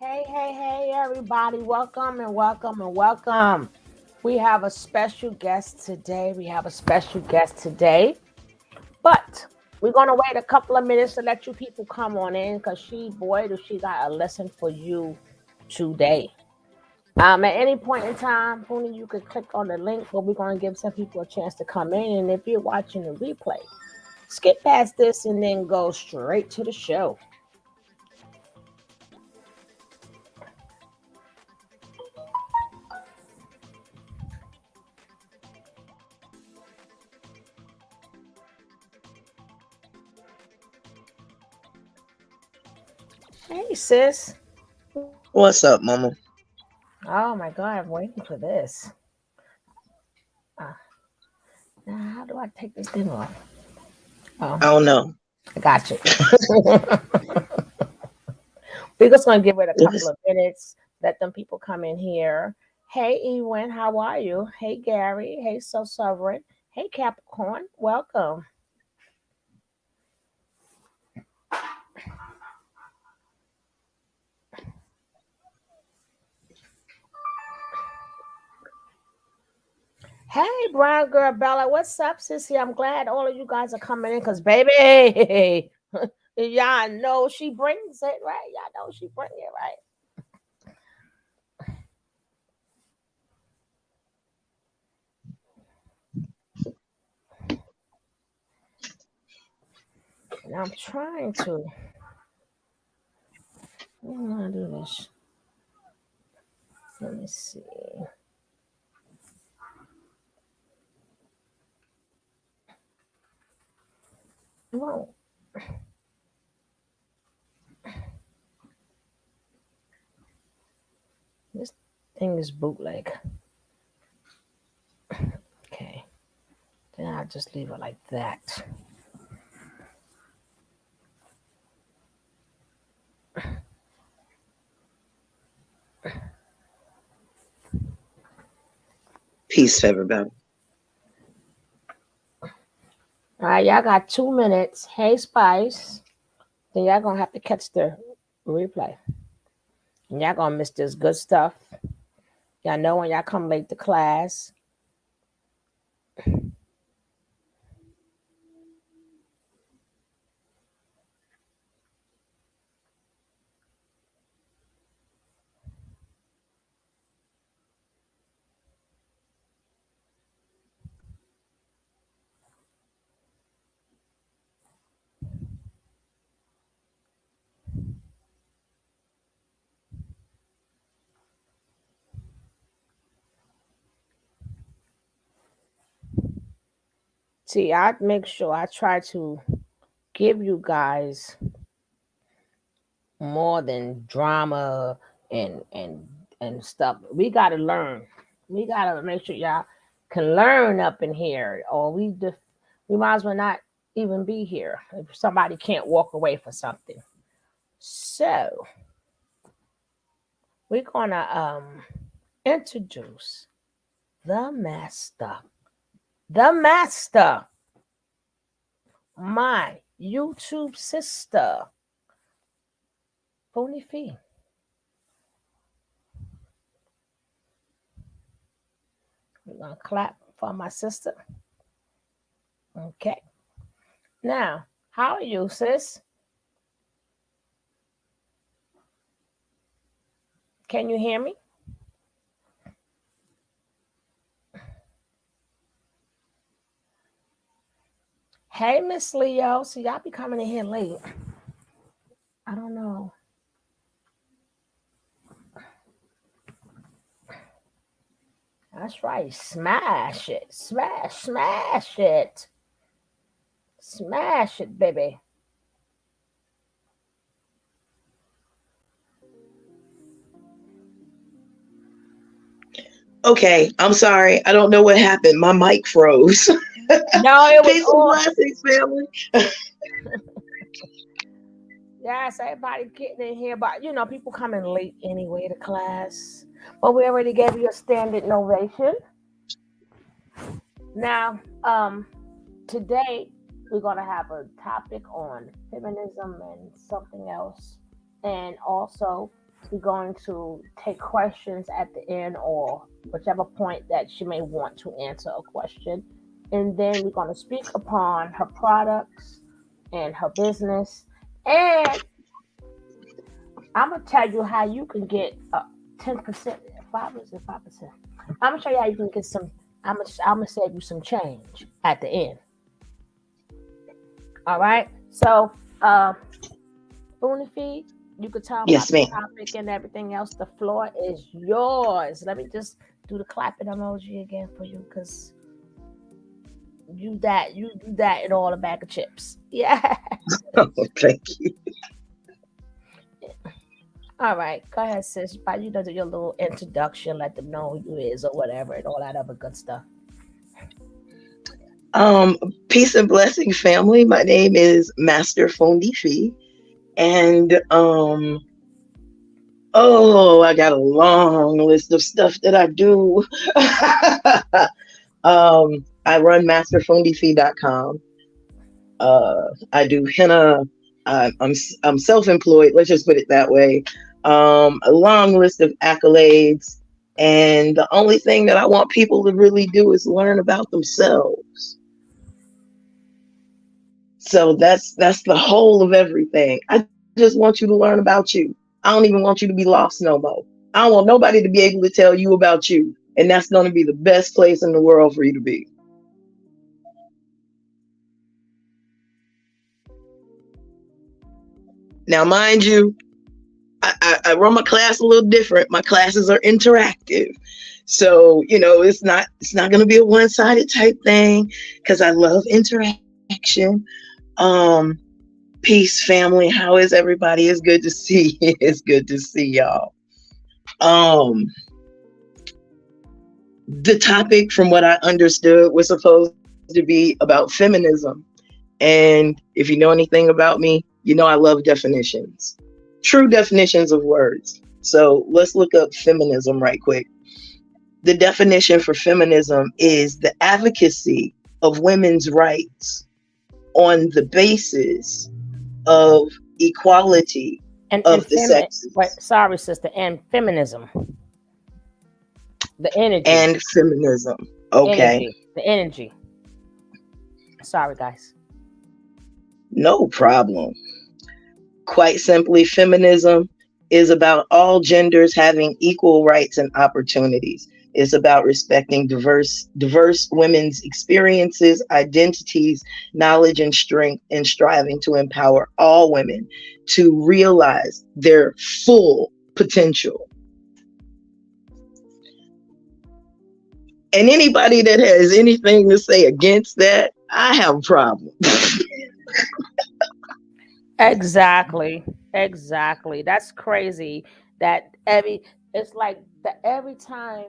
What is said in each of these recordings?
Hey, everybody. Welcome and welcome and welcome. We have a special guest today. But we're going to wait a couple of minutes to let you people come on in because boy, does she got a lesson for you today. At any point in time, Fundi, you could click on the link, but we're going to give some people a chance to come in. And if you're watching the replay, skip past this and then go straight to the show. Hey, sis. What's up, mama? Oh my God, I'm waiting for this. Uh, now, how do I take this thing off? Oh, I don't know. I got you. We're just going to give it a couple It's of minutes, let them people come in here. Hey, Ewan, how are you? Hey, Gary. Hey, So Sovereign. Hey, Capricorn. Welcome. Hey, Brown Girl Bella. What's up, sissy? I'm glad all of you guys are coming in because, baby, y'all know she brings it, right? Y'all know she brings it, right? And I'm trying to. I want to do this. Let me see. Whoa. This thing is bootleg. Okay. Then I'll just leave it like that. peace to everybody. All right, y'all got 2 minutes. Hey, Spice. Then y'all gonna have to catch the replay. And y'all gonna miss this good stuff. Y'all know when y'all come late to class. See, I make sure I try to give you guys more than drama and stuff. We gotta learn. We gotta make sure y'all can learn up in here, or we might as well not even be here if somebody can't walk away for something. So we're gonna introduce the master, the master, my YouTube sister, Phony Fee. We're gonna clap for my sister. Okay. Now, how are you, sis? Can you hear me? Hey, Miss Leo. See, y'all be coming in here late. I don't know. That's right. Smash it. Smash it. Smash it, baby. Okay, I'm sorry. I don't know what happened. My mic froze. No, it was Peace and all. blessings, family. Yes, everybody getting in here, but people coming late anyway to class. But we already gave you a standard ovation. Now, today we're gonna have a topic on feminism and something else, and also We're going to take questions at the end or whichever point that she may want to answer a question. And then we're going to speak upon her products and her business. And I'm going to tell you how you can get 10%, 5%, 5%. I'm going to show you how you can get some, I'm going to save you some change at the end. All right. So, Bonifi, you could tell them about Yes, the ma'am. topic and everything else. The floor is yours. Let me just do the clapping emoji again for you because you do that and all a bag of chips. Yeah. Oh, thank you. All right. Go ahead, sis. But you know your little introduction, let them know who you is or whatever and all that other good stuff. Um, Peace and blessing, family. My name is Master Fundi, and oh, I got a long list of stuff that I do. I run masterfundifi.com. I do henna. I'm self-employed. Let's just put it that way. A long list of accolades, and the only thing that I want people to really do is learn about themselves. So that's the whole of everything. I just want you to learn about you. I don't even want you to be lost no more. I don't want nobody to be able to tell you about you, and that's going to be the best place in the world for you to be. Now, mind you, I run my class a little different. My classes are interactive. So, it's not going to be a one-sided type thing because I love interaction. Um, Peace, family. How is everybody? It's good to see you. It's good to see y'all. Um, the topic, from what I understood, was supposed to be about feminism. And if you know anything about me, you know I love definitions, true definitions of words. So let's look up feminism right quick. The definition for feminism is the advocacy of women's rights on the basis of equality And of the femi wait, sexes sorry, sister, and feminism. The energy. and feminism. Okay, The energy. Sorry, guys. no problem. Quite simply, feminism is about all genders having equal rights and opportunities. It's about respecting diverse women's experiences, identities, knowledge, and strength, and striving to empower all women to realize their full potential. And anybody that has anything to say against that, I have a problem. Exactly. Exactly. That's crazy. That it's like that every time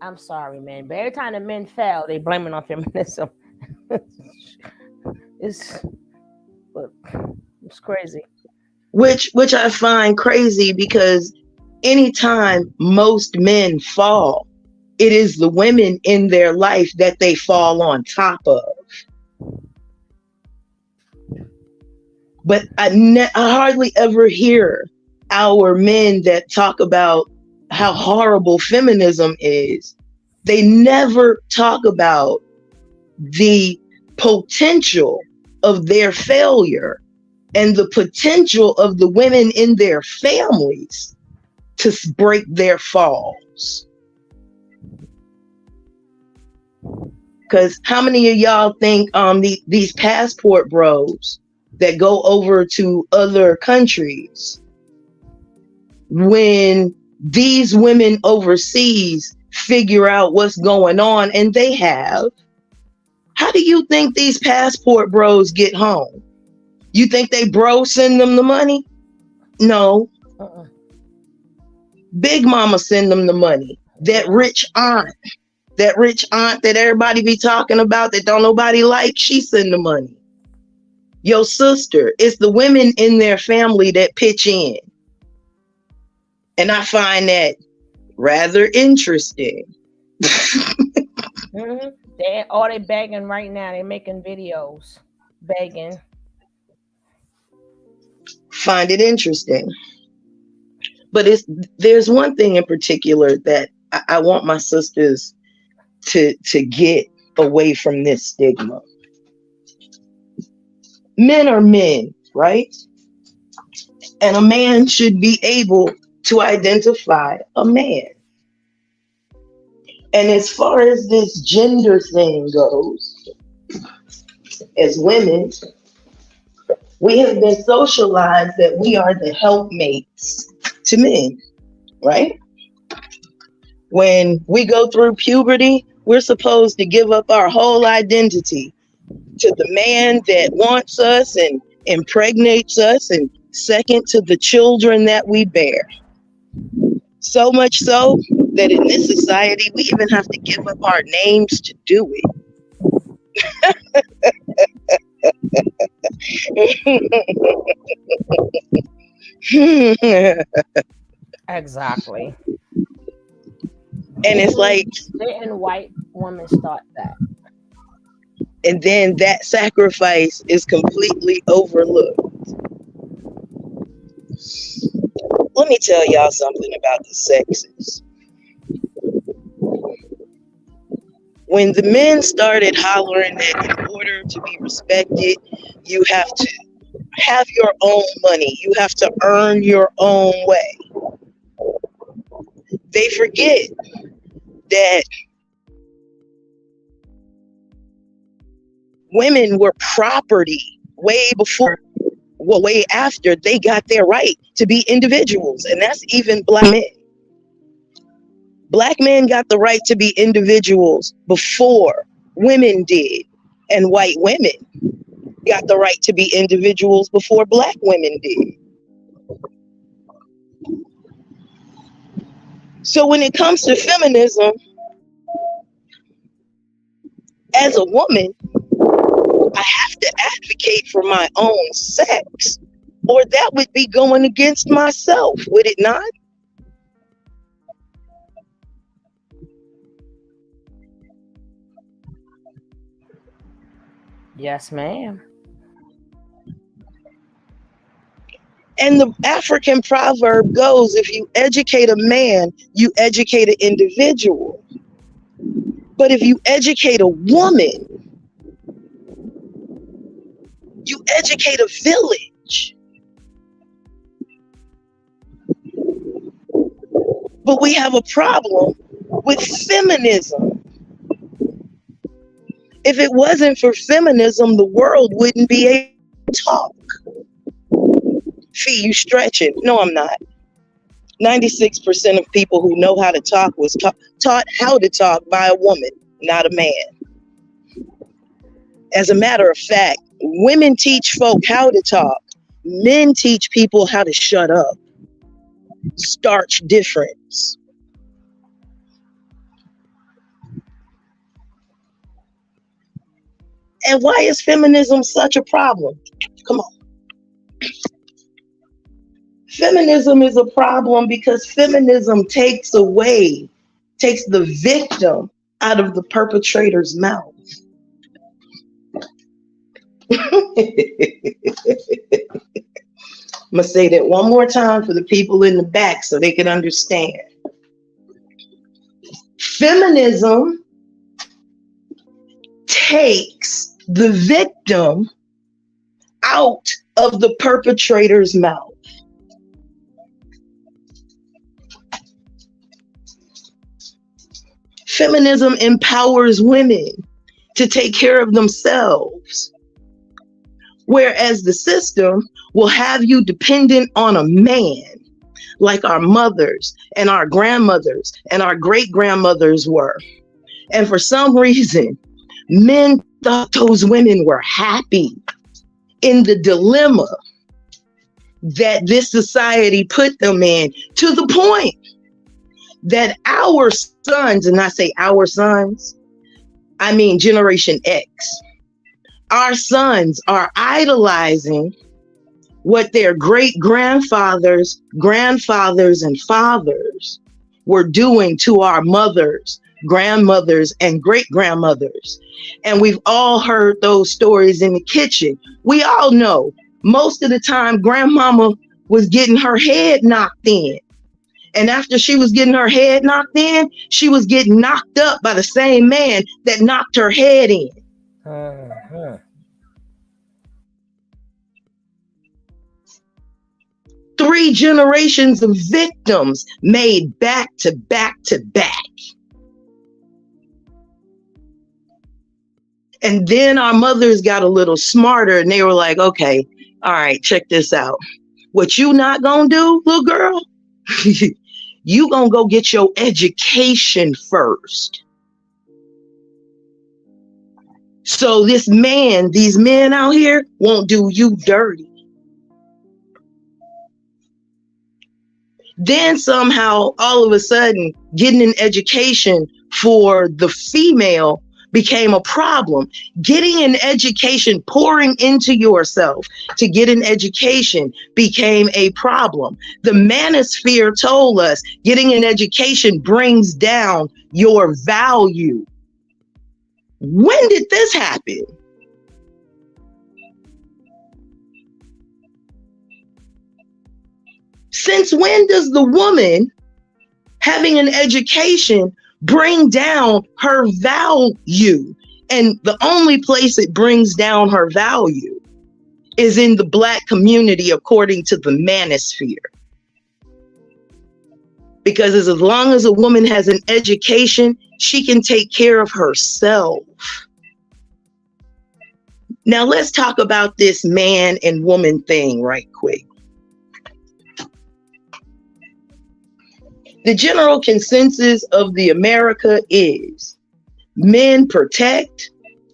I'm sorry, man, but every time the men fail, they blame it on feminism. it's but it's crazy. Which I find crazy because anytime most men fall, it is the women in their life that they fall on top of. But I hardly ever hear our men that talk about how horrible feminism is. They never talk about the potential of their failure and the potential of the women in their families to break their falls. Because how many of y'all think these passport bros that go over to other countries, when these women overseas figure out what's going on, and they have, how do you think these passport bros get home? You think they bro send them the money? No. Uh-uh. Big mama send them the money. Yeah. That rich aunt that everybody be talking about that don't nobody like, she send the money. Your sister, it's the women in their family that pitch in. And I find that rather interesting. They begging right now. They're making videos begging. Find it interesting. But there's one thing in particular that I want my sisters to get away from this stigma. Men are men, right? And a man should be able to identify a man. And as far as this gender thing goes, as women, we have been socialized that we are the helpmates to men, right? When we go through puberty, we're supposed to give up our whole identity to the man that wants us and impregnates us, and second to the children that we bear. So much so that in this society, we even have to give up our names to do it. Exactly. And it's like, Didn't white women start that? and then that sacrifice is completely overlooked. Let me tell y'all something about the sexes. When the men started hollering that in order to be respected, you have to have your own money, you have to earn your own way, they forget that women were property way before, well, way after they got their right to be individuals. And that's even black men. Black men got the right to be individuals before women did. And white women got the right to be individuals before black women did. So when it comes to feminism, as a woman, I have to advocate for my own sex, or that would be going against myself, would it not? Yes, ma'am. And the African proverb goes, if you educate a man, you educate an individual. But if you educate a woman, you educate a village. But we have a problem with feminism. If it wasn't for feminism, the world wouldn't be able to talk. Fee, you stretching. No, I'm not. 96% of people who know how to talk was taught how to talk by a woman, not a man. As a matter of fact, women teach folk how to talk. Men teach people how to shut up. Starch difference. And why is feminism such a problem? Come on. Feminism is a problem because feminism takes the victim out of the perpetrator's mouth. I'm going to say that one more time for the people in the back so they can understand. Feminism takes the victim out of the perpetrator's mouth. Feminism empowers women to take care of themselves, whereas the system will have you dependent on a man, like our mothers and our grandmothers and our great-grandmothers were. And for some reason, men thought those women were happy in the dilemma that this society put them in, to the point that our sons, and I say our sons, I mean Generation X, our sons are idolizing what their great-grandfathers, grandfathers, and fathers were doing to our mothers, grandmothers, and great-grandmothers. And we've all heard those stories in the kitchen. We all know most of the time grandmama was getting her head knocked in And after she was getting her head knocked in, she was getting knocked up by the same man that knocked her head in. Uh-huh. 3 generations of victims made back to back to back. And then our mothers got a little smarter and they were like, okay, all right, check this out. What you not gonna do, little girl? You gonna go get your education first. So these men out here won't do you dirty. Then somehow, all of a sudden, getting an education for the female became a problem. Getting an education, pouring into yourself to get an education became a problem. The manosphere told us getting an education brings down your value. When did this happen? Since when does the woman having an education bring down her value? And the only place it brings down her value is in the Black community, according to the manosphere. Because as long as a woman has an education, she can take care of herself. Now let's talk about this man and woman thing right quick. The general consensus of the America is men protect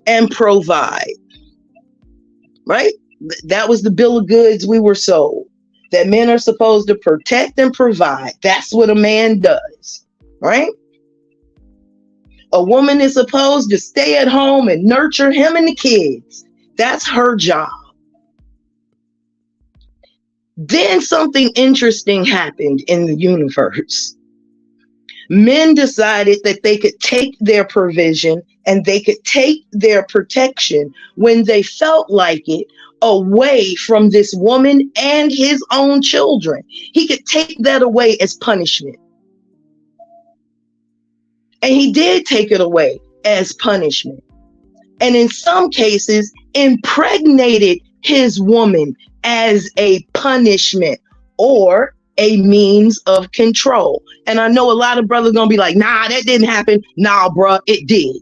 and provide, right? That was the bill of goods we were sold, that men are supposed to protect and provide. That's what a man does, right? A woman is supposed to stay at home and nurture him and the kids. That's her job. Then something interesting happened in the universe. Men decided that they could take their provision and they could take their protection when they felt like it away from this woman and his own children. He could take that away as punishment. And he did take it away as punishment. And in some cases, impregnated his woman as a punishment or a means of control. And I know a lot of brothers gonna be like, nah, that didn't happen. Nah, bruh, it did.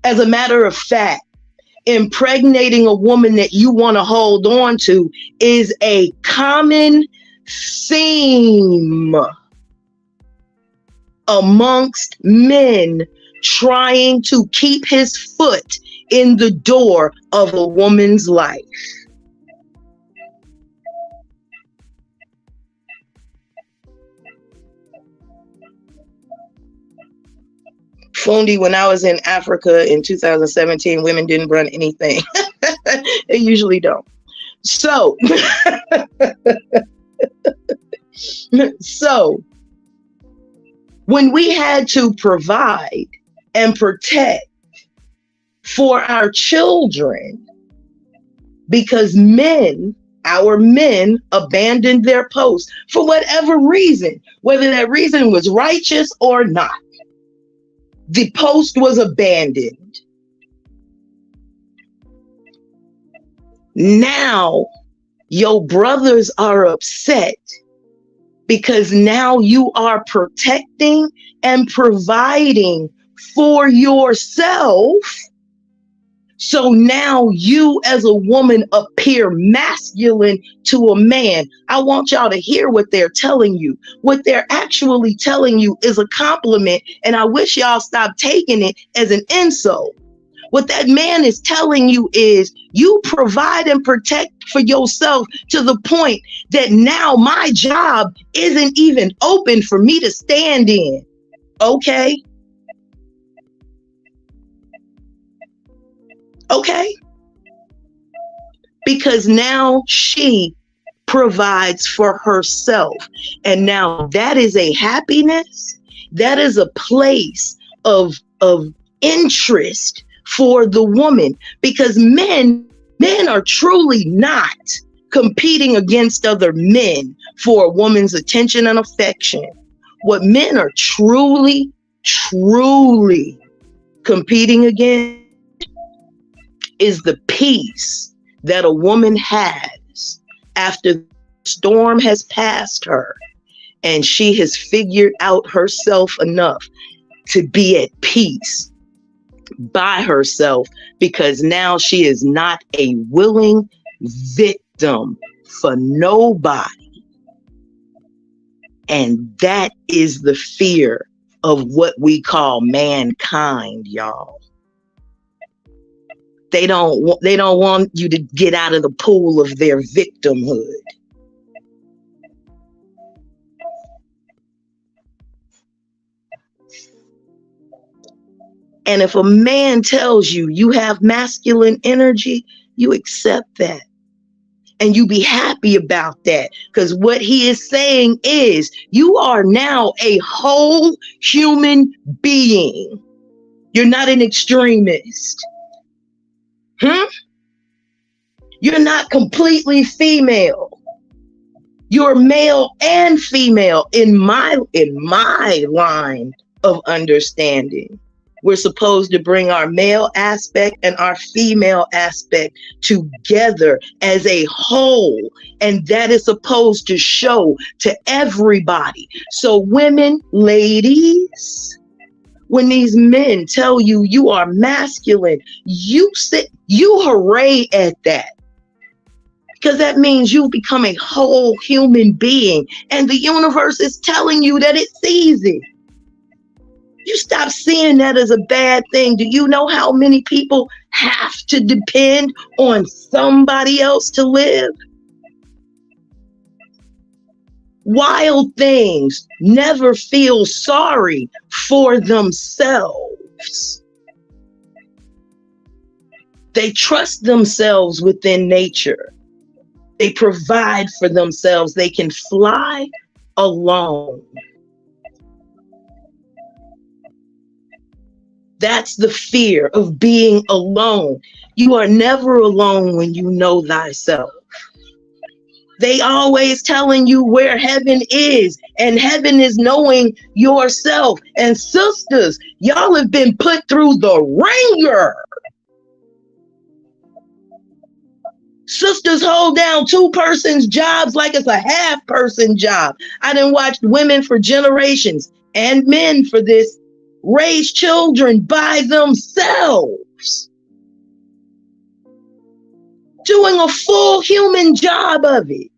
As a matter of fact, impregnating a woman that you want to hold on to is a common theme amongst men trying to keep his foot in the door of a woman's life. Fundi, when I was in Africa in 2017, women didn't run anything. They usually don't. So, when we had to provide and protect for our children, because our men abandoned their post for whatever reason, whether that reason was righteous or not, the post was abandoned. Now your brothers are upset because now you are protecting and providing for yourself. So now you as a woman appear masculine to a man. I want y'all to hear what they're telling you. What they're actually telling you is a compliment, and I wish y'all stop taking it as an insult. What that man is telling you is you provide and protect for yourself to the point that now my job isn't even open for me to stand in. Okay? Okay? Because now she provides for herself. And now that is a happiness. That is a place of interest for the woman, because men are truly not competing against other men for a woman's attention and affection. What men are truly, truly competing against is the peace that a woman has after the storm has passed her and she has figured out herself enough to be at peace by herself, because now she is not a willing victim for nobody. And that is the fear of what we call mankind, y'all. They don't want you to get out of the pool of their victimhood. And if a man tells you you have masculine energy, you accept that. And you be happy about that, because what he is saying is you are now a whole human being. You're not an extremist. You're not completely female. You're male and female in my line of understanding. We're supposed to bring our male aspect and our female aspect together as a whole. And that is supposed to show to everybody. So women, ladies, when these men tell you you are masculine, you hooray at that. Because that means you become a whole human being. And the universe is telling you that it's easy. You stop seeing that as a bad thing. Do you know how many people have to depend on somebody else to live? Wild things never feel sorry for themselves. They trust themselves within nature. They provide for themselves. They can fly alone. That's the fear of being alone. You are never alone when you know thyself. They always telling you where heaven is, and heaven is knowing yourself. And sisters, y'all have been put through the ringer. Sisters hold down two-person jobs like it's a half-person job. I done watched women for generations, and men for this, raise children by themselves, doing a full human job of it.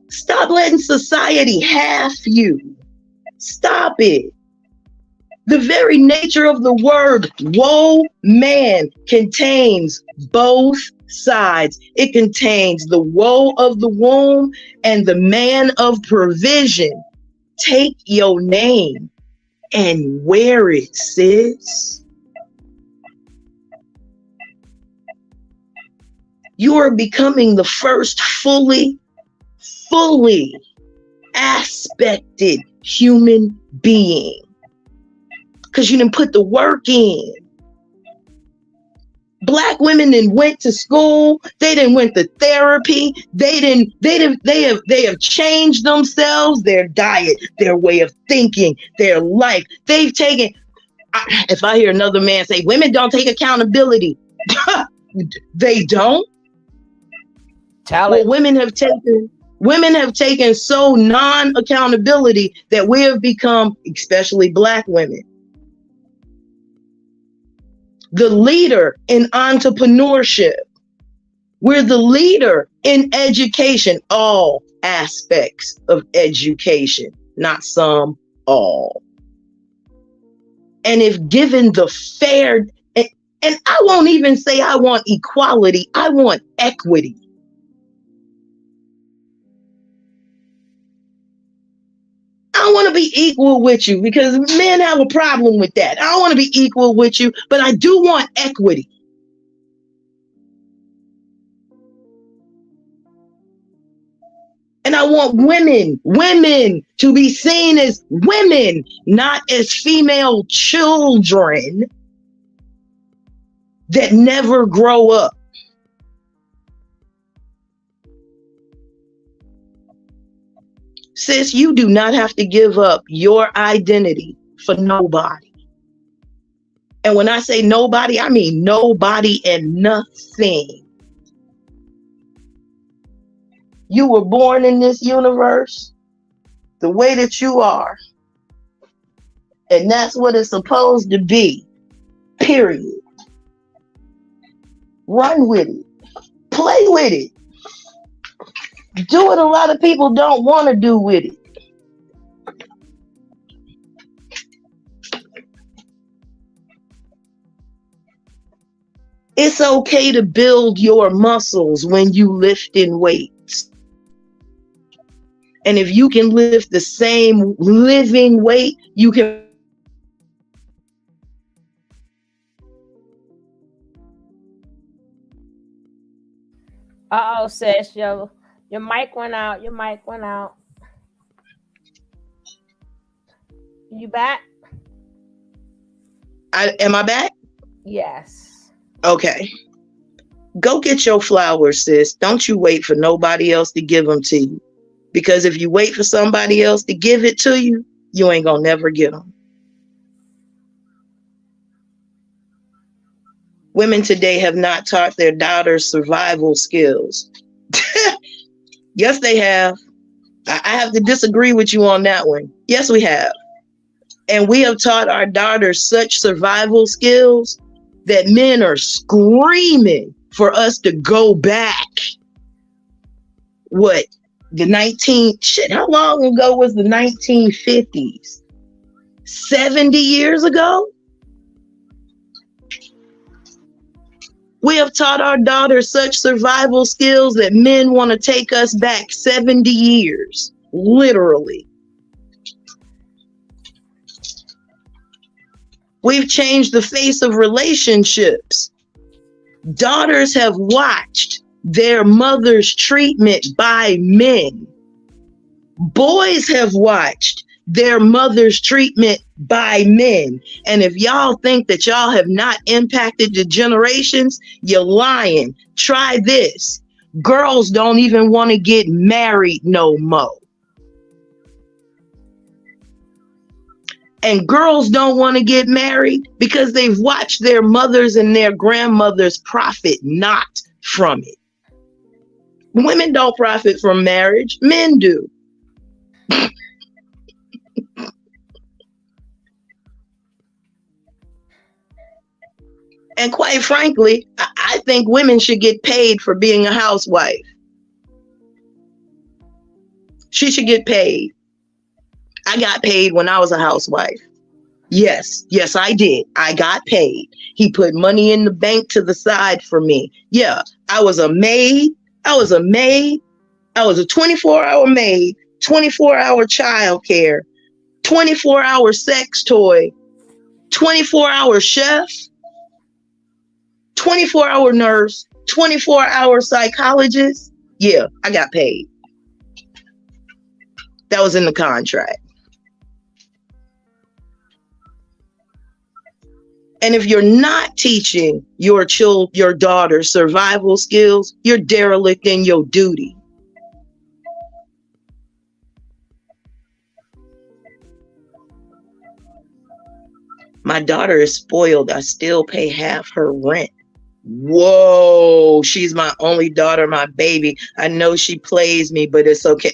Stop letting society half you. Stop it. The very nature of the word woe-man contains both sides. It contains the woe of the womb and the man of provision. Take your name and wear it, sis. You are becoming the first fully aspected human being, because you didn't put the work in. Black women then went to school. They didn't went to therapy. They have changed themselves, their diet, their way of thinking, their life. They've taken, if I hear another man say, women don't take accountability. They don't. Well, women have taken so non-accountability that we have become, especially Black women, the leader in entrepreneurship. We're the leader in education, all aspects of education, not some, all. And if given the fair, and I won't even say I want equality, I want equity. I want to be equal with you, because men have a problem with that. I want to be equal with you, but I do want equity. And I want women to be seen as women, not as female children that never grow up. Sis, you do not have to give up your identity for nobody. And when I say nobody, I mean nobody and nothing. You were born in this universe the way that you are. And that's what it's supposed to be. Period. Run with it. Play with it. Do what a lot of people don't want to do with it. It's okay to build your muscles when you lift in weights. And if you can lift the same living weight, you can Uh oh, sis, your mic went out. Your mic went out. You back? am I back? Yes. Okay. Go get your flowers, sis. Don't you wait for nobody else to give them to you. Because if you wait for somebody else to give it to you, you ain't gonna never get them. Women today have not taught their daughters survival skills. Yes, they have. I have to disagree with you on that one. Yes, we have. And we have taught our daughters such survival skills that men are screaming for us to go back. What? How long ago was the 1950s? 70 years ago? We have taught our daughters such survival skills that men want to take us back 70 years, literally. We've changed the face of relationships. Daughters have watched their mother's treatment by men. Boys have watched their mother's treatment by men. And if y'all think that y'all have not impacted the generations, you're lying. Try this. Girls don't even want to get married no more. And girls don't want to get married because they've watched their mothers and their grandmothers profit not from it. Women don't profit from marriage. Men do. And quite frankly, I think women should get paid for being a housewife. She should get paid. I got paid when I was a housewife. Yes, I did. I got paid. He put money in the bank to the side for me. Yeah, I was a maid. I was a 24-hour maid, 24-hour childcare, 24-hour sex toy, 24-hour chef, 24-hour nurse, 24-hour psychologist. Yeah, I got paid. That was in the contract. And if you're not teaching your daughter survival skills, you're derelict in your duty. My daughter is spoiled. I still pay half her rent. Whoa, she's my only daughter, my baby. I know she plays me, but it's okay.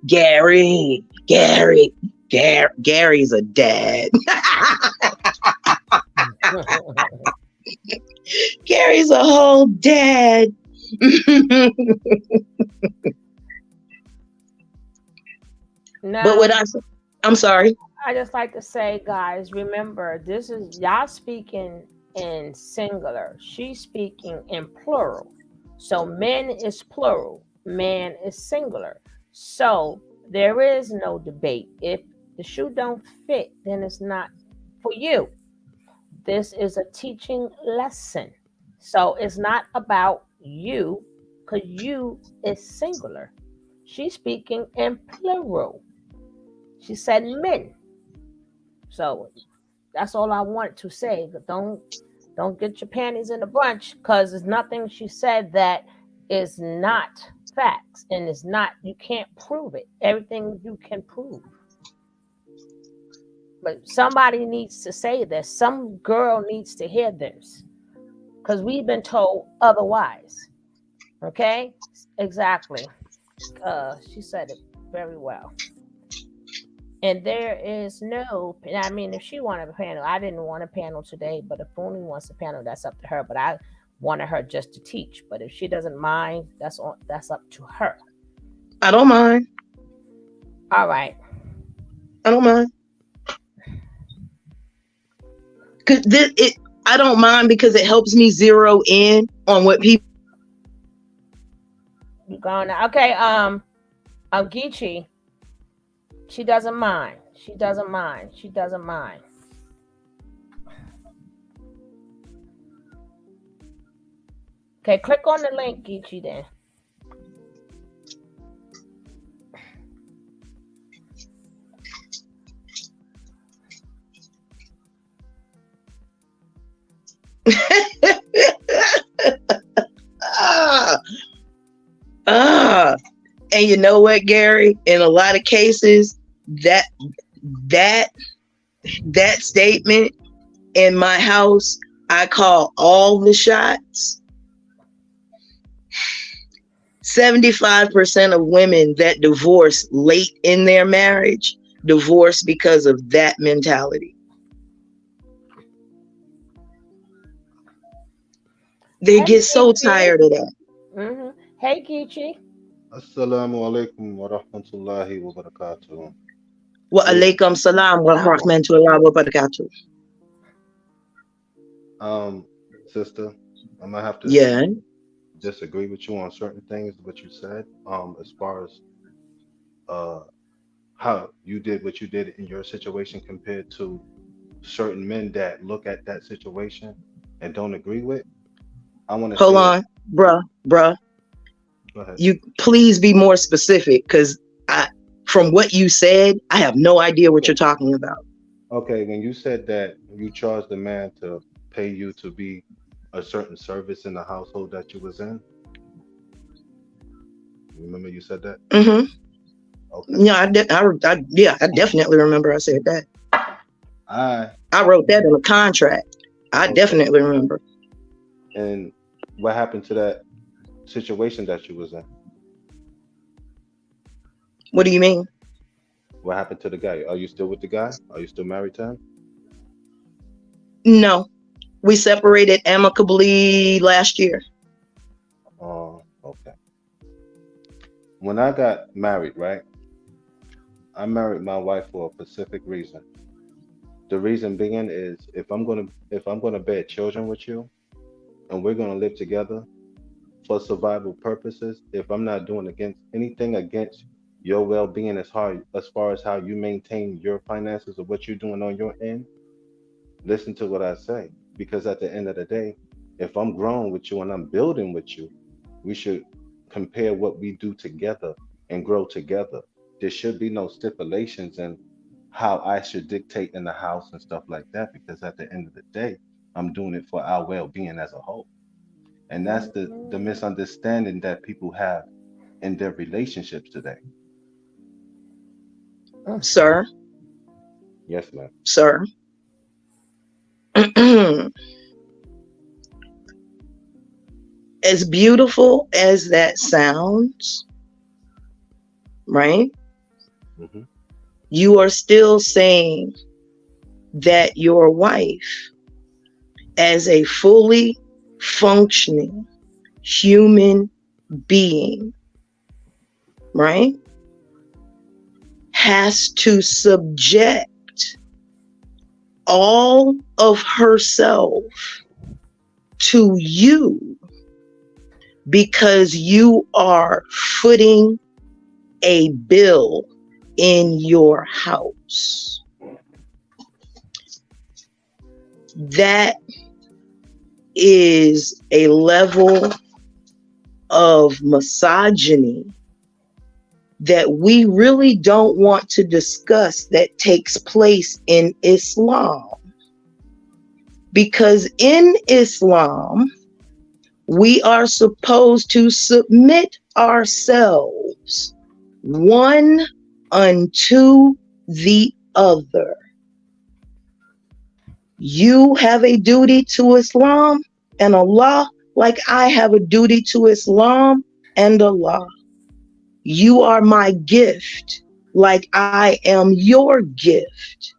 Gary's a dad. Gary's a whole dad. No, But I'm sorry. I just like to say, guys, remember, this is y'all speaking in singular. She's speaking in plural. So men is plural, man is singular. So there is no debate. If the shoe don't fit, then it's not for you. This is a teaching lesson. So it's not about you, because you is singular. She's speaking in plural. She said men. So that's all I want to say. Don't get your panties in a bunch, because there's nothing she said that is not facts, and it's not. You can't prove it. Everything you can prove, but somebody needs to say this. Some girl needs to hear this because we've been told otherwise. Okay, exactly. She said it very well. And there is no, I mean, if she wanted a panel, I didn't want a panel today, but if Fundi wants a panel, that's up to her. But I wanted her just to teach. But if she doesn't mind, that's up to her. I don't mind. All right. I don't mind. Cause I don't mind because it helps me zero in on what people. You going now? Okay. Geechee. She doesn't mind. She doesn't mind. She doesn't mind. Okay, click on the link, Geechee, then. And you know what, Gary? In a lot of cases, that statement in my house, I call all the shots. 75% of women that divorce late in their marriage divorce because of that mentality. They get so tired of that. Mm-hmm. Hey, Geechee. Assalamu alaikum wa rahmatullahi wa barakatuh. Wa alaikum salam wa rahmatullahi wa barakatuh. Sister, I'm gonna have to disagree with you on certain things what you said. As far as how you did what you did in your situation compared to certain men that look at that situation and don't agree with. I want to hold on, bruh. Go ahead. You please be more specific, because from what you said, I have no idea what you're talking about. Okay, when you said that you charged the man to pay you to be a certain service in the household that you was in, remember you said that? Mm-hmm. Okay. Yeah, I definitely remember I said that. I wrote that in a contract. I definitely remember. And what happened to that situation that you was in? What do you mean? What happened to the guy? Are you still with the guy? Are you still married to him? No, we separated amicably last year. Oh, okay. When I got married, right? I married my wife for a specific reason. The reason being is if I'm gonna bear children with you and we're gonna live together for survival purposes, if I'm not doing anything against your well-being as far as how you maintain your finances or what you're doing on your end, listen to what I say. Because at the end of the day, if I'm growing with you and I'm building with you, we should compare what we do together and grow together. There should be no stipulations in how I should dictate in the house and stuff like that, because at the end of the day, I'm doing it for our well-being as a whole. And that's the misunderstanding that people have in their relationships today. Sir. Yes, ma'am. Sir. As beautiful as that sounds, right? Mm-hmm. You are still saying that your wife, as a fully functioning human being, right, has to subject all of herself to you because you are footing a bill in your house. That is a level of misogyny that we really don't want to discuss that takes place in Islam. Because in Islam, we are supposed to submit ourselves one unto the other. You have a duty to Islam and Allah, like I have a duty to Islam and Allah. You are my gift, like I am your gift.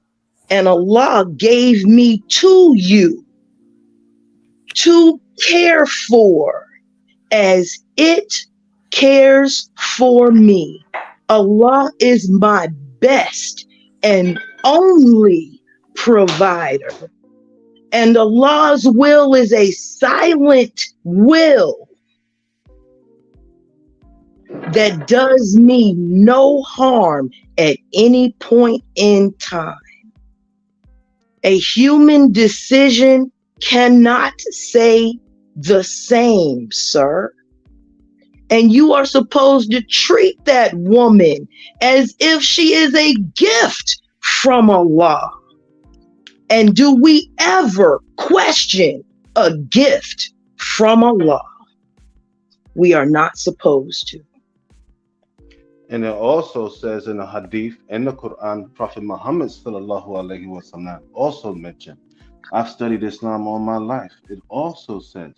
And Allah gave me to you to care for as it cares for me. Allah is my best and only provider. And Allah's will is a silent will that does me no harm at any point in time. A human decision cannot say the same, sir. And you are supposed to treat that woman as if she is a gift from Allah. And do we ever question a gift from Allah? We are not supposed to. And it also says in the hadith, in the Quran, Prophet Muhammad sallallahu alaihi wasallam also mentioned, I've studied Islam all my life. It also says,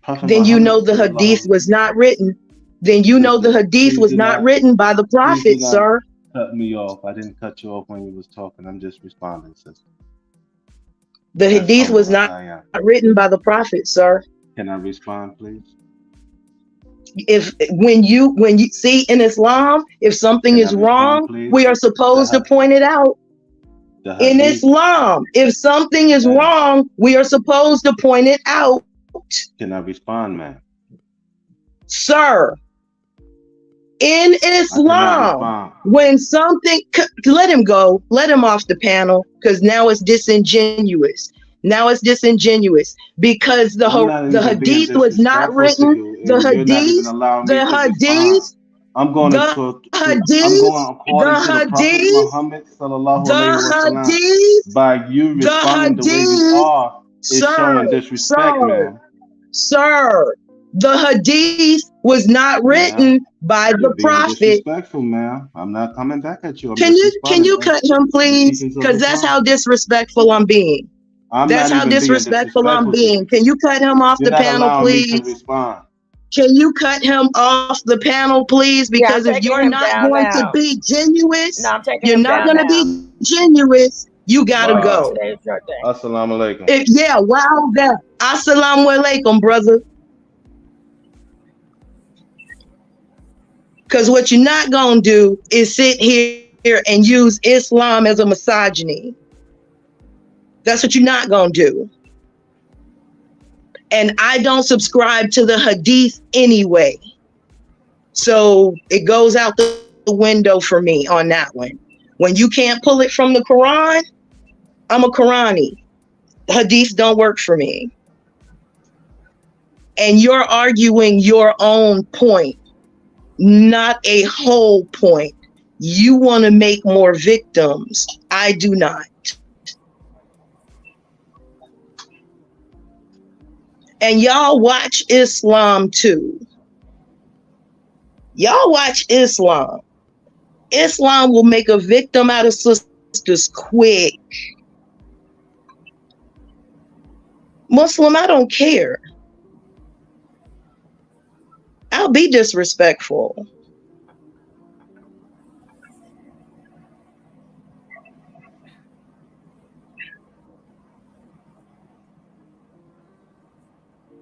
Prophet Then you know Muhammad the hadith was not written. Then you know the hadith was not written by the prophet, sir. Cut me off. I didn't cut you off when you was talking. I'm just responding, sister. The hadith was not written by the prophet, sir. Can I respond, please? When you see in Islam, if something is wrong, we are supposed to point it out. In Islam, if something is wrong, we are supposed to point it out. Can I respond, man? Sir, in Islam, when something, let him go, let him off the panel, because now it's disingenuous. Now it's disingenuous because the hadith was not written. The hadith. I'm going to talk. I'm going according to the Prophet Muhammad sallallahu alaihi wasallam. By you responding the way you are, is showing disrespect, man. Sir, the hadith was not written by the prophet. Disrespectful, man. I'm not coming back at you. Can you cut him, please? Because that's how disrespectful I'm being. That's how disrespectful I'm being. Can you cut him off the panel, please? Can you cut him off the panel, please? Because if you're not going to be genuous, you're not going to be genuous. You gotta go. Assalamu alaikum. That. Assalamu alaikum, brother. Because what you're not gonna do is sit here and use Islam as a misogyny. That's what you're not gonna do. And I don't subscribe to the hadith anyway. So it goes out the window for me on that one. When you can't pull it from the Quran, I'm a Qurani. Hadith don't work for me. And you're arguing your own point, not a whole point. You want to make more victims. I do not. And y'all watch Islam too. Y'all watch Islam. Islam will make a victim out of sisters quick. Muslim, I don't care. I'll be disrespectful.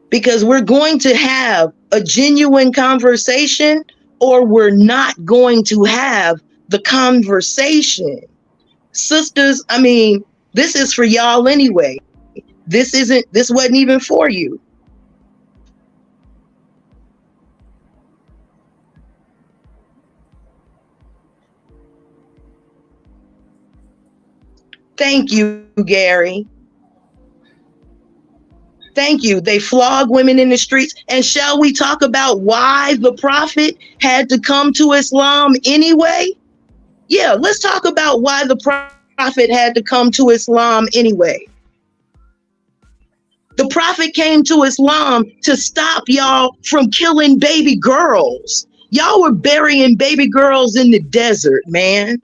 Because we're going to have a genuine conversation or we're not going to have the conversation. Sisters, I mean, this is for y'all anyway. This wasn't even for you. Thank you, Gary. Thank you. They flog women in the streets. And shall we talk about why the prophet had to come to Islam anyway? Yeah, let's talk about why the prophet had to come to Islam anyway. The prophet came to Islam to stop y'all from killing baby girls. Y'all were burying baby girls in the desert, man.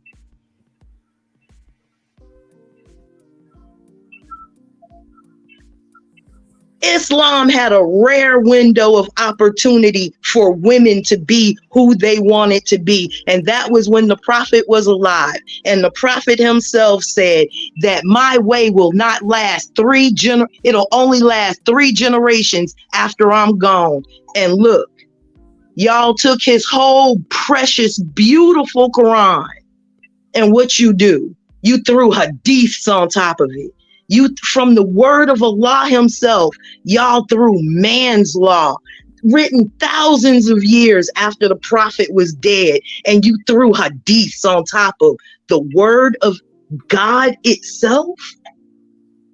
Islam had a rare window of opportunity for women to be who they wanted to be. And that was when the prophet was alive. And the prophet himself said that my way will not last it'll only last 3 generations after I'm gone. And look, y'all took his whole precious, beautiful Quran. And what you do? You threw hadiths on top of it. You, from the word of Allah himself, y'all threw man's law, written thousands of years after the prophet was dead, and you threw hadiths on top of the word of God itself?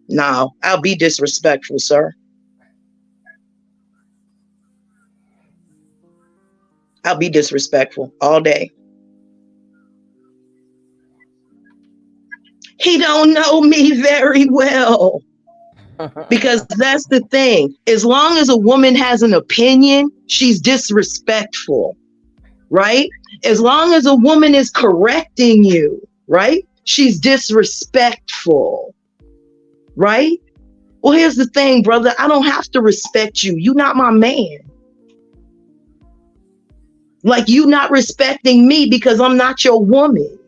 No, I'll be disrespectful, sir. I'll be disrespectful all day. He don't know me very well. Because that's the thing. As long as a woman has an opinion, she's disrespectful, right? As long as a woman is correcting you, right? She's disrespectful, right? Well, here's the thing, brother. I don't have to respect you. You're not my man. Like you not respecting me because I'm not your woman.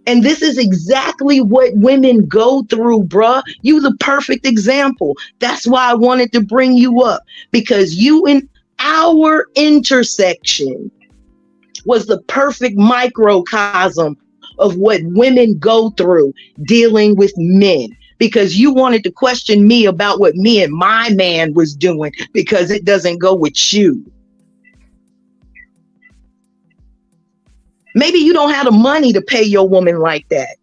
And this is exactly what women go through, bruh. You the perfect example. That's why I wanted to bring you up, because you in our intersection was the perfect microcosm of what women go through dealing with men. Because you wanted to question me about what me and my man was doing because it doesn't go with you. Maybe you don't have the money to pay your woman like that.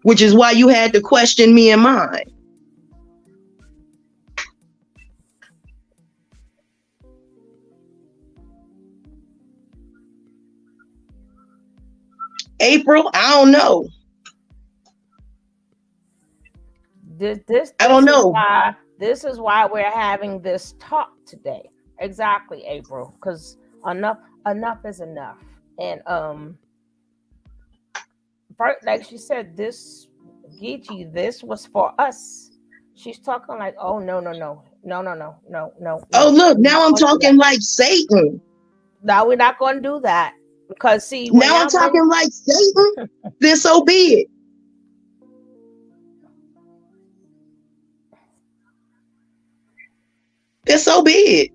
Which is why you had to question me and mine. April, I don't know. I don't know. This is why we're having this talk today. Exactly, April, because enough is enough. And like she said, this Geechee, this was for us. She's talking like, oh no. Oh look, now I'm talking like Satan. No, we're not going to do that, because see, now I'm talking like Satan. Then so be it. Then so be it.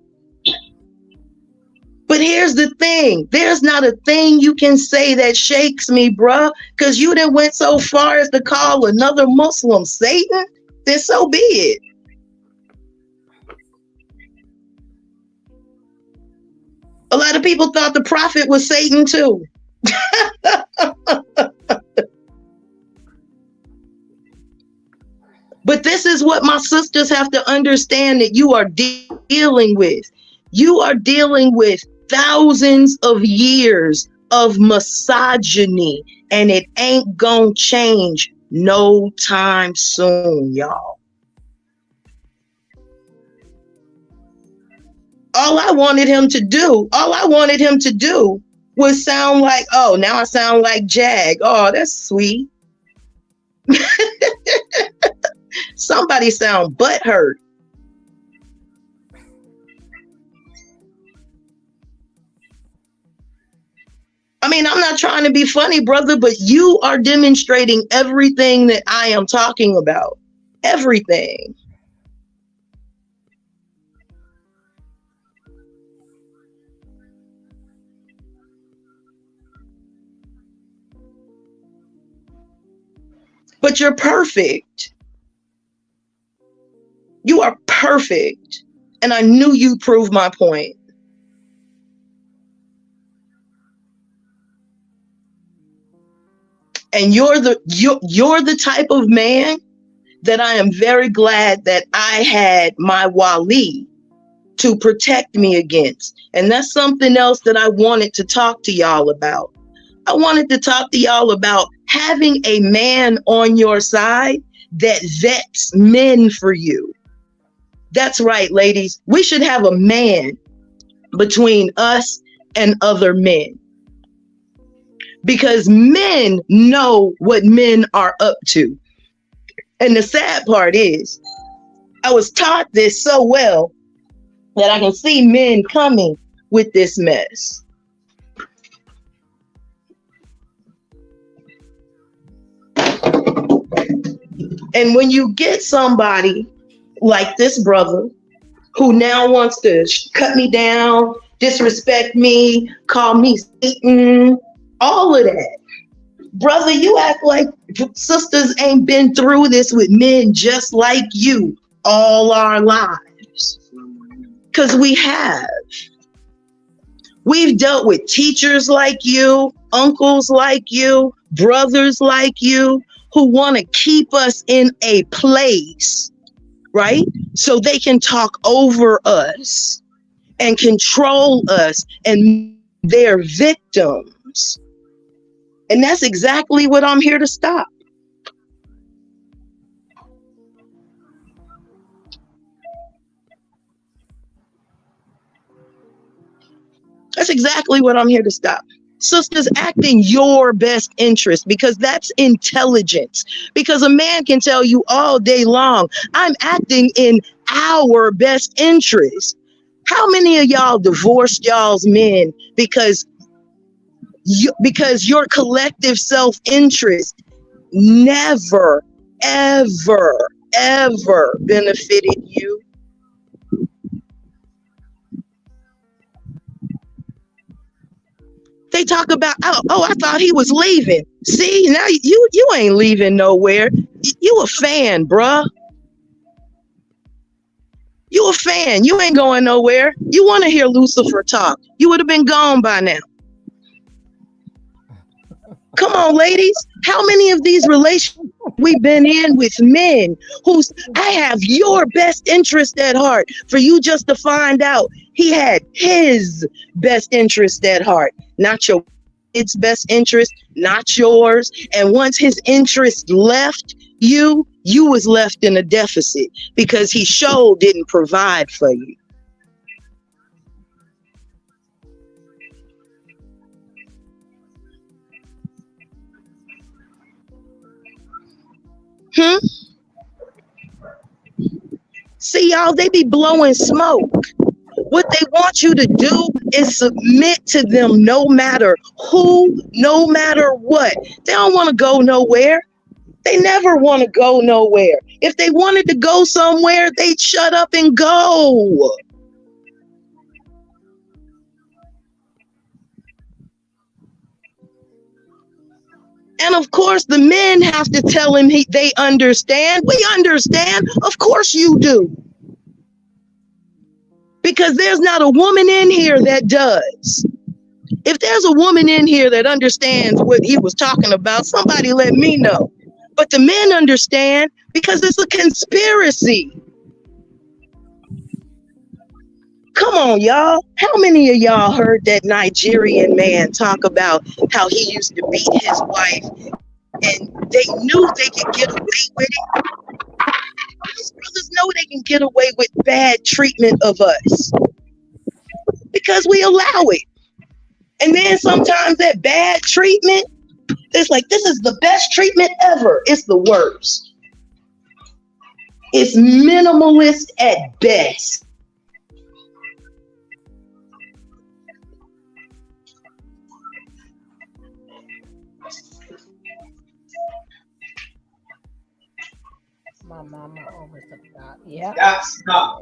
But here's the thing. There's not a thing you can say that shakes me, bruh, because you done went so far as to call another Muslim Satan. Then so be it. A lot of people thought the prophet was Satan too. But this is what my sisters have to understand that you are dealing with. You are dealing with thousands of years of misogyny, and it ain't gonna change no time soon, y'all. All I wanted him to do was sound like, oh, now I sound like Jag. Oh, that's sweet. Somebody sound butthurt. I mean, I'm not trying to be funny, brother, but you are demonstrating everything that I am talking about. Everything. But you're perfect. You are perfect. And I knew you'd prove my point. And you're the type of man that I am very glad that I had my wali to protect me against. And that's something else that I wanted to talk to y'all about. I wanted to talk to y'all about having a man on your side that vets men for you, That's right, ladies. We should have a man between us and other men, because men know what men are up to. And the sad part is, I was taught this so well that I can see men coming with this mess. And when you get somebody like this brother who now wants to cut me down, disrespect me, call me Satan, all of that. Brother, you act like sisters ain't been through this with men just like you all our lives. Because we have. We've dealt with teachers like you, uncles like you, brothers like you, who want to keep us in a place, right? So they can talk over us and control us, and they're victims. And that's exactly what I'm here to stop. That's exactly what I'm here to stop. Sisters, act in your best interest, because that's intelligence. Because a man can tell you all day long, I'm acting in our best interest. How many of y'all divorced y'all's men because your collective self-interest never, ever, ever benefited you? They talk about, oh, I thought he was leaving. See, now you ain't leaving nowhere. You a fan, bruh. You a fan. You ain't going nowhere. You want to hear Lucifer talk. You would have been gone by now. Come on, ladies. How many of these relationships we've been in with men who's, I have your best interest at heart, for you just to find out he had his best interest at heart, not your kid's best interest, not yours. And once his interest left you was left in a deficit, because he sure didn't provide for you. See, y'all, they be blowing smoke. What they want you to do is submit to them, no matter who, no matter what. They don't want to go nowhere. They never want to go nowhere. If they wanted to go somewhere, they'd shut up and go. And of course, the men have to tell him they understand. We understand. Of course you do. Because there's not a woman in here that does. If there's a woman in here that understands what he was talking about, somebody let me know. But the men understand, because it's a conspiracy. Come on, y'all. How many of y'all heard that Nigerian man talk about how he used to beat his wife and they knew they could get away with it? These brothers know they can get away with bad treatment of us because we allow it. And then sometimes that bad treatment, it's like, this is the best treatment ever. It's the worst. It's minimalist at best. My mama always forgot. Yeah. That's not.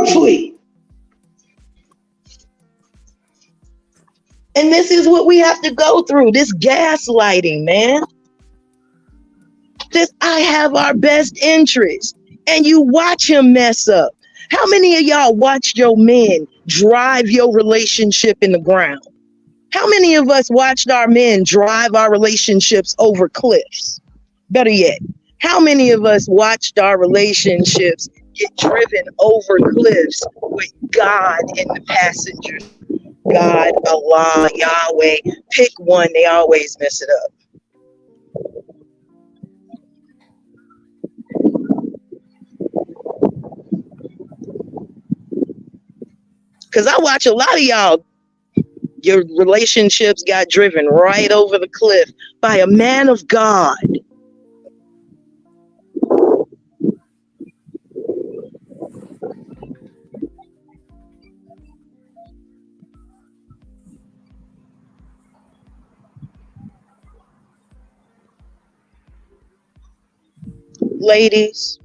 Sweet. And this is what we have to go through, this gaslighting, man. This, I have our best interest. And you watch him mess up. How many of y'all watched your men drive your relationship in the ground? How many of us watched our men drive our relationships over cliffs? Better yet, how many of us watched our relationships get driven over cliffs with God in the passenger? God, Allah, Yahweh, pick one, they always mess it up. Cause I watch a lot of y'all, your relationships got driven right over the cliff by a man of God. Ladies,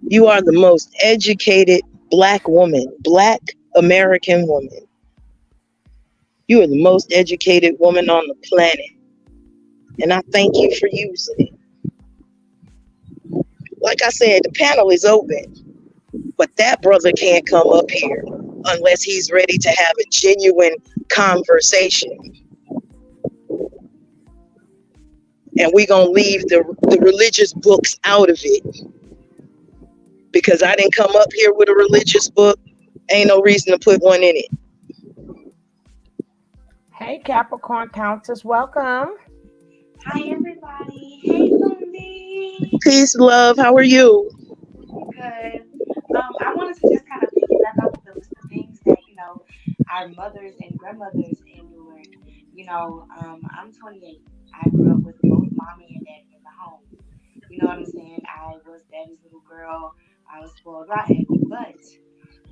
you are the most educated black woman, black American woman. You are the most educated woman on the planet. And I thank you for using it. Like I said, the panel is open, but that brother can't come up here unless he's ready to have a genuine conversation. And we're going to leave the religious books out of it, because I didn't come up here with a religious book. Ain't no reason to put one in it. Hey, Capricorn Countess, welcome. Hi everybody. Hey Fundi. Peace, love. How are you? Good. I wanted to just kind of piggyback off of the list of things that, our mothers and grandmothers endured. I'm 28. I grew up with both mommy and daddy in the home. You know what I'm saying? I was daddy's little girl. I was spoiled rotten. But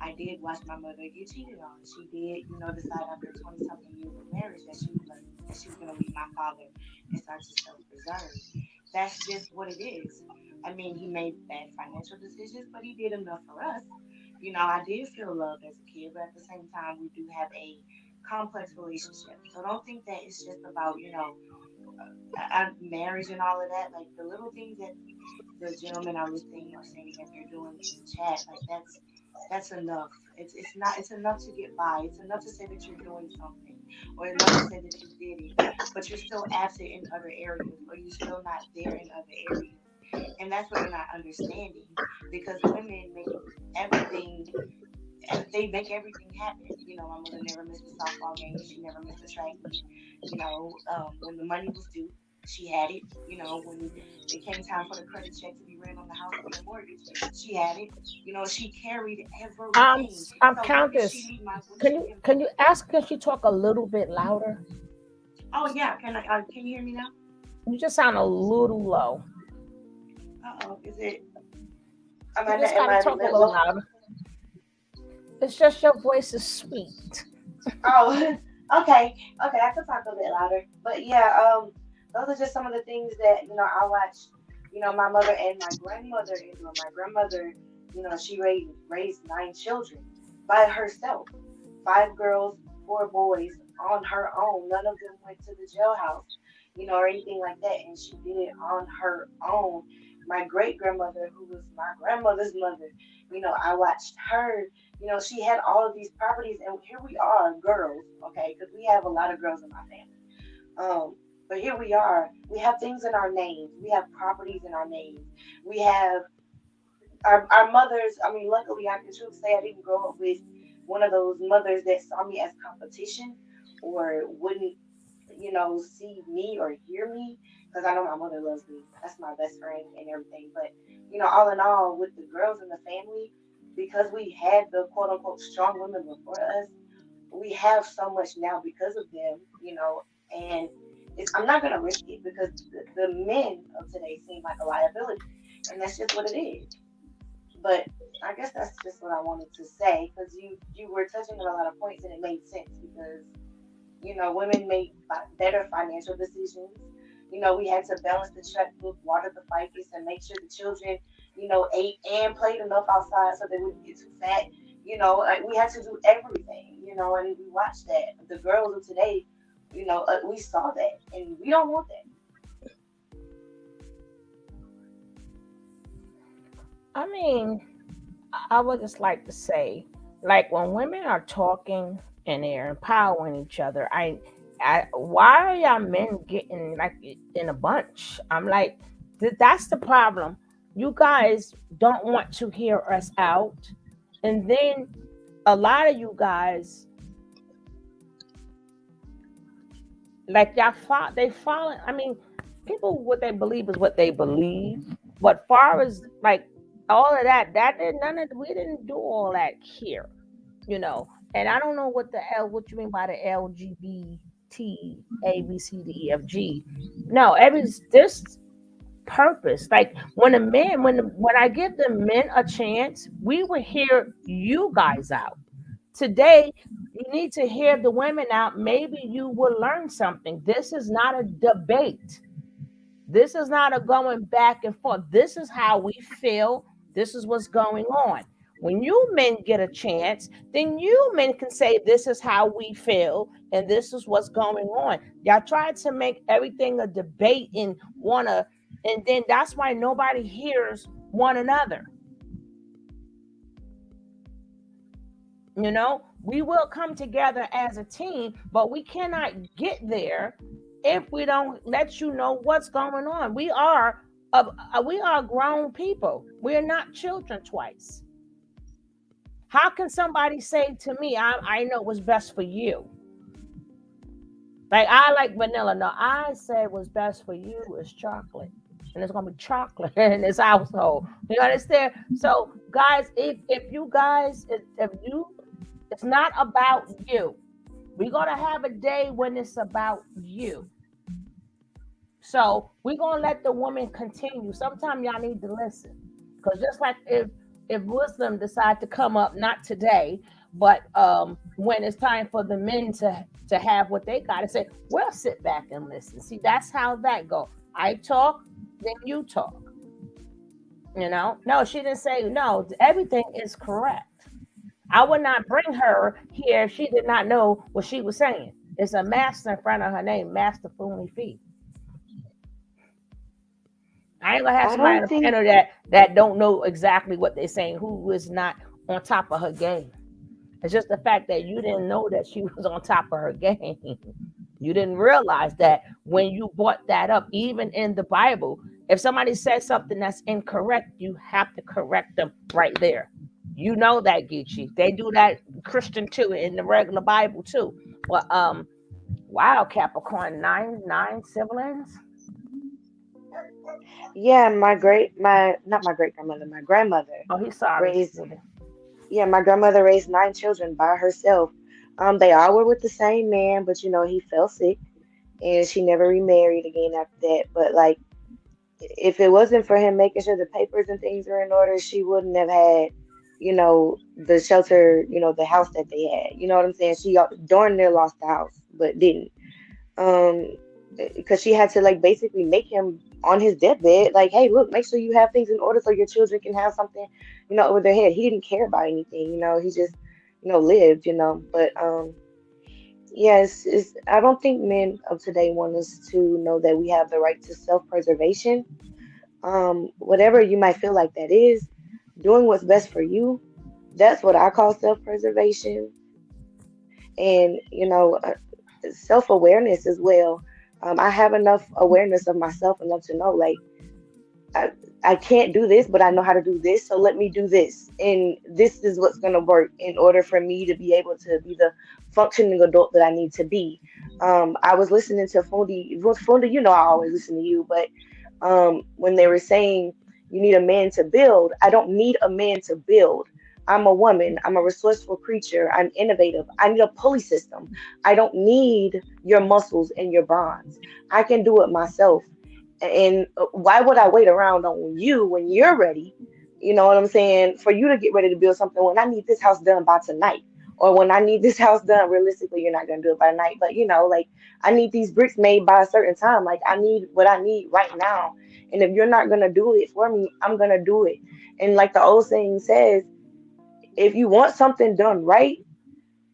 I did watch my mother get cheated on. She did, decide after 20 something years of marriage that she was gonna leave my father and start to self preserve. That's just what it is. I mean, he made bad financial decisions, but he did enough for us. I did feel loved as a kid, but at the same time, we do have a complex relationship. So don't think that it's just about, marriage and all of that. Like the little things that the gentlemen are listening or saying that they're doing in the chat, like that's enough. It's enough to get by. It's enough to say that you're doing something or enough to say that you did it, but you're still absent in other areas or you're still not there in other areas. And that's what they're not understanding because women make everything they make everything happen. My mother never missed a softball game. She never missed a track meet. When the money was due, she had it. When it came time for the credit check to be written on the house or the mortgage, she had it. She carried everything. So what did she Countess, leave my? What did can she you leave? can you ask if she talk a little bit louder? Oh yeah, can I? Can you hear me now? You just sound a little low. Oh, is it? Am You I? just Am gotta I talk a little low? louder. It's just your voice is sweet. Oh, okay, okay, I could talk a bit louder, but yeah, those are just some of the things that I watched. My mother and my grandmother endure. My grandmother, she raised 9 children by herself, 5 girls, 4 boys on her own. None of them went to the jailhouse, or anything like that, and she did it on her own. My great grandmother, who was my grandmother's mother, I watched her she had all of these properties, and here we are, girls, okay, because we have a lot of girls in my family. But here we are. We have things in our names. We have properties in our names. We have our mothers. I mean, luckily, I can truly say I didn't grow up with one of those mothers that saw me as competition or wouldn't, see me or hear me because I know my mother loves me. That's my best friend and everything. But, all in all, with the girls in the family, because we had the quote unquote strong women before us, we have so much now because of them, and I'm not going to risk it because the men of today seem like a liability. And that's just what it is. But I guess that's just what I wanted to say because you were touching on a lot of points and it made sense because women make better financial decisions. We had to balance the checkbook, water the ficus, and make sure the children, ate and played enough outside so they wouldn't get too fat. Like we had to do everything, and we watched that. The girls of today, we saw that, and we don't want that. I mean, I would just like to say, like when women are talking and they're empowering each other, why are y'all men getting like in a bunch? I'm like, that's the problem. You guys don't want to hear us out, and then a lot of you guys, like they follow. I mean, people what they believe is what they believe, but far as like all of that. That did none of we didn't do all that here, you know. And I don't know what you mean by the LGBT ABCDEFG. No, every this purpose. Like when a man, when I give the men a chance, we will hear you guys out. Today, you need to hear the women out. Maybe you will learn something. This is not a debate. This is not a going back and forth. This is how we feel. This is what's going on. When you men get a chance, then you men can say, this is how we feel and this is what's going on. Y'all try to make everything a debate and and then that's why nobody hears one another. You know, we will come together as a team, but we cannot get there if we don't let you know what's going on. We are grown people. We are not children twice. How can somebody say to me, I know what's best for you? Like I like vanilla. No, I said what's best for you is chocolate. And it's gonna be chocolate in this household. You understand? So guys, if you guys if you it's not about you. We're gonna have a day when it's about you. So we're gonna let the woman continue. Sometimes y'all need to listen. Because just like if Muslim decide to come up, not today, but when it's time for the men to have what they gotta say, we'll sit back and listen. See, that's how that go. I talk, then you talk. You know? No, she didn't say no. Everything is correct. I would not bring her here if she did not know what she was saying. It's a master in front of her name, Master Fundi. I ain't gonna have I somebody don't on the think. panel that don't know exactly what they're saying, who is not on top of her game. It's just the fact that you didn't know that she was on top of her game. You didn't realize that when you brought that up, even in the Bible, if somebody says something that's incorrect, you have to correct them right there. You know that, Geechee. They do that Christian too, in the regular Bible too. Well, wow, Capricorn, nine siblings. Yeah, my not my great grandmother, my grandmother Oh, he's sorry. raised. Yeah, my grandmother raised 9 children by herself. They all were with the same man, but he fell sick, and she never remarried again after that. But like, if it wasn't for him making sure the papers and things were in order, she wouldn't have had, the shelter, the house that they had. You know what I'm saying? She darn near lost the house, but didn't. Um, because she had to like basically make him on his deathbed, like, hey, look, make sure you have things in order so your children can have something, over their head. He didn't care about anything, he just, lived, But yes, I don't think men of today want us to know that we have the right to self-preservation. Whatever you might feel like that is, doing what's best for you, that's what I call self-preservation. And self-awareness as well. I have enough awareness of myself enough to know, like, I, I can't do this, but I know how to do this, so let me do this, and this is what's going to work in order for me to be able to be the functioning adult that I need to be. I was listening to Fundi, I always listen to you, but when they were saying you need a man to build, I don't need a man to build. I'm a woman. I'm a resourceful creature. I'm innovative. I need a pulley system. I don't need your muscles and your bonds. I can do it myself. And why would I wait around on you when you're ready? You know what I'm saying? For you to get ready to build something when I need this house done by tonight. Or when I need this house done, realistically, you're not going to do it by tonight. But, like, I need these bricks made by a certain time. Like, I need what I need right now. And if you're not going to do it for me, I'm going to do it. And like the old saying says, if you want something done right,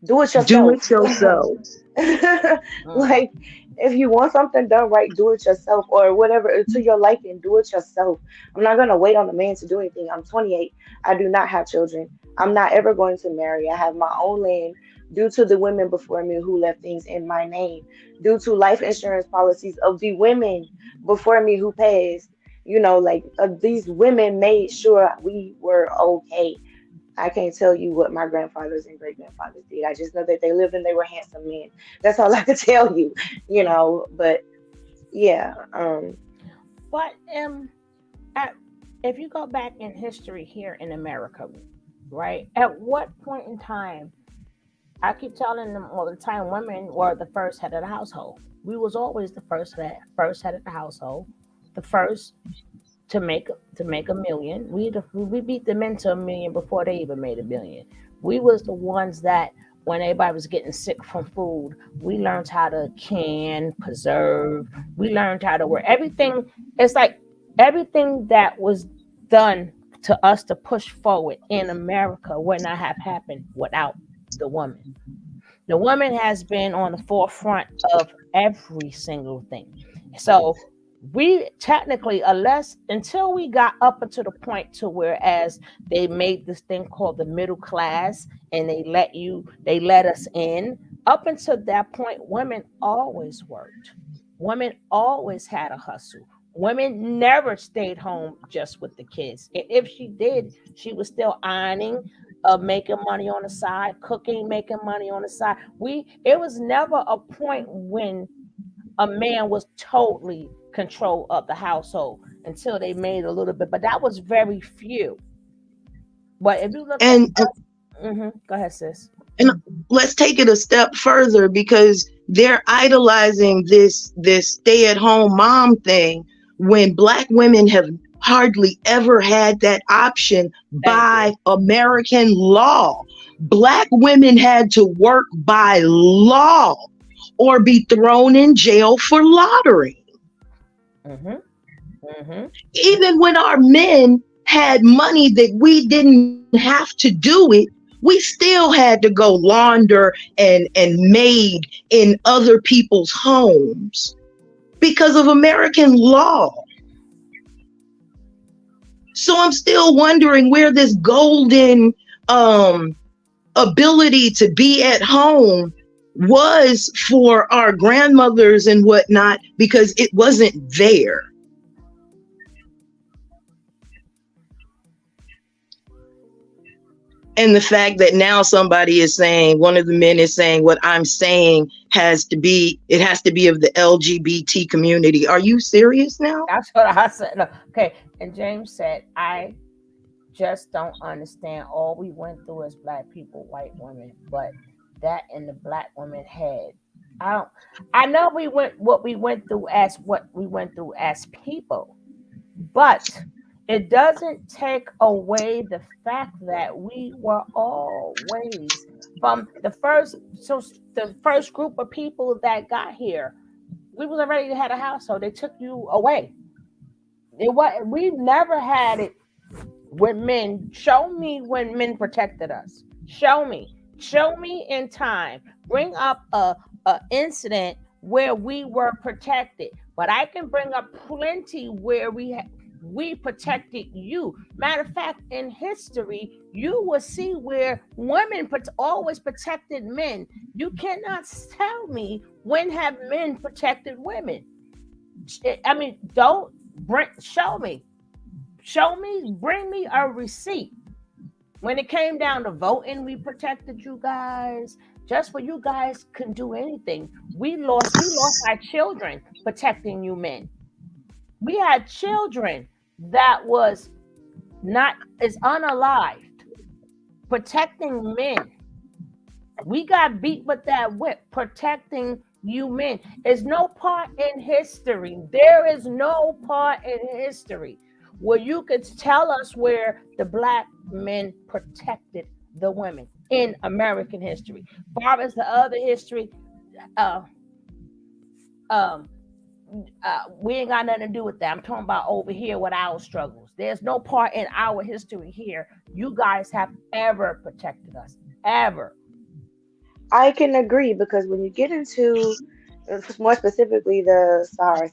do it Do yourself. it yourself. Mm. Like, if you want something done right, do it yourself, or whatever to your liking, do it yourself. I'm not gonna wait on a man to do anything. I'm 28. I do not have children. I'm not ever going to marry. I have my own land due to the women before me who left things in my name, due to life insurance policies of the women before me who passed. Like, these women made sure we were okay. I can't tell you what my grandfathers and great grandfathers did. I just know that they lived and they were handsome men. That's all I could tell you. But yeah, But if you go back in history here in America, right? At what point in time, I keep telling them all the time, women were the first head of the household. We was always the first head of the household, the first to make a million. We beat the men to a million before they even made a million. We was the ones that when everybody was getting sick from food, we learned how to can, preserve. We learned how to work everything. It's like everything that was done to us to push forward in America would not have happened without the woman. The woman has been on the forefront of every single thing. So we technically, unless until we got up until the point to where as they made this thing called the middle class and they let us in. Up until that point, women always worked. Women always had a hustle. Women never stayed home just with the kids. And if she did, she was still ironing, making money on the side, cooking, making money on the side. It was never a point when a man was totally control of the household until they made a little bit, but that was very few. But if you look at And go ahead, sis. and let's take it a step further because they're idolizing this stay at home mom thing when black women have hardly ever had that option Thank you. by American law. Black women had to work by law or be thrown in jail for lottery. Mm-hmm. Mm-hmm. Even when our men had money that we didn't have to do it, we still had to go launder and maid in other people's homes because of American law. So I'm still wondering where this golden um ability to be at home was for our grandmothers and whatnot because it wasn't there. And the fact that now somebody is saying, one of the men is saying, what I'm saying it has to be of the LGBT community. Are you serious now? That's what I said. No, okay. And James said, I just don't understand. All we went through as black people, white women, but that in the black woman head. I don't I know what we went through as people, but it doesn't take away the fact that we were always from the first group of people that got here. We was already had a household. They took you away. We never had it when men. Show me when men protected us. Show me in time. Bring up a incident where we were protected. But I can bring up plenty where we protected you. Matter of fact, in history, you will see where women always protected men. You cannot tell me when have men protected women. I mean, don't bring. Show me, bring me a receipt. When it came down to voting, we protected you guys. Just for you guys couldn't do anything. We lost our children protecting you men. We had children that was not is unalived protecting men. We got beat with that whip protecting you men. There's no part in history. There is no part in history where you could tell us where the black men protected the women in American history. Far as the other history, uh, um, we ain't got nothing to do with that. I'm talking about over here with our struggles. There's no part in our history here you guys have ever protected us. Ever. I can agree because when you get into more specifically the Sahara,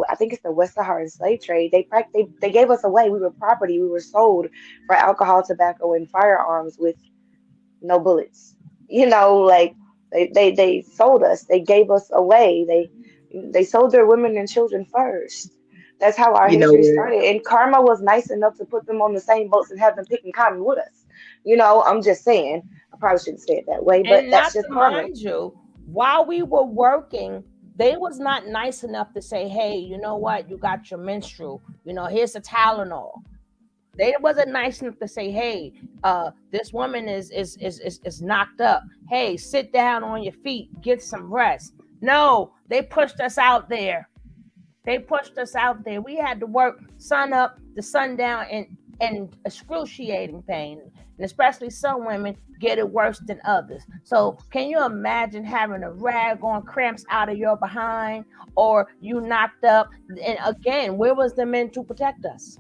I think it's the West Saharan slave trade. They gave us away. We were property. We were sold for alcohol, tobacco, and firearms with no bullets. Like they sold us. They gave us away. They sold their women and children first. That's how our You know history what? started. And karma was nice enough to put them on the same boats and have them picking cotton with us. I'm just saying. I probably shouldn't say it that way, but And that's not just to karma. mind you, while we were working, They was not nice enough to say, hey, you know what, you got your menstrual, here's the Tylenol. They wasn't nice enough to say, hey, this woman is knocked up, hey, sit down on your feet, get some rest. No, they pushed us out there. We had to work sun up to sundown and excruciating pain. And especially some women get it worse than others. So can you imagine having a rag on, cramps out of your behind, or you knocked up? And again, where was the men to protect us?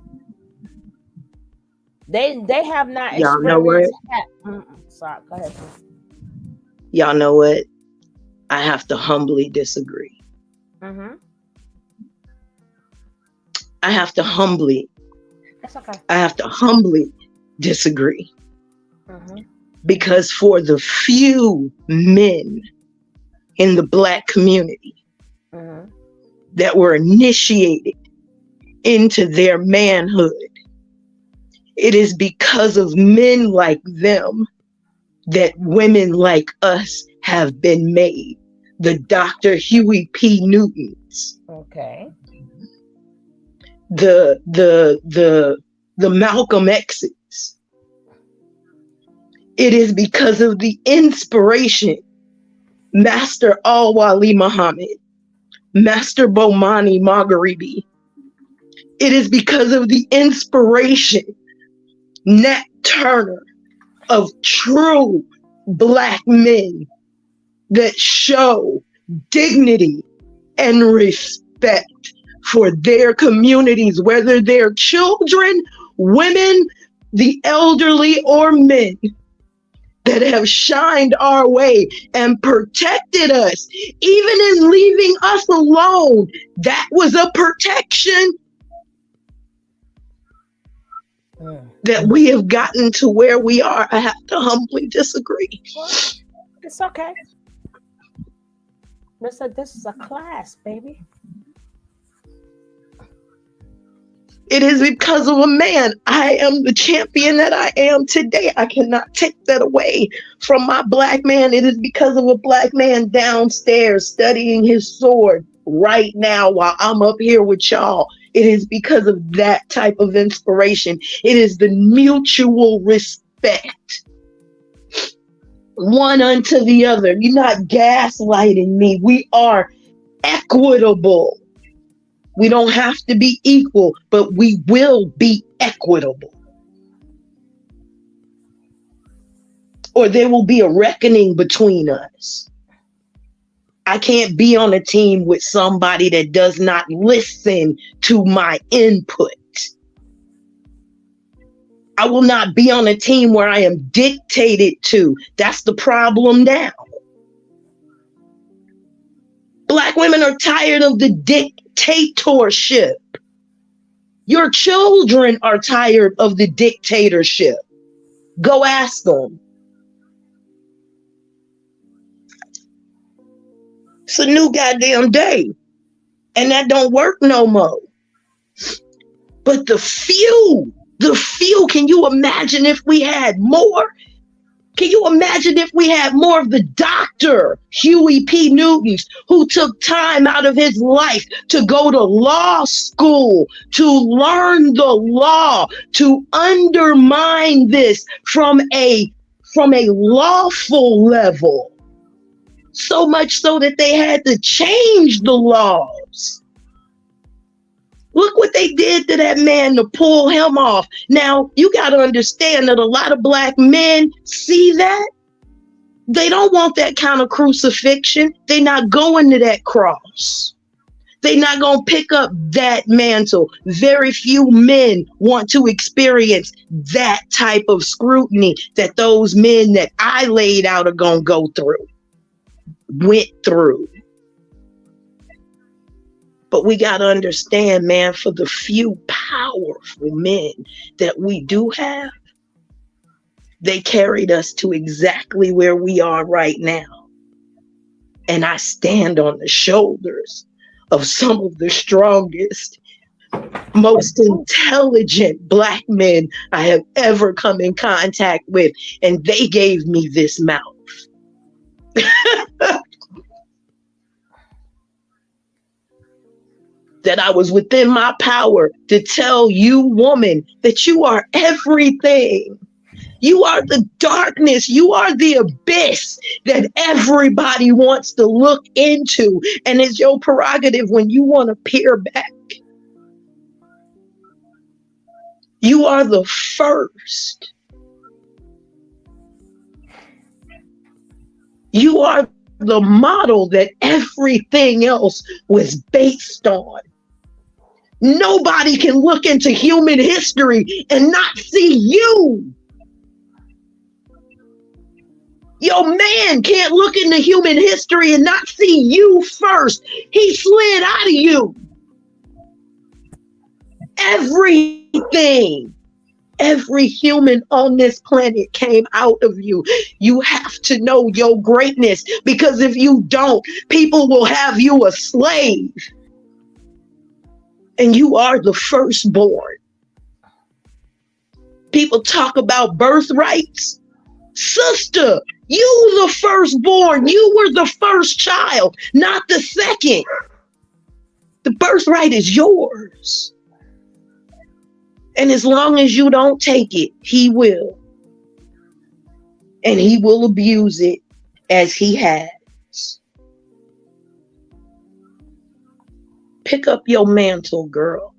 They have not Y'all know what? experienced that. Sorry, go ahead. Y'all know what? I have to humbly disagree. Mm-hmm. I have to humbly. That's okay. I have to humbly disagree. Mm-hmm. Because for the few men in the Black community Mm-hmm. that were initiated into their manhood, it is because of men like them that women like us have been made. The Dr. Huey P. Newtons. Okay. The Malcolm X's. It is because of the inspiration, Master Al-Wali Muhammad, Master Bomani Magharibi. It is because of the inspiration, Nat Turner, of true Black men that show dignity and respect for their communities, whether they're children, women, the elderly, or men, that have shined our way and protected us, even in leaving us alone. That was a protection. That we have gotten to where we are. I have to humbly disagree. Well, it's okay. This is a class, baby. It is because of a man. I am the champion that I am today. I cannot take that away from my Black man. It is because of a Black man downstairs studying his sword right now while I'm up here with y'all. It is because of that type of inspiration. It is the mutual respect, one unto the other. You're not gaslighting me. We are equitable. We don't have to be equal, but we will be equitable. Or there will be a reckoning between us. I can't be on a team with somebody that does not listen to my input. I will not be on a team where I am dictated to. That's the problem now. Black women are tired of the dictatorship. Your children are tired of the dictatorship. Go ask them. It's a new goddamn day. And that don't work no more. But the few, can you imagine if we had more? Can you imagine if we had more of the Dr. Huey P. Newtons who took time out of his life to go to law school, to learn the law, to undermine this from a lawful level? So much so that they had to change the laws. Look what they did to that man to pull him off. Now, you got to understand that a lot of Black men see that. They don't want that kind of crucifixion. They're not going to that cross. They're not going to pick up that mantle. Very few men want to experience that type of scrutiny that those men that I laid out are going to go through, went through. But we got to understand, man, for the few powerful men that we do have, they carried us to exactly where we are right now. And I stand on the shoulders of some of the strongest, most intelligent Black men I have ever come in contact with. And they gave me this mouth. that I was within my power to tell you, woman, that you are everything. You are the darkness. You are the abyss that everybody wants to look into. And it's your prerogative when you want to peer back. You are the first. You are the model that everything else was based on. Nobody can look into human history and not see you. Your man can't look into human history and not see you first. He slid out of you. Everything. Every human on this planet came out of you. You have to know your greatness, because if you don't, people will have you a slave. And you are the firstborn. People talk about birthrights. Sister, you the firstborn. You were the first child, not the second. The birthright is yours. And as long as you don't take it, he will. And he will abuse it as he has. Pick up your mantle, girl.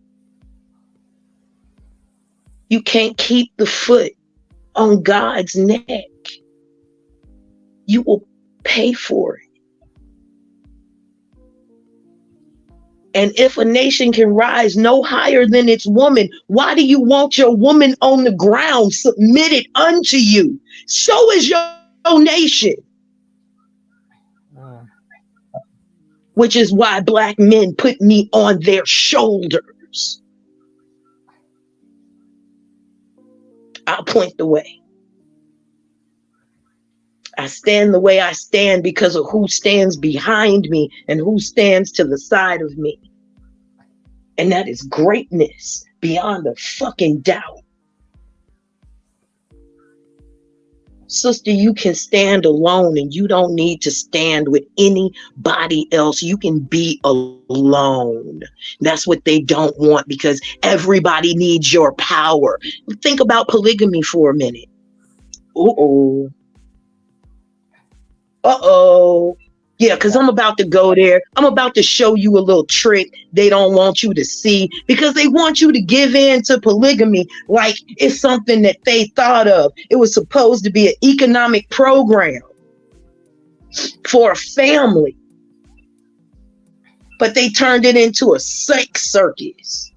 You can't keep the foot on God's neck. You will pay for it. And if a nation can rise no higher than its woman, why do you want your woman on the ground submitted unto you? So is your nation. Which is why black men put me on their shoulders. I'll point the way. I stand the way I stand because of who stands behind me and who stands to the side of me. And that is greatness beyond a fucking doubt. Sister, you can stand alone and you don't need to stand with anybody else. You can be alone. That's what they don't want, because everybody needs your power. Think about polygamy for a minute. Uh-oh. Uh-oh. Yeah, because I'm about to go there. I'm about to show you a little trick they don't want you to see, because they want you to give in to polygamy like it's something that they thought of. It was supposed to be an economic program for a family, but they turned it into a sex circus.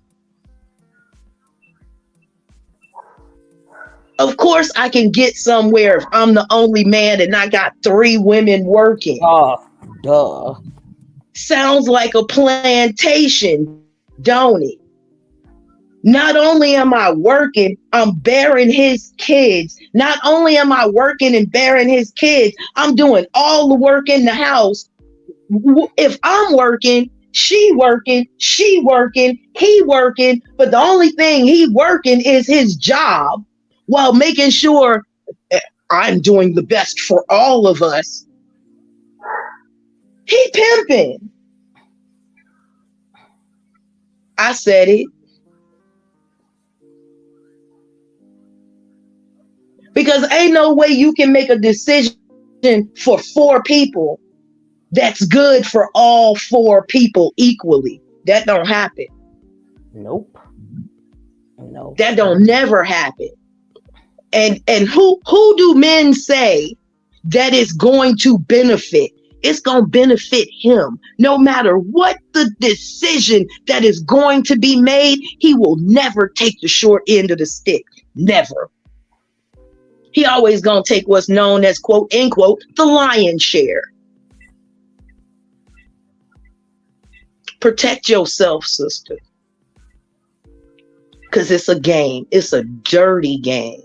Of course, I can get somewhere if I'm the only man and I got 3 women working. Oh, duh. Sounds like a plantation, don't it? Not only am I working, I'm bearing his kids. Not only am I working and bearing his kids, I'm doing all the work in the house. If I'm working, he working, but the only thing he working is his job, while making sure I'm doing the best for all of us. He pimping. I said it. Because ain't no way you can make a decision for 4 people that's good for all 4 people equally. That don't happen. Nope. No. That don't never happen. And who do men say that is going to benefit? It's going to benefit him. No matter what the decision that is going to be made, he will never take the short end of the stick. Never. He always going to take what's known as, quote, end quote, the lion's share. Protect yourself, sister. Because it's a game. It's a dirty game.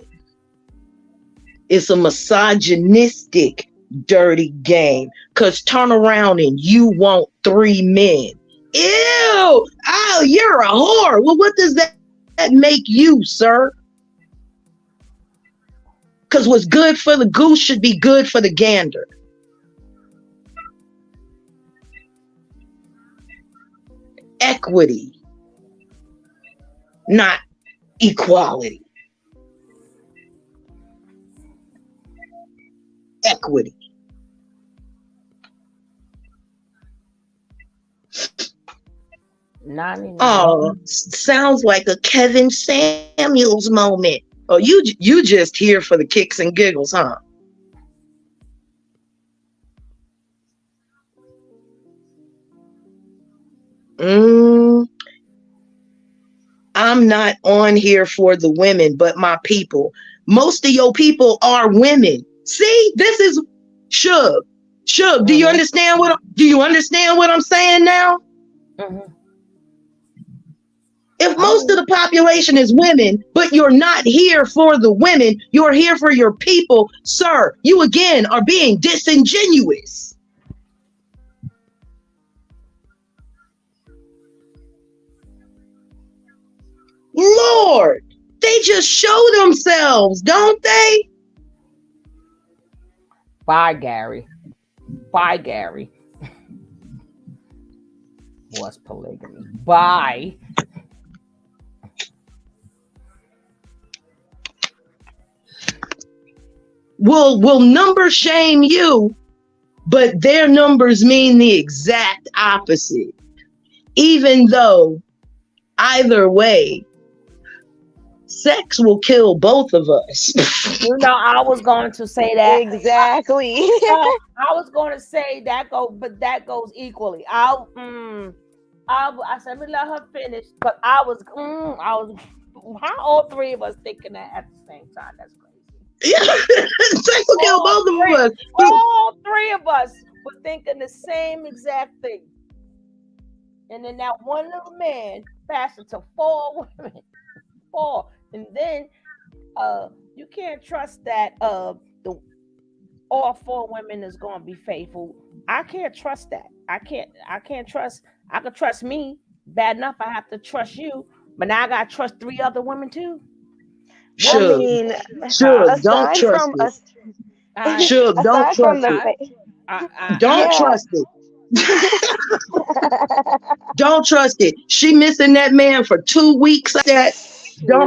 It's a misogynistic, dirty game. Because turn around and you want 3 men. Ew! Oh, you're a whore. Well, what does that make you, sir? Because what's good for the goose should be good for the gander. Equity. equity, not equality. Equity. Oh, 99. sounds like a Kevin Samuels moment. Oh, you just here for the kicks and giggles, huh? Mm, I'm not on here for the women, but my people. Most of your people are women. See, this is Shug. Shug, Mm-hmm. do you understand what I'm saying now? Mm-hmm. If I'm most of the population is women, but you're not here for the women, you're here for your people, sir, you again are being disingenuous. Lord, they just show themselves, don't they? Bye, Gary. Bye, Gary. Was polygamy. Bye. Will number shame you, but their numbers mean the exact opposite. Even though either way, sex will kill both of us. I was going to say that. Exactly. I was going to say that but that goes equally. I said, let me let her finish, but I was, how all three of us thinking that at the same time? That's crazy. Yeah, sex will kill All both of three, us. all three of us were thinking the same exact thing. And then that one little man passed it to four women, four, and then you can't trust that the all four women is gonna be faithful. I can't trust that. I can't trust. I could trust me. Bad enough I have to trust you, but now I gotta trust three other women too. I What? Suge, mean, Huh? Don't aside trust from it. us, I Don't aside from trust the it. I fact, Don't I yeah. trust it. Don't trust it. She missing that man for 2 weeks like that.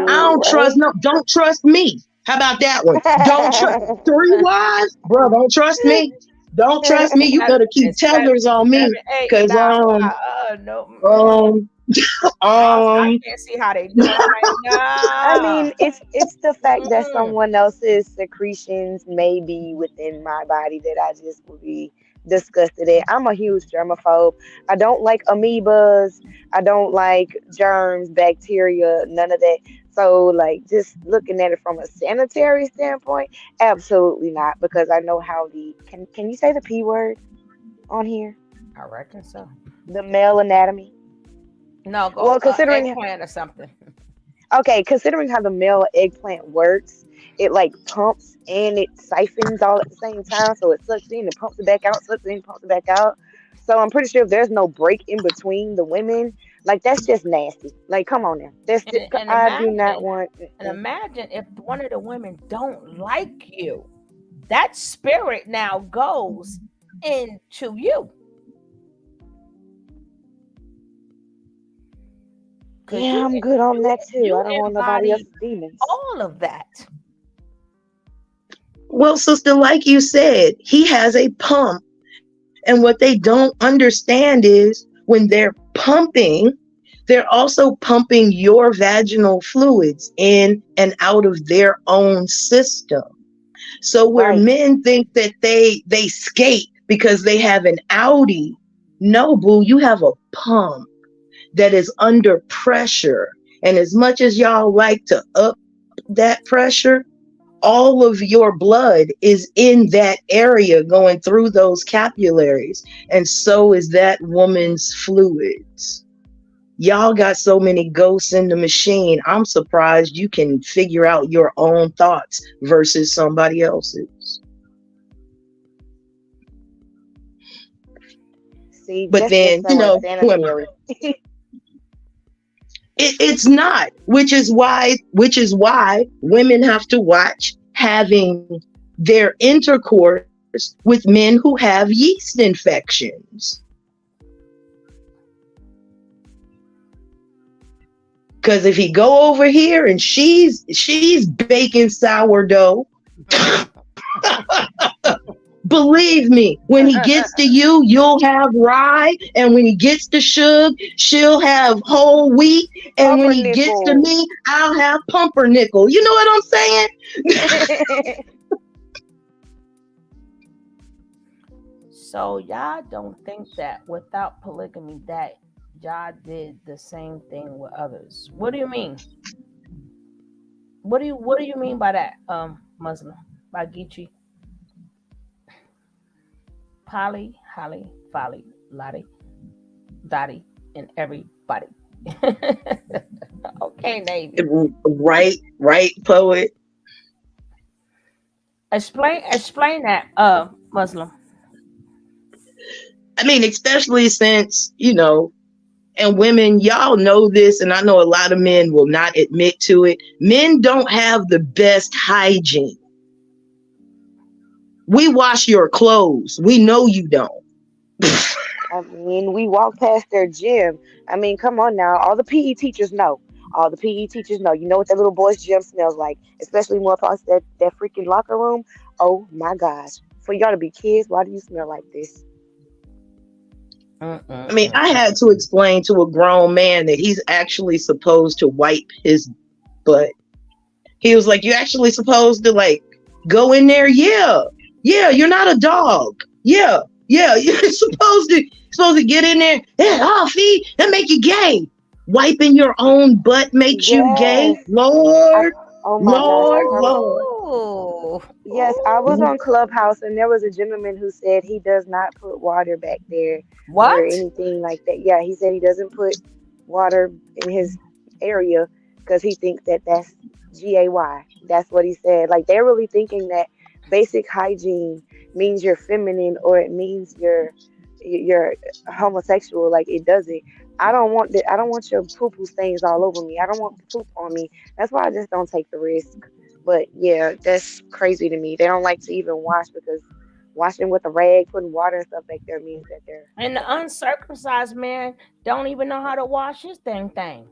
I Shoot, don't trust right? no. Don't trust me. How about that one? Don't trust three wives, bro. Don't trust me. Don't trust me. You better keep it's seven, tellers on me, 7, 8, cause 9. No. um I um can't see how they doing. I'm like, I nah. mean, it's the fact that Mm-mm. someone else's secretions may be within my body that I just would be disgusted at. I'm a huge germaphobe. I don't like amoebas. I don't like germs, bacteria, none of that. So, like, just looking at it from a sanitary standpoint, absolutely not, because I know how the can you say the P word on here? I reckon so. The male anatomy. No, go Well, considering eggplant or something. Okay, considering how the male eggplant works, it like pumps and it siphons all at the same time. So it sucks in and pumps it back out, sucks in, pumps it back out. So I'm pretty sure if there's no break in between the women, like that's just nasty. Like, come on now. And I do not imagine, want. and imagine if one of the women don't like you, that spirit now goes into you because Yeah, I'm good on that too. I you don't want nobody embody else's demons. all of that. well, sister, like you said, he has a pump. And what they don't understand is when they're pumping, they're also pumping your vaginal fluids in and out of their own system. So where Right. men think that they skate because they have an Audi, no, boo, you have a pump that is under pressure. And as much as y'all like to up that pressure, all of your blood is in that area going through those capillaries. And so is that woman's fluids. Y'all got so many ghosts in the machine. I'm surprised you can figure out your own thoughts versus somebody else's. See, But that's just then, so unsanitary. it's not, which is why women have to watch having their intercourse with men who have yeast infections. Cause if he go over here and she's baking sourdough, believe me, when he gets to you, you'll have rye, and when he gets to Suge, she'll have whole wheat, and when he gets to Pumpernickel. me, I'll have pumpernickel. You know what I'm saying? So y'all don't think that without polygamy that y'all did the same thing with others? What do you mean? What do you mean by that? Muslim, by Geechee, Polly, Holly, Folly, Lottie, Dottie, and everybody. Okay, Navy. Right, poet. Explain that, Muslim. I mean, especially since, and women, y'all know this, and I know a lot of men will not admit to it. Men don't have the best hygiene. We wash your clothes. We know you don't. I mean, we walk past their gym. I mean, come on now. All the PE teachers know. All the PE teachers know. You know what that little boy's gym smells like, especially more across that freaking locker room. Oh my gosh. For y'all to be kids, why do you smell like this? I mean, I had to explain to a grown man that he's actually supposed to wipe his butt. He was like, "You actually supposed to like go in there? Yeah, yeah. You're not a dog. Yeah, yeah. You're supposed to get in there. Yeah, oh, feet that make you gay. Wiping your own butt makes you gay. Yes. I, Lord, oh my gosh. Lord, Lord. Oh, Yes, I was oh. on Clubhouse and there was a gentleman who said he does not put water back there or What? anything like that. Yeah, he said he doesn't put water in his area because he thinks that that's GAY. That's what he said. Like they're really thinking that basic hygiene means you're feminine or it means you're homosexual. Like it doesn't. I don't want that. I don't want your poo poo stains all over me. I don't want poop on me. That's why I just don't take the risk. But yeah, that's crazy to me. They don't like to even wash because washing with a rag, putting water and stuff back there means that they're And the uncircumcised man don't even know how to wash his dang thing.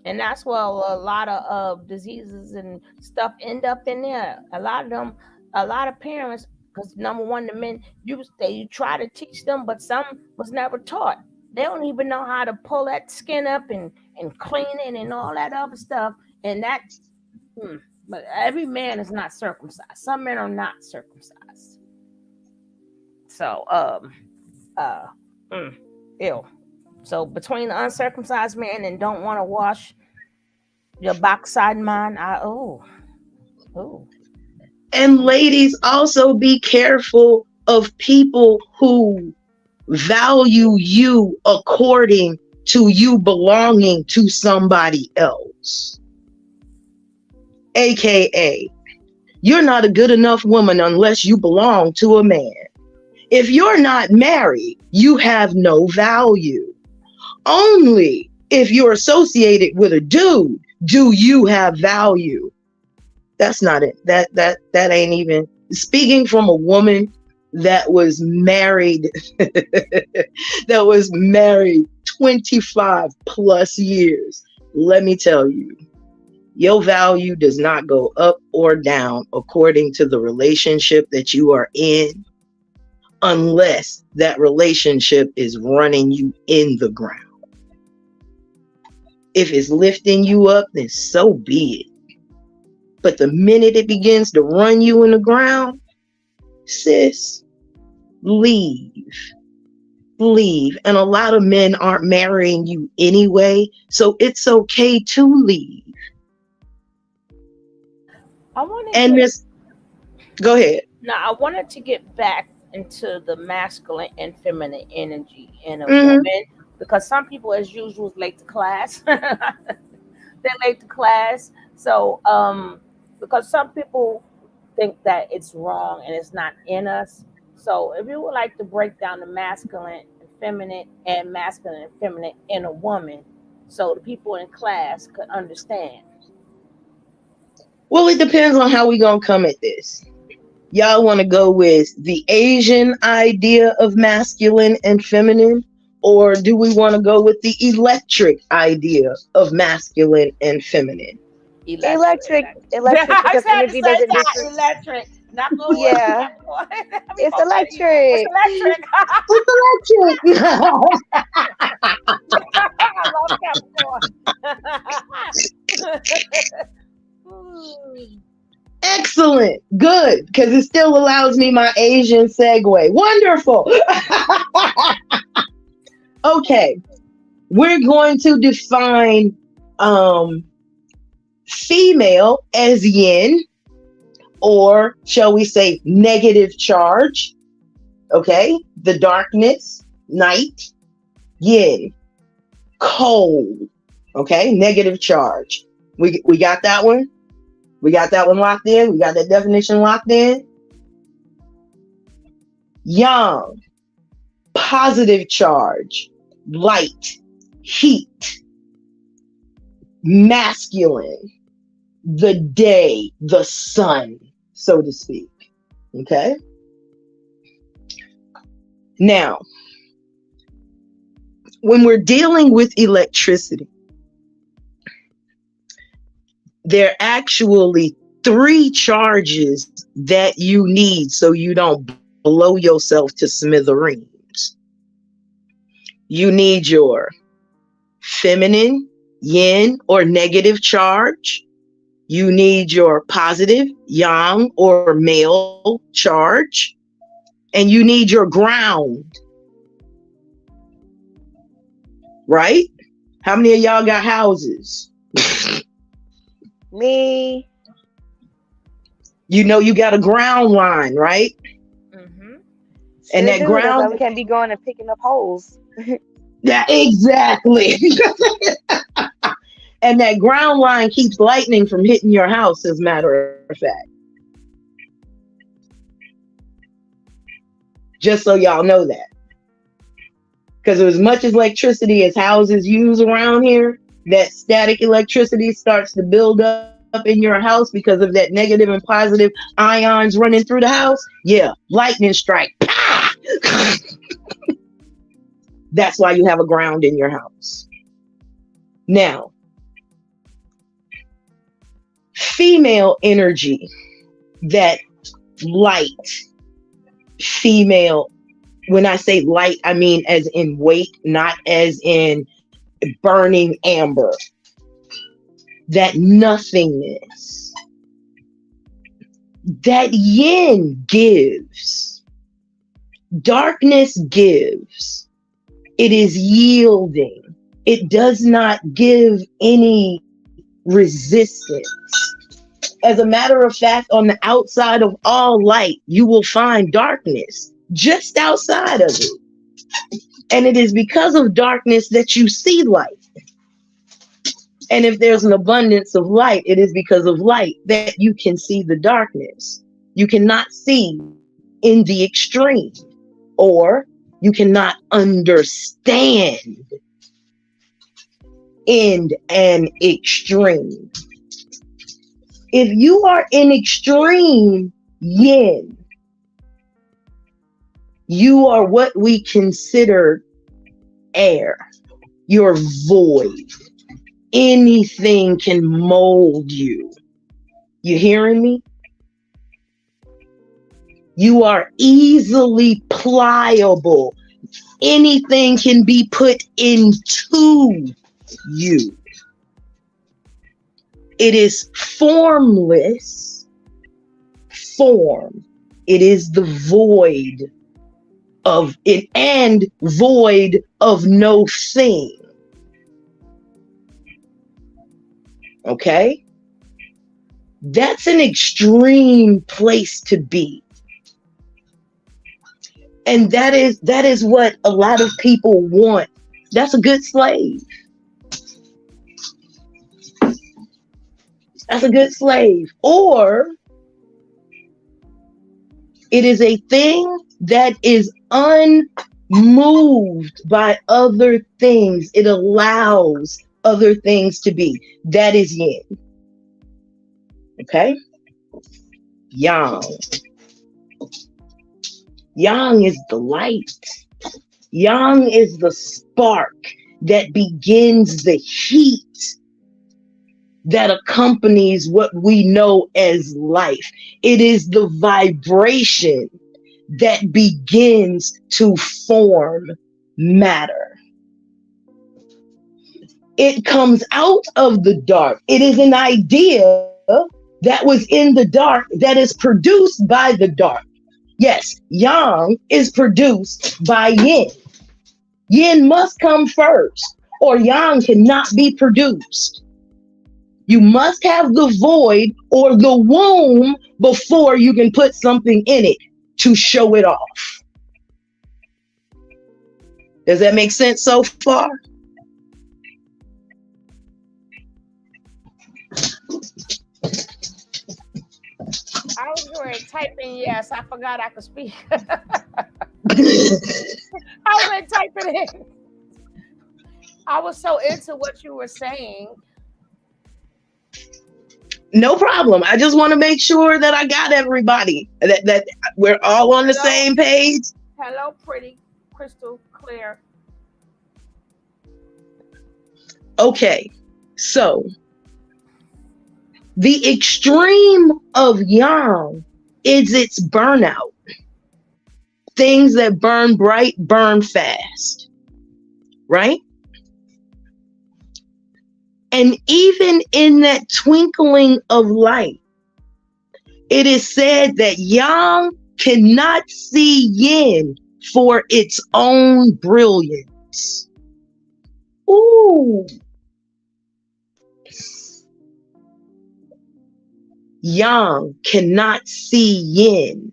And that's where a lot of diseases and stuff end up in there. A lot of them, a lot of parents, because number one, the men you try to teach them, but some was never taught. They don't even know how to pull that skin up and clean it and all that other stuff. And that, hmm, but every man is not circumcised. Some men are not circumcised. So, uh, mm, ew. So between the uncircumcised man and don't want to wash your backside man, oh. And ladies, also be careful of people who value you according to you belonging to somebody else. AKA, you're not a good enough woman unless you belong to a man. If you're not married, you have no value. Only if you're associated with a dude do you have value. That's not it. That ain't even speaking from a woman that was married that was married 25 plus years. Let me tell you, your value does not go up or down according to the relationship that you are in, unless that relationship is running you in the ground. If it's lifting you up, then so be it. But the minute it begins to run you in the ground, sis, leave. Leave. And a lot of men aren't marrying you anyway, so it's okay to leave. I want to And get this, go ahead. Now, I wanted to get back into the masculine and feminine energy in a Mm-hmm. woman because some people, as usual, is late to class. They're late to class. So, because some people think that it's wrong and it's not in us. So, if you would like to break down the masculine and feminine in a woman, so the people in class could understand. Well, it depends on how we gonna come at this. Y'all want to go with the Asian idea of masculine and feminine, Or do we want to go with the electric idea of masculine and feminine? Electric. Electric, I because said the energy same doesn't time. differ. Electric. Not go with Yeah, Capricorn. We it's both said it's electric. electric. It's electric. I love Capricorn. Hmm. Excellent. Good. Because it still allows me my Asian segue. Wonderful. Okay. We're going to define um, female as yin, or shall we say negative charge. Okay. The darkness, night, yin, cold. Okay. Negative charge. We got that one? We got that one locked in. We got that definition locked in. Yang, positive charge, light, heat, masculine, the day, the sun, so to speak. Okay. Now, when we're dealing with electricity, there are actually three charges that you need so you don't blow yourself to smithereens. You need your feminine, yin, or negative charge. You need your positive, yang, or male charge. And you need your ground, right? How many of y'all got houses? Me. You know you got a ground line, right? Mm-hmm. And Sure that do. That's why ground, we can't be going and picking up holes. yeah, exactly. And that ground line keeps lightning from hitting your house, as a matter of fact. Just so y'all know that. Because as much as electricity as houses use around here, that static electricity starts to build up in your house because of that negative and positive ions running through the house. Yeah, lightning strike. Pah! That's why you have a ground in your house. Now, female energy, that light, female, when I say light, I mean as in weight, not as in burning amber. That nothingness. That yin gives. Darkness gives. It is yielding. It does not give any resistance. As a matter of fact, on the outside of all light, you will find darkness just outside of it. And it is because of darkness that you see light. And if there's an abundance of light, it is because of light that you can see the darkness. You cannot see in the extreme, or you cannot understand in an extreme. If you are in extreme yin, you are what we consider air. You're void. Anything can mold you. You hearing me? You are easily pliable. Anything can be put into you. It is formless form. It is the void of it and void of no thing. Okay? That's an extreme place to be. And that is what a lot of people want. That's a good slave. That's a good slave. Or it is a thing that is unmoved by other things. It allows other things to be. That is yin. Okay? Yang. Yang is the light. Yang is the spark that begins the heat that accompanies what we know as life. It is the vibration that begins to form matter. It comes out of the dark. It is an idea that was in the dark that is produced by the dark. Yes, yang is produced by yin. Yin must come first, or yang cannot be produced. You must have the void or the womb before you can put something in it to show it off. Does that make sense so far? I was going to type in yes. I forgot I could speak. I was going to type it in. I was so into what you were saying. No problem. I just want to make sure that I got everybody, that we're all on the Hello, same page. hello, pretty crystal clear. Okay, so the extreme of yang is its burnout. Things that burn bright, burn fast, right? And even in that twinkling of light, it is said that yang cannot see yin for its own brilliance. Ooh. Yang cannot see yin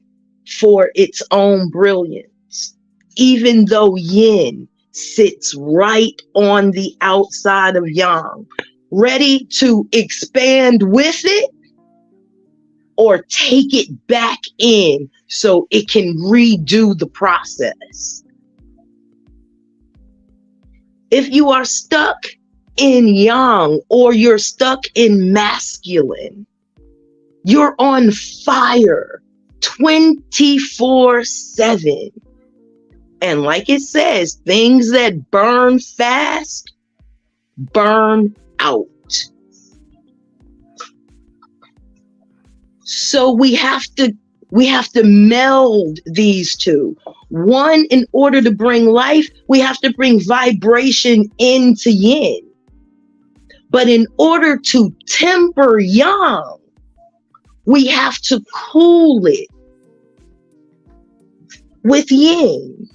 for its own brilliance, even though yin sits right on the outside of yang, ready to expand with it or take it back in so it can redo the process. If you are stuck in yang or you're stuck in masculine, you're on fire 24/7. And like it says, things that burn fast burn out. So we have to meld these two. One, in order to bring life, we have to bring vibration into yin. But in order to temper yang, we have to cool it with yin.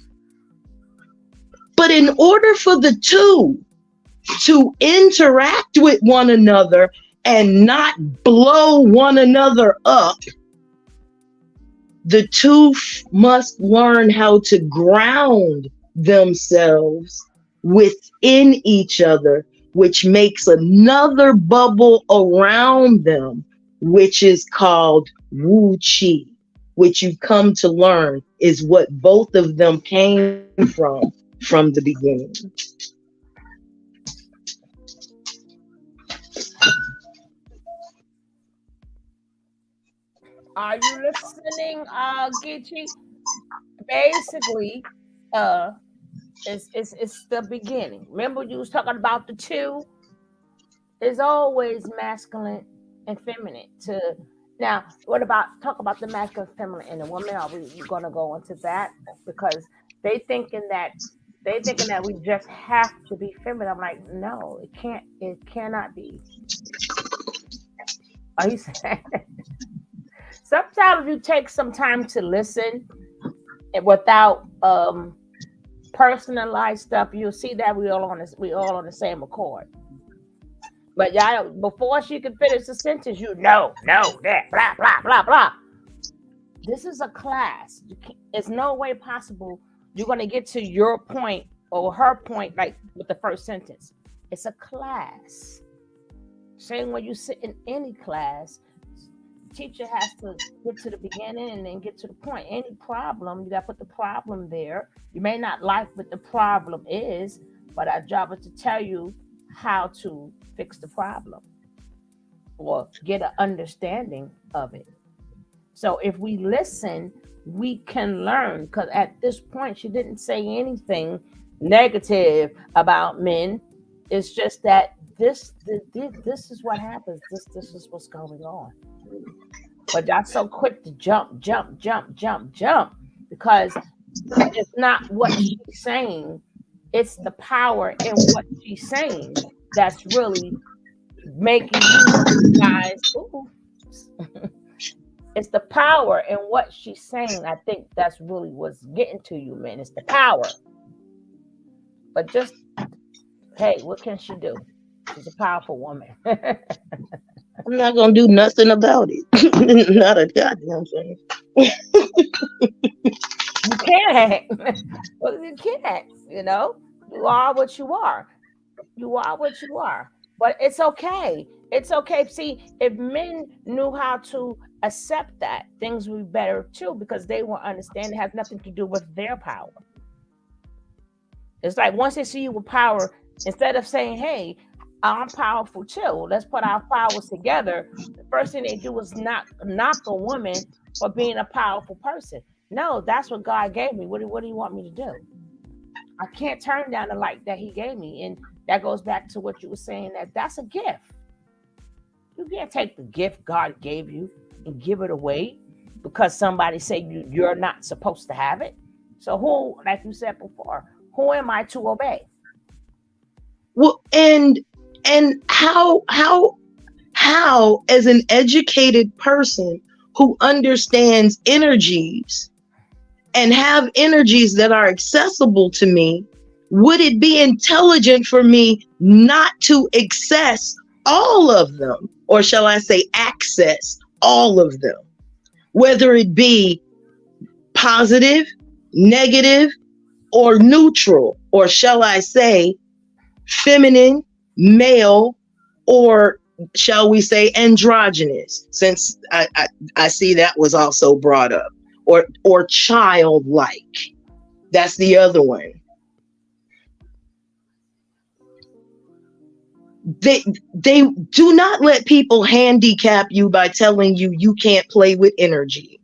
But in order for the two to interact with one another and not blow one another up, the two must learn how to ground themselves within each other, which makes another bubble around them, which is called Wu Qi, which you come to learn is what both of them came from the beginning. Are you listening, Geechee? Basically, uh, it's the beginning. Remember, you was talking about the two. It's always masculine and feminine. To now, what about talk about the masculine, feminine, and the woman? Are we gonna go into that because they thinking that we just have to be feminine? I'm like, no, it can't. It cannot be. Are you saying? Sometimes you take some time to listen and without personalized stuff. You'll see that we all on the same accord. But y'all, before she can finish the sentence, no, that, blah, blah, blah, blah. This is a class. There's no way possible you're going to get to your point or her point like with the first sentence. It's a class. Same when you sit in any class, teacher has to get to the beginning and then get to the point. Any problem, you got to put the problem there. You may not like what the problem is, but our job is to tell you how to fix the problem or get an understanding of it. So if we listen, we can learn. Because at this point, she didn't say anything negative about men. It's just that this is what happens. This is what's going on. But y'all so quick to jump, jump, jump, jump, jump, because it's not what she's saying. It's the power in what she's saying that's really making you guys. Ooh, it's the power in what she's saying. I think that's really what's getting to you, man. It's the power. But just, hey, what can she do? She's a powerful woman. I'm not gonna do nothing about it. Not a goddamn thing. You can't. Well, you can't. You are what you are. You are what you are. But it's okay. It's okay. See, if men knew how to accept that, things would be better too, because they will understand it has nothing to do with their power. It's like once they see you with power, instead of saying, hey, I'm powerful too, let's put our powers together, the first thing they do is knock a woman for being a powerful person. No, that's what God gave me. What do you want me to do? I can't turn down the light that he gave me. And that goes back to what you were saying, that's a gift. You can't take the gift God gave you and give it away because somebody said you're not supposed to have it. So who, like you said before, who am I to obey? Well, and how as an educated person who understands energies and have energies that are accessible to me, would it be intelligent for me not to access all of them? Or shall I say access all of them? Whether it be positive, negative, or neutral, or shall I say feminine, male, or shall we say androgynous, since I see that was also brought up, or childlike. That's the other one. They do not let people handicap you by telling you can't play with energy.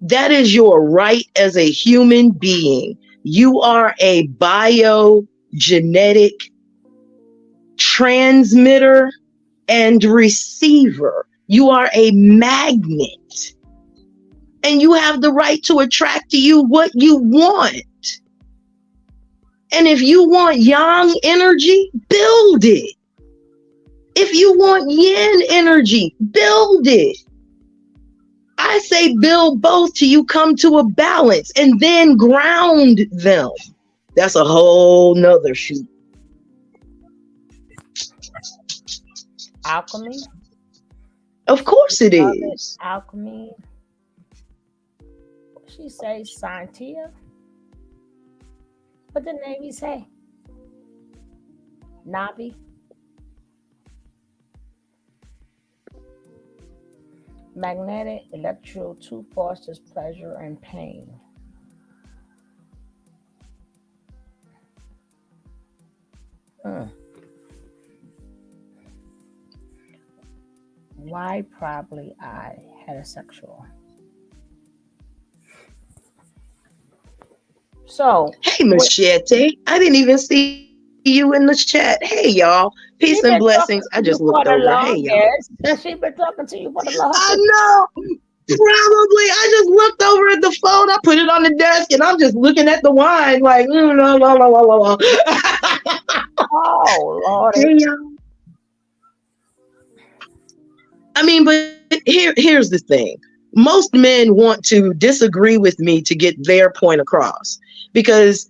That is your right as a human being. You are a biogenetic transmitter and receiver. You are a magnet. And you have the right to attract to you what you want. And if you want yang energy, build it. If you want yin energy, build it. I say build both till you come to a balance and then ground them. That's a whole nother shoot. Alchemy? Of course it is. Alchemy. She says Scientia. What the Navy say? Navi. Magnetic, electrical, two forces, pleasure and pain. Why probably I heterosexual? So, hey, Machete, I didn't even see you in the chat. Hey, y'all. Peace and blessings. I just looked over. Hey, y'all. She's been talking to you for the longest. I know. Probably. I just looked over at the phone. I put it on the desk, and I'm just looking at the wine like, la, la, la, la, la, la. Oh, Lord. Hey, y'all. I mean, but here's the thing. Most men want to disagree with me to get their point across, because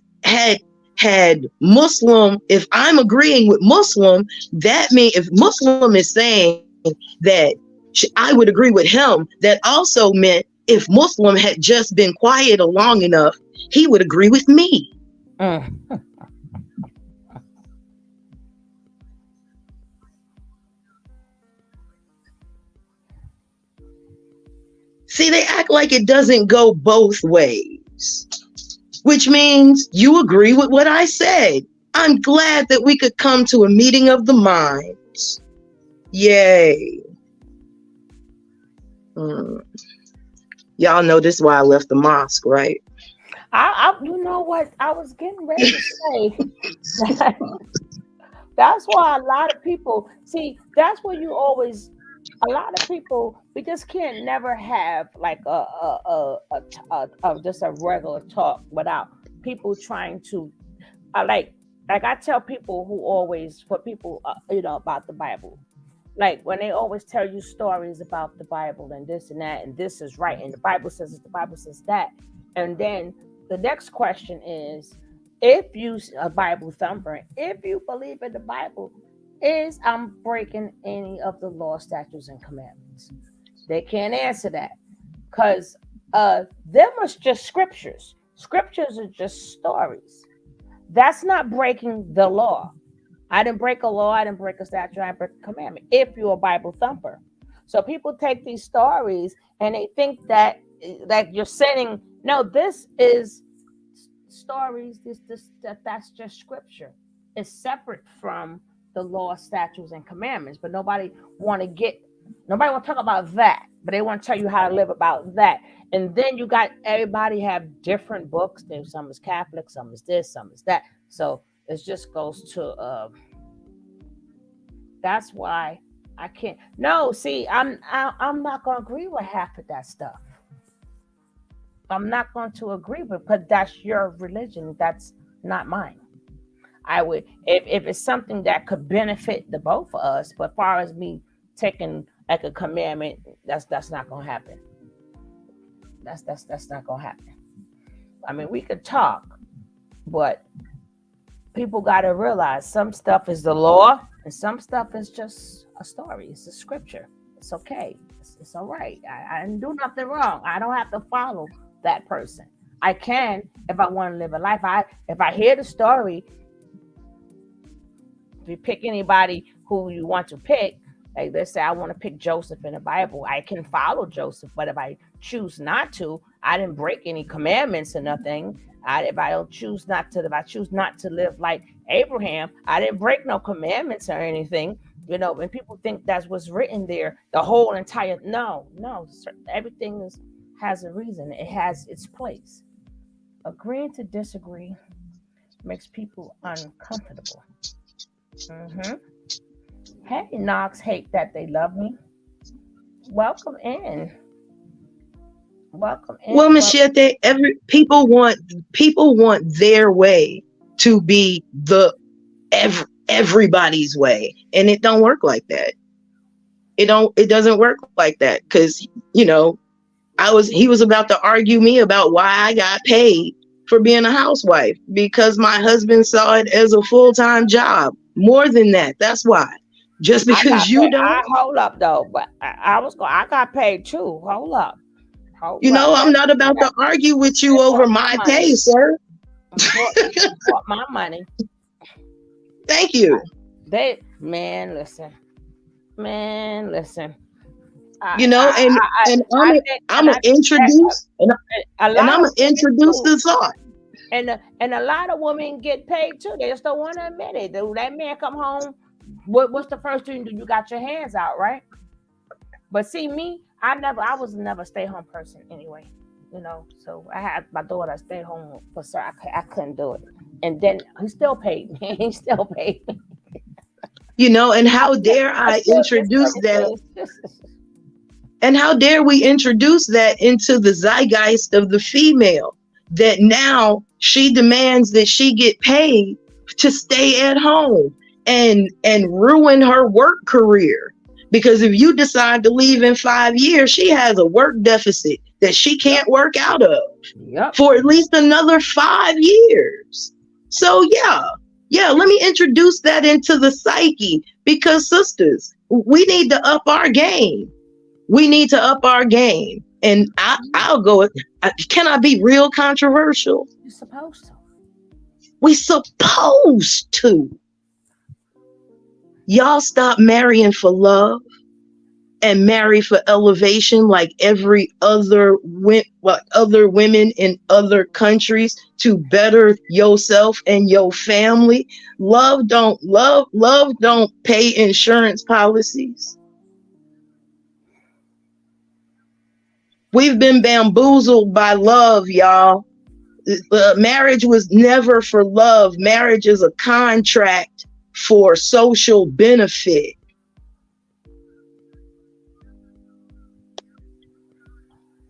had Muslim, if I'm agreeing with Muslim, that means if Muslim is saying that I would agree with him, that also meant if Muslim had just been quiet long enough, he would agree with me. See, they act like it doesn't go both ways, which means you agree with what I said. I'm glad that we could come to a meeting of the minds. Yay. Y'all know this is why I left the mosque, right? You know what? I was getting ready to say that that's why a lot of people see. That's where you always. A lot of people, we just can't never have like just a regular talk without people trying to. I like I tell people who always for people about the Bible, like when they always tell you stories about the Bible and this and that and this is right and the Bible says this, the Bible says that, and then the next question is, if you a Bible thumper, if you believe in the Bible, is I'm breaking any of the law, statutes, and commandments? They can't answer that because them are just scriptures. Scriptures are just stories. That's not breaking the law. I didn't break a law. I didn't break a statute. I didn't break a commandment. If you're a Bible thumper, so people take these stories and they think that you're saying no. This is stories. That's just scripture. It's separate from the law, statutes, and commandments. But nobody want to talk about that. But they want to tell you how to live about that. And then you got everybody have different books. Some is Catholic, some is this, some is that. So it just goes to that's why I can't. No, see, I'm not gonna agree with half of that stuff. I'm not going to agree with, because that's your religion. That's not mine. I would, if it's something that could benefit the both of us, but as far as me taking like a commandment, that's not gonna happen. That's not gonna happen. I mean, we could talk, but people got to realize some stuff is the law and some stuff is just a story. It's a scripture. It's okay. It's all right. I didn't do nothing wrong. I don't have to follow that person. I can if I want to live a life. If I hear the story, if you pick anybody who you want to pick, like let's say I want to pick Joseph in the Bible, I can follow Joseph. But if I choose not to, I didn't break any commandments or nothing. If I choose not to live like Abraham, I didn't break no commandments or anything. When people think that's what's written there, the whole entire no, everything has a reason. It has its place. Agreeing to disagree makes people uncomfortable. Mm-hmm. Hey, Knox, hate that they love me. Welcome in. Welcome in. Well, Machete, people want their way to be everybody's way, and it don't work like that. It doesn't work like that, because he was about to argue me about why I got paid for being a housewife, because my husband saw it as a full-time job. More than that, that's why. Just because you don't. Hold up though, but I got paid too. Hold up. I'm not about to argue with you over my pay, sir. Bought my money. Thank you. Man, listen. I'm gonna introduce the thought. And a lot of women get paid too. They just don't want to admit it. That man come home. What's the first thing you do? You got your hands out, right? But see me, I was never a stay-home person anyway. So I had my daughter stay home for sure. I couldn't do it. And then he still paid me. He still paid me. And how dare I introduce that? And how dare we introduce that into the zeitgeist of the female, that now she demands that she get paid to stay at home and ruin her work career. Because if you decide to leave in 5 years, she has a work deficit that she can't work out of for at least another 5 years. So let me introduce that into the psyche, because sisters, we need to up our game. We need to up our game. And I'll go with, can I be real controversial? You're supposed to. We supposed to. Y'all stop marrying for love and marry for elevation like every other women in other countries to better yourself and your family. Love don't pay insurance policies. We've been bamboozled by love, y'all. Marriage was never for love. Marriage is a contract for social benefit.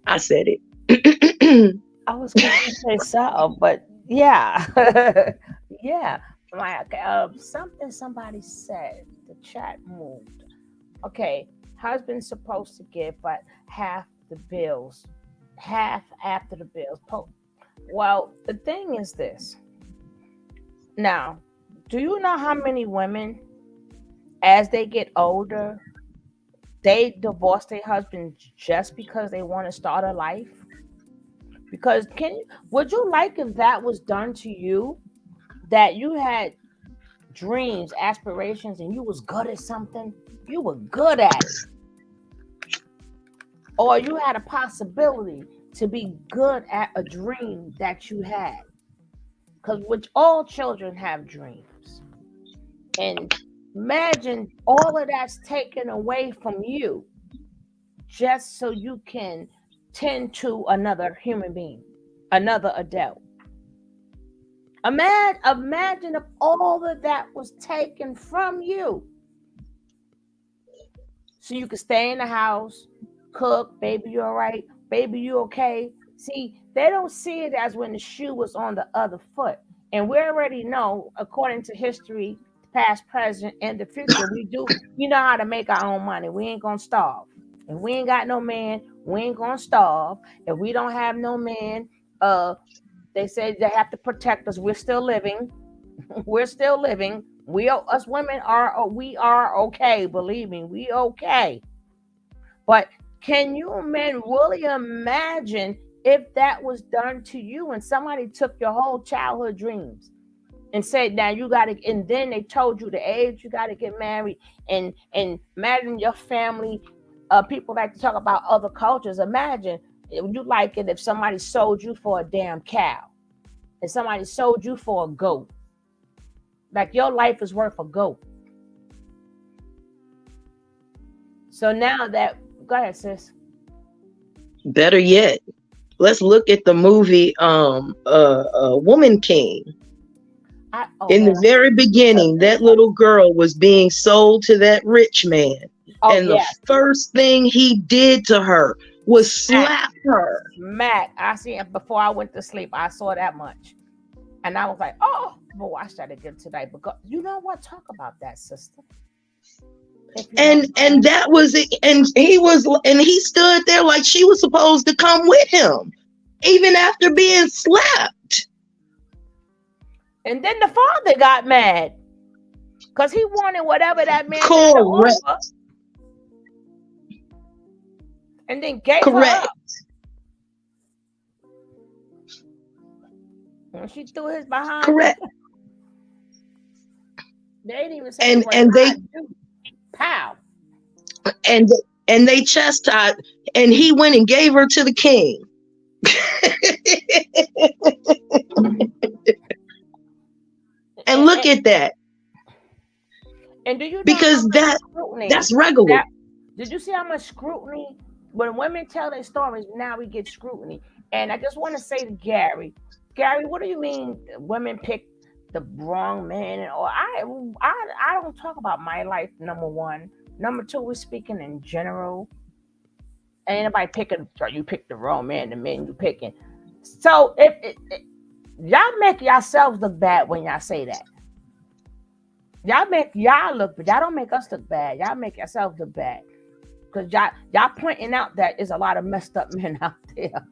I said it. I was going to say so, but yeah. Yeah. Like something somebody said, the chat moved. Okay, husband's supposed to give, but half the bills, half after the bills. Well, the thing is this. Now, do you know how many women, as they get older, they divorce their husband just because they want to start a life? Because would you like if that was done to you? That you had dreams, aspirations, and you was good at something, you were good at it, or you had a possibility to be good at a dream that you had, because which all children have dreams, and imagine all of that's taken away from you just so you can tend to another human being, another adult. Imagine if all of that was taken from you. So you could stay in the house, cook, baby, you all right? Baby, you okay? See, they don't see it as when the shoe was on the other foot. And we already know, according to history, past, present, and the future, we know how to make our own money. We ain't gonna starve. If we ain't got no man, we ain't gonna starve. If we don't have no man, they say they have to protect us. We're still living. We're still living. Us women we are okay. Believe me, we okay. But can you men really imagine if that was done to you and somebody took your whole childhood dreams and said, now you got to, and then they told you the age you got to get married and imagine your family. People like to talk about other cultures. Imagine you like it if somebody sold you for a damn cow and somebody sold you for a goat. Like your life is worth a goat. So now that, go ahead, sis. Better yet, let's look at the movie Woman King. In the very beginning, that little girl was being sold to that rich man. And the first thing he did to her was slap her. Mac, I see it before I went to sleep. I saw that much. And I was like, oh, boy, I started good tonight. Because you know what? Talk about that, sister. And that was it. And he stood there like she was supposed to come with him, even after being slapped. And then the father got mad because he wanted whatever that man had to offer, and then gave her up. When she threw his behind. Correct. They didn't even say and they pow. And they chastised, and he went and gave her to the king. And look at that. And do you know because that's regular. Did you see how much scrutiny when women tell their stories? Now we get scrutiny. And I just want to say to Gary, what do you mean women pick the wrong man? Or I don't talk about my life. Number one. Number two, we're speaking in general. Ain't anybody picking. You pick the wrong man. The man you picking. So if y'all make yourselves look bad when y'all say that. Y'all make y'all look, but y'all don't make us look bad. Y'all make yourselves look bad. Because y'all pointing out that there's a lot of messed up men out there.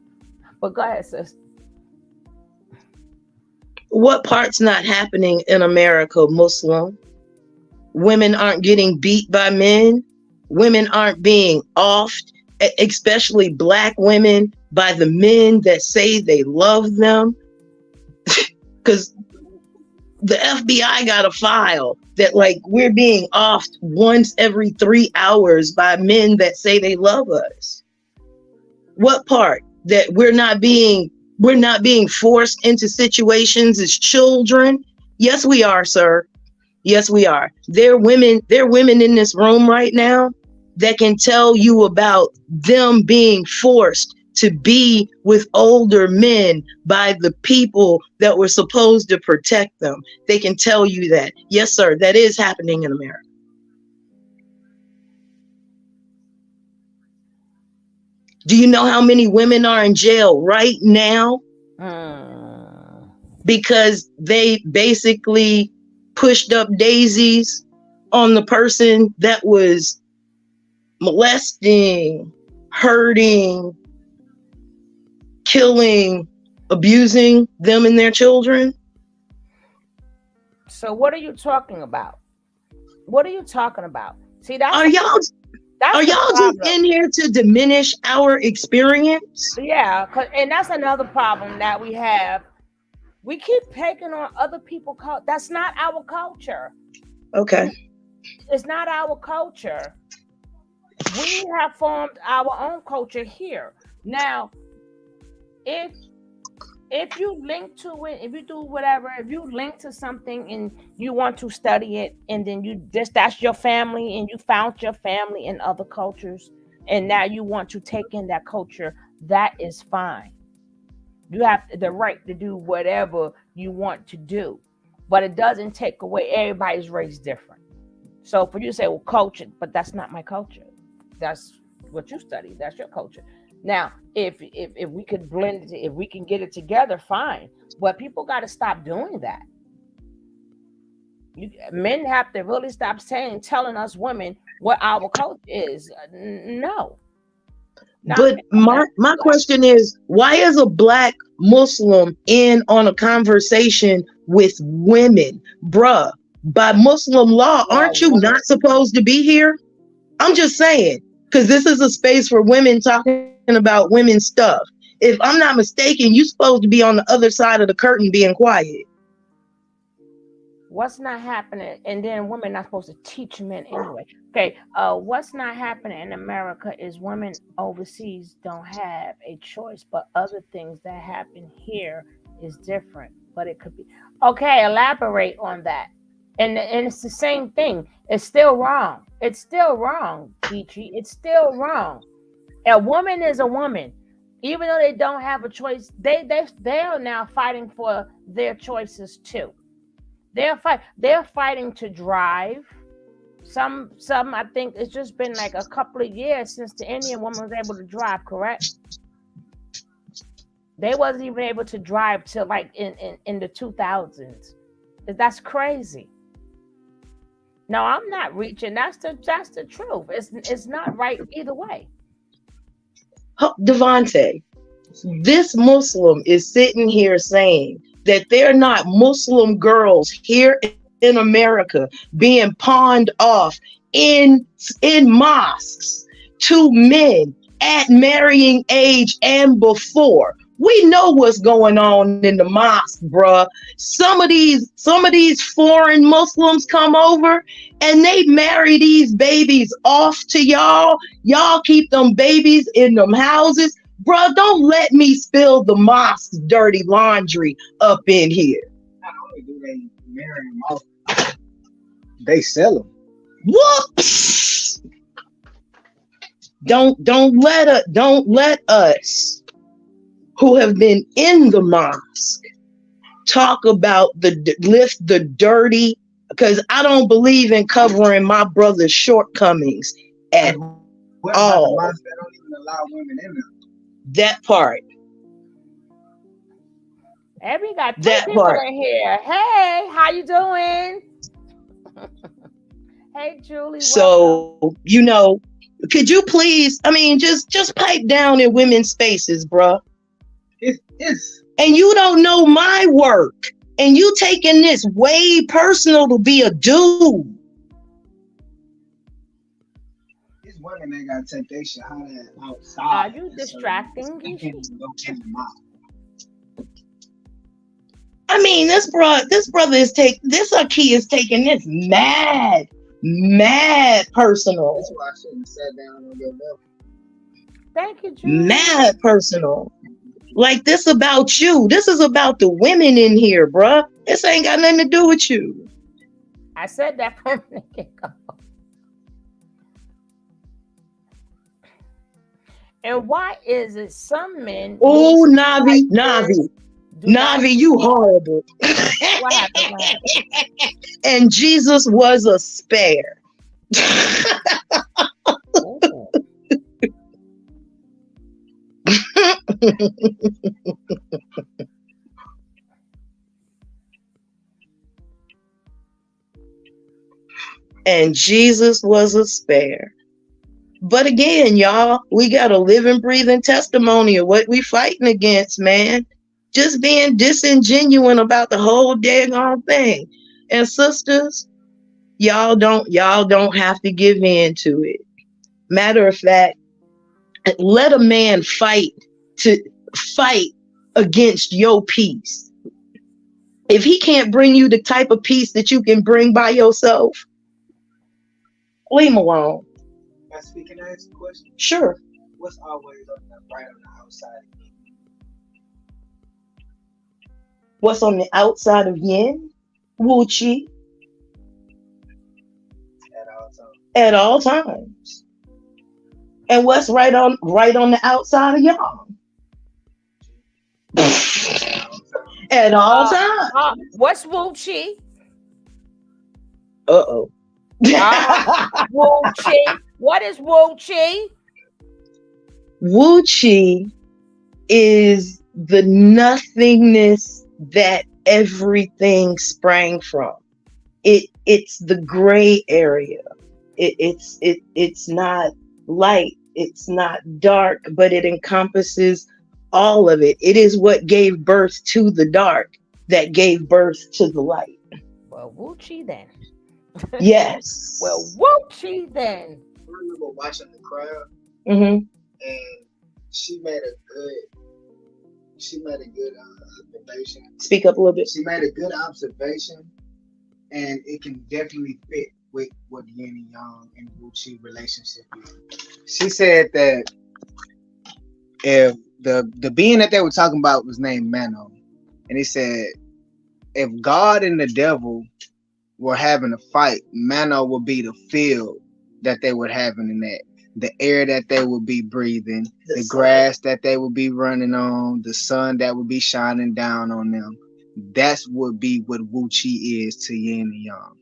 But go ahead, sis. What part's not happening in America, Muslim? Women aren't getting beat by men. Women aren't being offed, especially Black women, by the men that say they love them. Because the FBI got a file that we're being offed once every 3 hours by men that say they love us. What part? That we're not being forced into situations as children? Yes, we are, sir. Yes, we are. There are women in this room right now that can tell you about them being forced to be with older men by the people that were supposed to protect them. They can tell you that. Yes, sir, that is happening in America. Do you know how many women are in jail right now? Because they basically pushed up daisies on the person that was molesting, hurting, killing, abusing them and their children. So what are you talking about? What are you talking about? See, Are y'all just in here to diminish our experience? Yeah, and that's another problem that we have. We keep taking on other people's culture. That's not our culture. Okay. It's not our culture. We have formed our own culture here. Now, if you link to it, if you do whatever, if you link to something and you want to study it, and then that's your family, and you found your family in other cultures, and now you want to take in that culture, that is fine. You have the right to do whatever you want to do, but it doesn't take away, everybody's raised different. So for you to say, well, culture, but that's not my culture. That's what you study. That's your culture. Now, if we could blend it, if we can get it together, fine. But people got to stop doing that. Men have to really stop telling us women what our culture is. No. But my question is, why is a black Muslim in on a conversation with women? Bruh, by Muslim law, aren't you not supposed to be here? I'm just saying, because this is a space for women talking about women's stuff. If I'm not mistaken, you're supposed to be on the other side of the curtain being quiet. What's not happening? And then women not supposed to teach men anyway. Okay, what's not happening in America is women overseas don't have a choice, but other things that happen here is different. But it could be okay. Elaborate on that. And it's the same thing. It's still wrong. It's still wrong, Peachy. It's still wrong. A woman is a woman. Even though they don't have a choice, they are now fighting for their choices too. They're fighting to drive. Some I think it's just been like a couple of years since the Indian woman was able to drive, correct? They wasn't even able to drive till like in the 2000s. That's crazy. No, I'm not reaching. That's the truth. It's not right either way. Devontae, this Muslim is sitting here saying that they're not Muslim girls here in America being pawned off in mosques to men at marrying age and before. We know what's going on in the mosque, bruh. Some of these foreign Muslims come over and they marry these babies off to y'all. Y'all keep them babies in them houses. Bruh, don't let me spill the mosque's dirty laundry up in here. Not only do they marry them off, they sell them. Whoops! Don't let us who have been in the mosque talk about lift the dirty, because I don't believe in covering my brother's shortcomings at all. The mosque that don't even allow women in them? That part. And we got two people in here. Hey, how you doing? Hey, Julie. So, welcome. Could you please, just pipe down in women's spaces, bruh. And you don't know my work. And you taking this way personal to be a dude. It's women that gotta take their shahada outside. Are you distracting me? This brother is Aki is taking this mad personal. That's why I shouldn't have sat down on your level. Thank you, Julie. Mad personal. Like this about you. This is about the women in here, bruh. This ain't got nothing to do with you. I said that from a minute ago. And why is it some men who Oh, like Navi, this Navi, do not Navi, you horrible. what happened? What happened? And Jesus was a spare. Oh. And Jesus was a spare. But again, y'all, we got a living, breathing testimony of what we fighting against, man. Just being disingenuous about the whole daggone thing. And sisters, y'all don't have to give in to it. Matter of fact, let a man to fight against your peace. If he can't bring you the type of peace that you can bring by yourself, leave him alone. Now, speaking, can I ask a question? Sure. What's always on the right on the outside of you What's on the outside of yin? Wu Chi at all times? at all times. And what's right on the outside of y'all? At all Uh, times. what's Wu Chi? Uh-oh. Wu Chi. What is Wu Chi? Wu Chi is the nothingness that everything sprang from. It's the gray area. It's not light, it's not dark, but it encompasses all of it. It is what gave birth to the dark that gave birth to the light. Well, Wu Chi then. Yes. Well, Wu Chi then. I remember watching the crowd, Mm-hmm. and she made a good, observation. Speak up a little bit. She made a good observation, and it can definitely fit with what yin and yang and Wu Chi relationship is. She said that if the being that they were talking about was named Mano, and he said if God and the devil were having a fight, Mano would be the field that they would having in that. The air that they would be breathing, the grass that they would be running on, the sun that would be shining down on them. That's would be what Wu Chi is to yin and yang.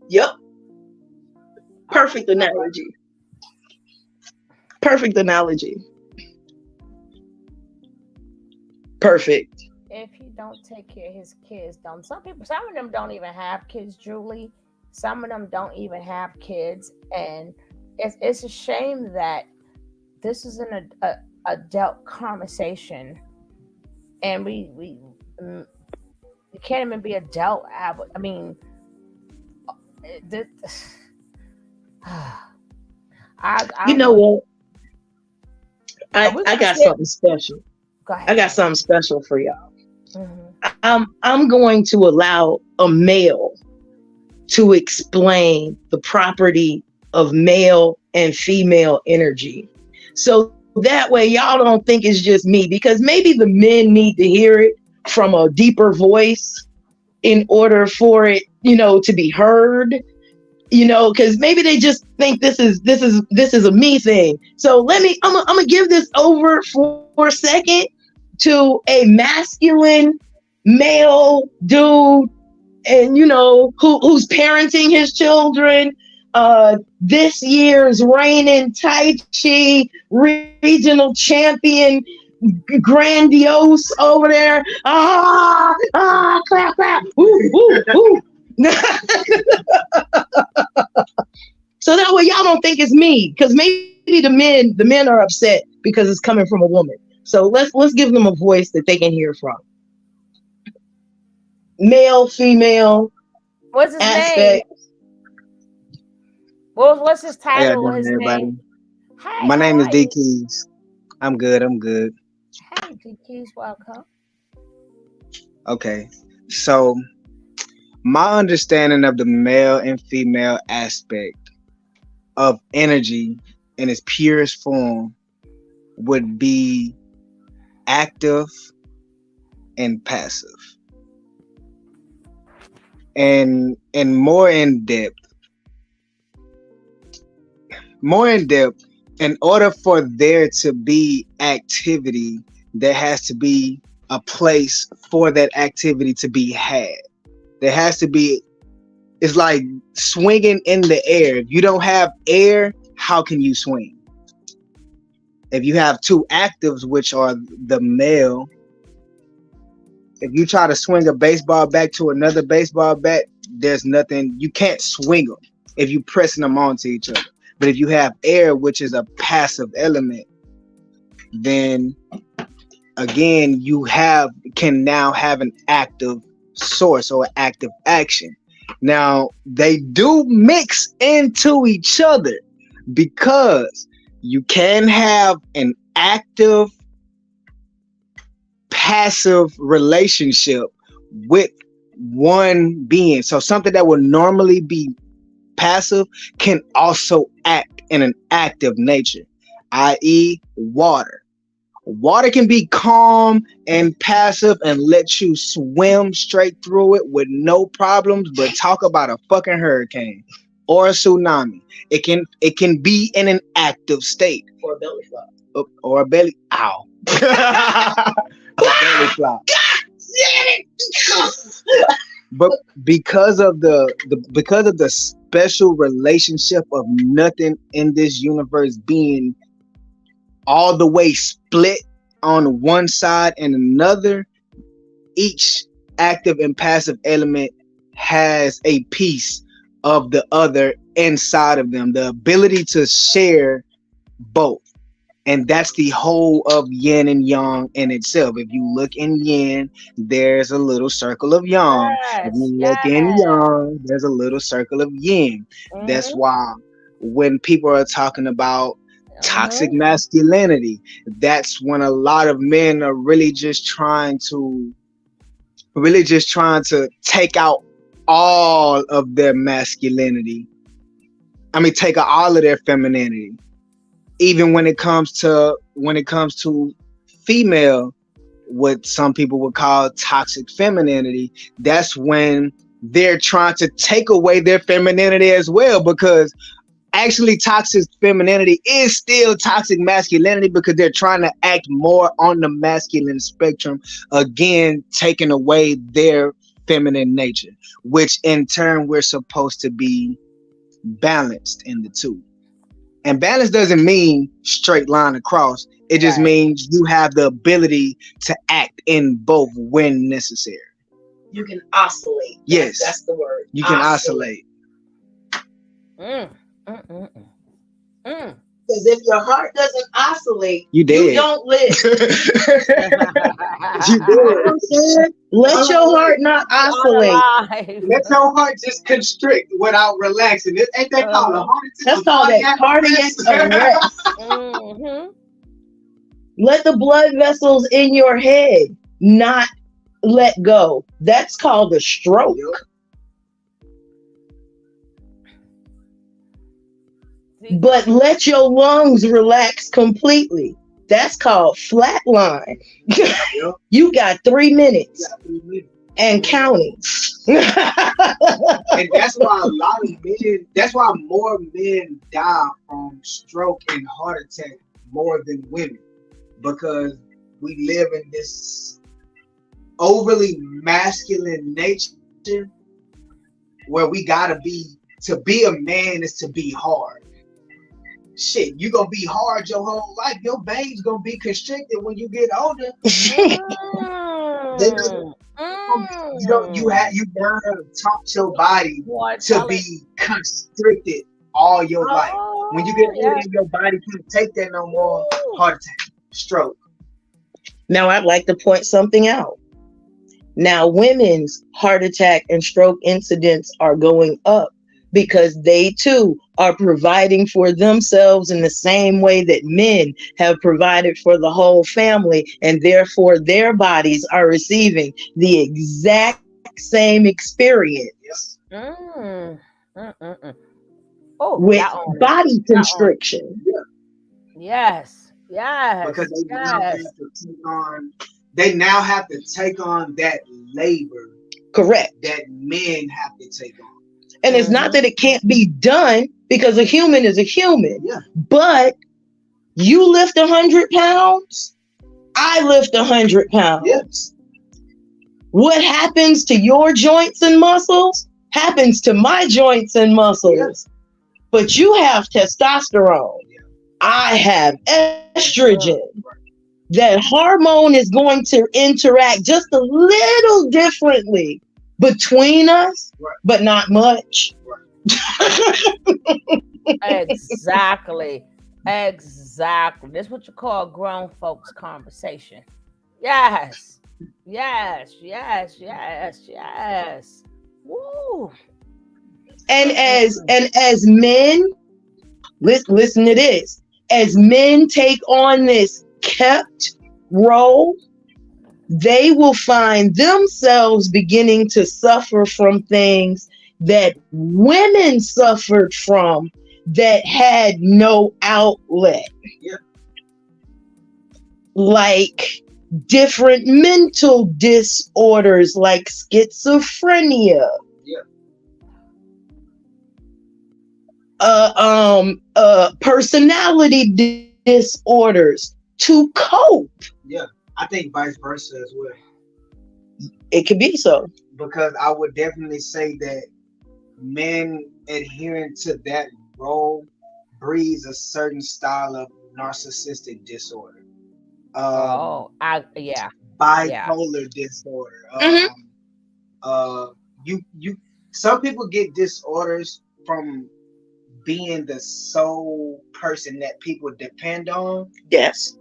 Yep. Perfect analogy. Perfect analogy. Perfect. If he don't take care of his kids, some of them don't even have kids, Julie. Some of them don't even have kids, and it's a shame that this is an adult conversation, and we can't even be adult. I mean, You know what? Are we I gonna got sit? something special. Go I ahead. got something special for y'all. Mhm. I'm going to allow a male to explain the property of male and female energy. So that way y'all don't think it's just me, because maybe the men need to hear it from a deeper voice in order for it, to be heard, because maybe they just think this is a me thing. So I'm gonna give this over for a second to a masculine male dude, and who's parenting his children, this year's reigning Tai Chi regional champion, grandiose over there. Clap, clap. Ooh. So that way y'all don't think it's me, because maybe the men are upset because it's coming from a woman. So let's give them a voice that they can hear from. Male, female What's his name? aspect. What's his How y'all title? doing, His everybody? name? Hey, My how name is are D you? Keys. I'm good. Hey, DQ's welcome. Okay. So my understanding of the male and female aspect of energy in its purest form would be active and passive. And more in depth, in order for there to be activity, there has to be a place for that activity to be had. There has to be, it's like swinging in the air. If you don't have air, how can you swing? If you have two actives, which are the male, if you try to swing a baseball bat to another baseball bat, there's nothing, you can't swing them if you pressing them onto each other. But if you have air, which is a passive element, then again, you can now have an active source or active action. Now, they do mix into each other because you can have an active passive relationship with one being. So something that would normally be passive can also act in an active nature, i.e., water. Water can be calm and passive and let you swim straight through it with no problems, but talk about a fucking hurricane or a tsunami. It can be in an active state. Or a belly flop. Or a belly. Ow. A belly flop. But because of the special relationship of nothing in this universe being all the way split on one side and another, each active and passive element has a piece of the other inside of them, the ability to share both. And that's the whole of yin and yang in itself. If you look in yin, there's a little circle of yang. If Yes, you look in yes. yang, there's a little circle of yin. That's Mm-hmm. why when people are talking about toxic Mm-hmm. masculinity, that's when a lot of men are really just trying to take out all of their masculinity. I mean, take out all of their femininity. Even when it comes to female, what some people would call toxic femininity, that's when they're trying to take away their femininity as well, because actually toxic femininity is still toxic masculinity, because they're trying to act more on the masculine spectrum, again taking away their feminine nature, which in turn we're supposed to be balanced in the two. And balance doesn't mean straight line across. It just Right. means you have the ability to act in both when necessary. You can oscillate. Yes. That's the word. You can oscillate. Mm. Mm, mm, mm. Mm. Because if your heart doesn't oscillate, You you dead. don't live. You You know what dead. I'm saying? Let your heart not oscillate. Unalive. Let your heart just constrict without relaxing. Ain't that called a Uh-huh. heart attack? That's called that cardiac arrest. Mm-hmm. Let the blood vessels in your head not let go. That's called a stroke. See? But let your lungs relax completely. That's called flatline. You got 3 minutes and counting. And that's why that's why more men die from stroke and heart attack more than women, because we live in this overly masculine nature where to be a man is to be hard. Shit, you gonna be hard your whole life. Your veins gonna be constricted when you get older. You gotta talk your body to be constricted all your life. When you get older, your body can't take that no more. Heart attack, stroke. Now, I'd like to point something out. Now, women's heart attack and stroke incidents are going up because they too are providing for themselves in the same way that men have provided for the whole family, and therefore their bodies are receiving the exact same experience Oh, with y'all own it. body Y'all own it. constriction. Yes. Yes. Because Yes. they now have to take on that labor Correct. that men have to take on. And it's not that it can't be done, because a human is a human. Yeah. But You lift 100 pounds, I lift 100 pounds. Yes. What happens to your joints and muscles happens to my joints and muscles. But you have testosterone. I have estrogen. That hormone is going to interact just a little differently between us, but not much. Exactly. Exactly. That's what you call grown folks conversation. Yes. Yes. Yes. Yes. Yes. Woo. And as men, listen to this. As men take on this kept role, they will find themselves beginning to suffer from things that women suffered from that had no outlet. Yeah. Like different mental disorders like schizophrenia. Yeah. Personality disorders to cope. Yeah. I think vice versa as well. It could be so. Because I would definitely say that men adhering to that role breeds a certain style of narcissistic disorder. Oh, yeah. Bipolar disorder. Uh, you some people get disorders from being the sole person that people depend on. Yes.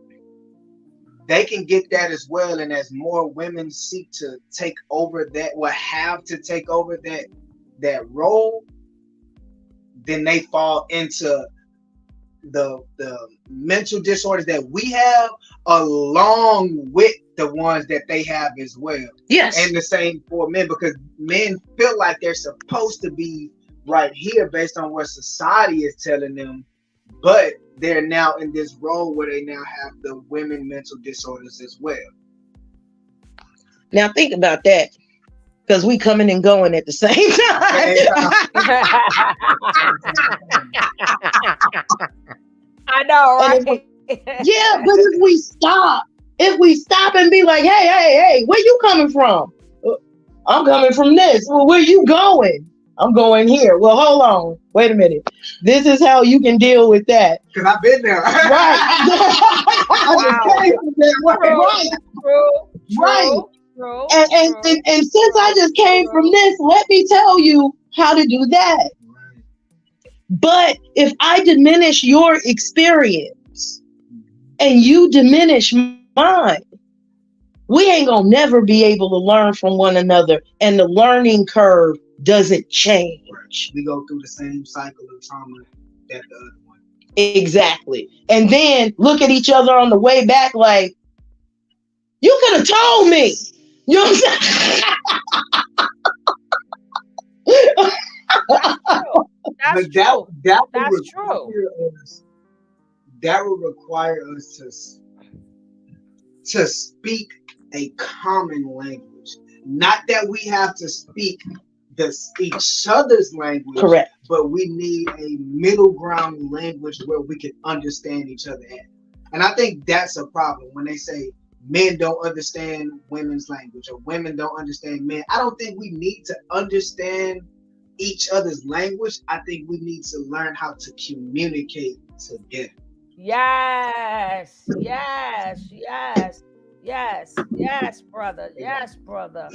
They can get that as well, and as more women seek to take over that, have to take over that role, then they fall into the mental disorders that we have, along with the ones that they have as well. Yes. And the same for men, because men feel like they're supposed to be right here based on what society is telling them, but they're now in this role where they now have the women mental disorders as well. Now think about that, because we coming and going at the same time. I know, right? Yeah, but if we stop and be like, hey, where you coming from? I'm coming from this. Well, where you going? I'm going here. Well, hold on. Wait a minute. This is how you can deal with that. Because I've been there. Right. True. And since I just came from this, let me tell you how to do that. But if I diminish your experience and you diminish mine, we ain't gonna never be able to learn from one another, and the learning curve doesn't change. We go through the same cycle of trauma that the other one. Exactly. And then look at each other on the way back like, you could have told me. You know what I'm saying? That's true. That would require us to speak a common language. Not that we have to speak each other's language. Correct. But we need a middle ground language where we can understand each other at. And I think that's a problem when they say men don't understand women's language or women don't understand men. I don't think we need to understand each other's language. I think we need to learn how to communicate together. Yes, brother. Yes, brother.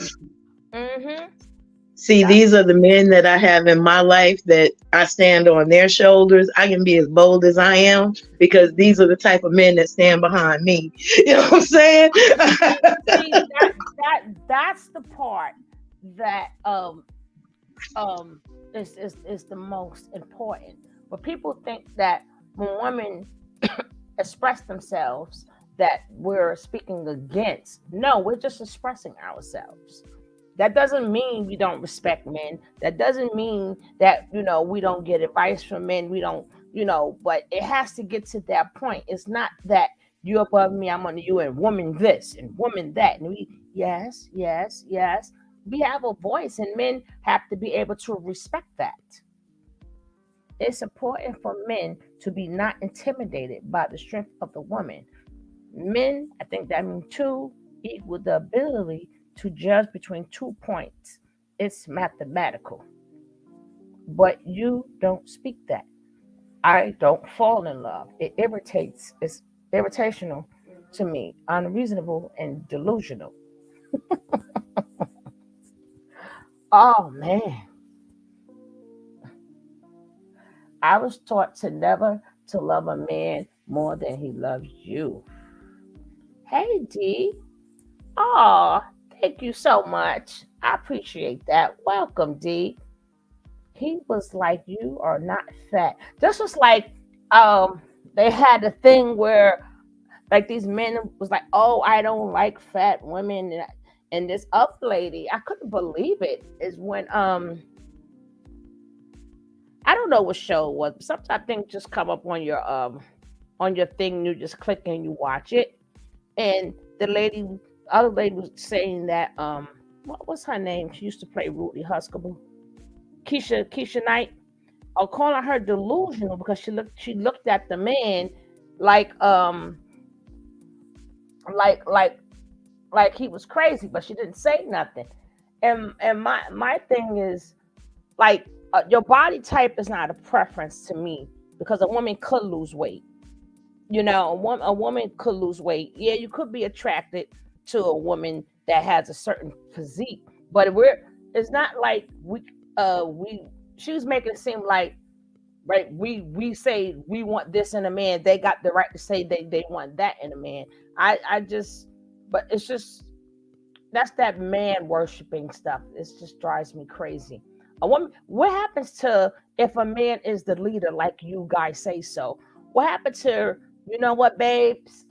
See, these are the men that I have in my life that I stand on their shoulders. I can be as bold as I am because these are the type of men that stand behind me. You know what I'm saying? See, that's the part that is the most important. But people think that when women express themselves that we're speaking against. No, we're just expressing ourselves. That doesn't mean we don't respect men. That doesn't mean that, we don't get advice from men. We don't, but it has to get to that point. It's not that you're above me, I'm under you, and woman this and woman that. And yes. We have a voice, and men have to be able to respect that. It's important for men to be not intimidated by the strength of the woman. Men, I think that means two, equal the ability to judge between 2 points. It's mathematical. But you don't speak that. I don't fall in love. It irritates. It's irritational to me, unreasonable and delusional. Oh man, I was taught to never to love a man more than he loves you. Hey D. Oh, thank you so much. I appreciate that. Welcome, D. He was like, "You are not fat." This was like, um, they had a thing where like these men was like, "Oh, I don't like fat women," and this up lady, I couldn't believe it. Is when I don't know what show it was. But sometimes things just come up on your thing. You just click and you watch it. And the lady, other lady was saying that what was her name? She used to play Rudy Huxtable, Keisha Knight. Or calling her delusional because she looked at the man like like like like he was crazy, but she didn't say nothing. And my thing is like your body type is not a preference to me because a woman could lose weight. You know, a woman could lose weight. Yeah, you could be attracted to a woman that has a certain physique, but it's not like we she was making it seem like right we say we want this in a man, they got the right to say they want that in a man. I just but it's just that's that man worshiping stuff. It just drives me crazy. A woman, what happens to if a man is the leader, like you guys say so? What happened to you know what, babes?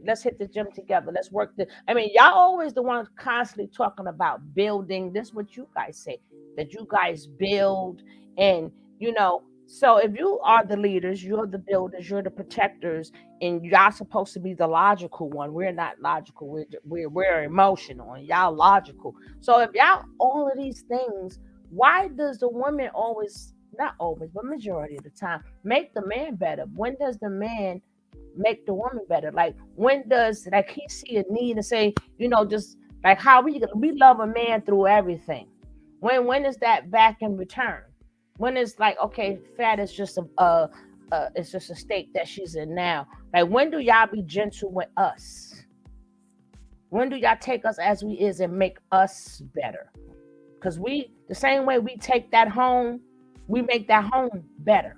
Let's hit the gym together. Let's work the. I mean, y'all always the ones constantly talking about building. This is what you guys say that you guys build, and you know. So if you are the leaders, you're the builders, you're the protectors, and y'all supposed to be the logical one. We're not logical. We're emotional, and y'all logical. So if y'all all of these things, why does the woman always not always, but majority of the time make the man better? When does the man make the woman better? Like when does like he see a need and say, just like how we love a man through everything. When is that back in return? When is like okay, fat is just a it's just a state that she's in now. Like when do y'all be gentle with us? When do y'all take us as we is and make us better? Because we the same way we take that home, we make that home better.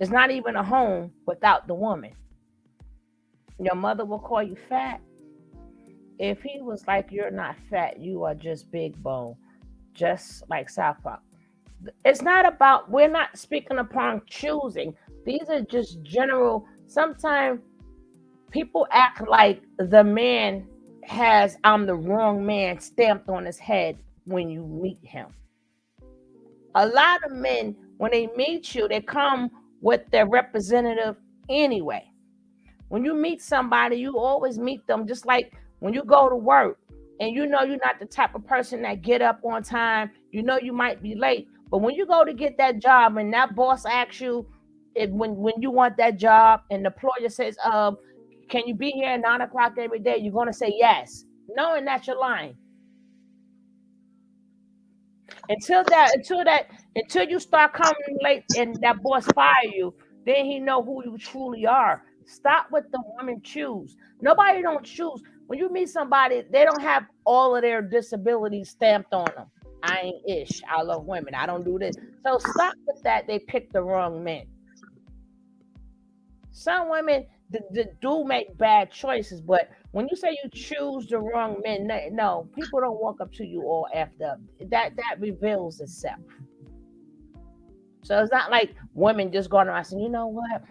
It's not even a home without the woman. Your mother will call you fat. If he was like, you're not fat, you are just big bone, just like South Park. It's not about, we're not speaking upon choosing. These are just general. Sometimes people act like the man has, I'm the wrong man stamped on his head when you meet him. A lot of men, when they meet you, they come with their representative anyway. When you meet somebody, you always meet them just like when you go to work and you know you're not the type of person that get up on time, you know you might be late. But when you go to get that job and that boss asks you when you want that job and the employer says, can you be here at 9 o'clock every day? You're gonna say yes, knowing that you're lying. Until you start coming late and that boss fire you, then he know who you truly are. Stop with the woman choose. Nobody don't choose. When you meet somebody, they don't have all of their disabilities stamped on them. I ain't ish. I love women. I don't do this. So stop with that. They pick the wrong men. Some women do make bad choices, but when you say you choose the wrong men, no, people don't walk up to you all after that reveals itself. So it's not like women just going around saying, you know what,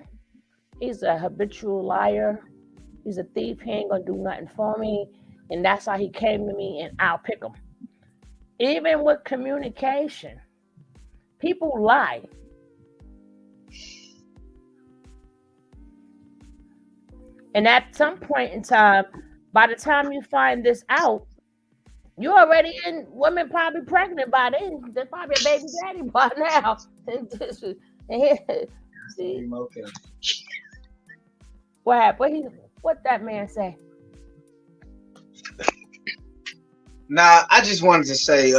he's a habitual liar, he's a thief, he ain't gonna do nothing for me, and that's how he came to me, and I'll pick him. Even with communication, people lie. And at some point in time, by the time you find this out, You already in women probably pregnant by then. They're probably a baby daddy by now. See Okay. what happened? What that man say? Now, I just wanted to say,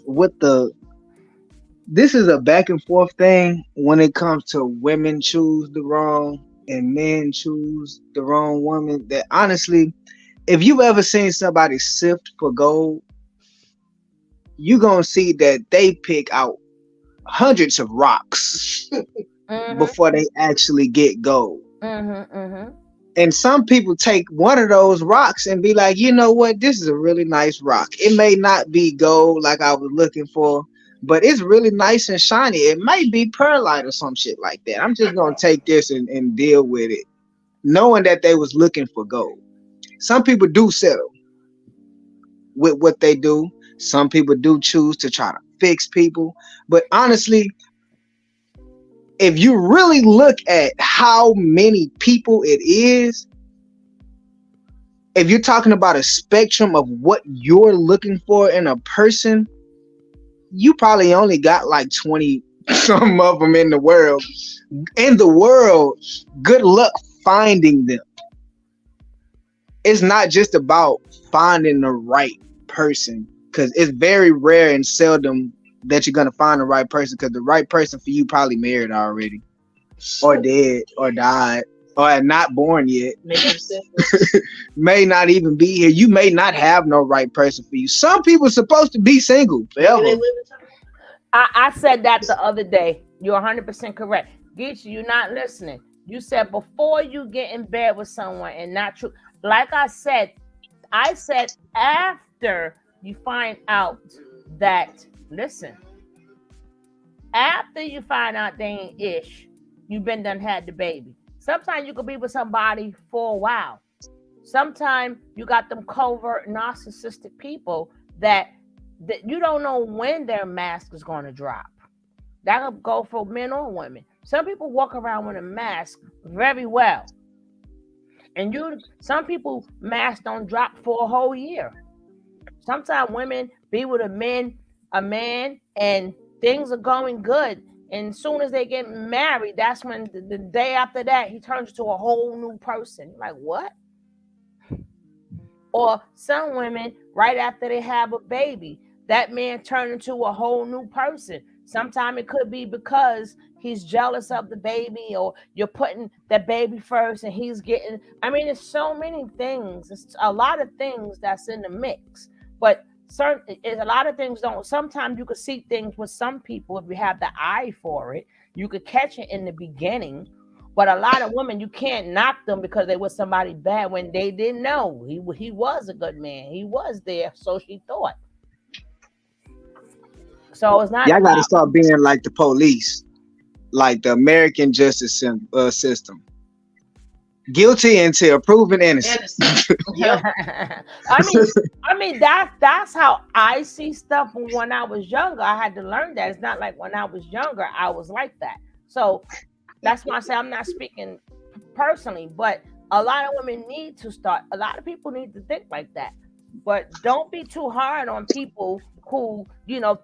with the this is a back and forth thing when it comes to women choose the wrong and men choose the wrong woman. That honestly, if you've ever seen somebody sift for gold, you gonna see that they pick out hundreds of rocks Mm-hmm. before they actually get gold. Mm-hmm. Mm-hmm. And some people take one of those rocks and be like, you know what, this is a really nice rock. It may not be gold like I was looking for, but it's really nice and shiny. It might be perlite or some shit like that. I'm just gonna take this and deal with it, knowing that they was looking for gold. Some people do settle with what they do. Some people do choose to try to fix people. But honestly, if you really look at how many people it is, if you're talking about a spectrum of what you're looking for in a person, you probably only got like 20 some of them in the world. In the world, good luck finding them. It's not just about finding the right person, because it's very rare and seldom that you're gonna find the right person, because the right person for you probably married already, or dead, or died, or not born yet. May not even be here. You may not have no right person for you. Some people are supposed to be single forever. I said that the other day. You're 100% correct. Geisha, you're not listening. You said before you get in bed with someone and not true. Like I said after you find out that, listen, after you find out they ain't ish, you've been done had the baby. Sometimes you could be with somebody for a while. Sometimes you got them covert narcissistic people that you don't know when their mask is going to drop. That could go for men or women. Some people walk around with a mask very well, and some people mask don't drop for a whole year. Sometimes women be with a man, and things are going good. And as soon as they get married, that's when the day after that he turns into a whole new person. Like what? Or some women, right after they have a baby, that man turned into a whole new person. Sometimes it could be because he's jealous of the baby, or you're putting the baby first and he's getting. I mean, it's so many things. It's a lot of things that's in the mix. But a lot of things don't. Sometimes you could see things with some people if you have the eye for it. You could catch it in the beginning. But a lot of women, you can't knock them because they were somebody bad when they didn't know he was a good man. He was there, so she thought. So it's not Y'all got to about. start being like the police, like the American justice system. Guilty until proven innocent. Yep. I mean that's how I see stuff. When I was younger, I had to learn that. It's not like when I was younger I was like that. So that's why I say I'm not speaking personally, but a lot of women need to start. A lot of people need to think like that. But don't be too hard on people who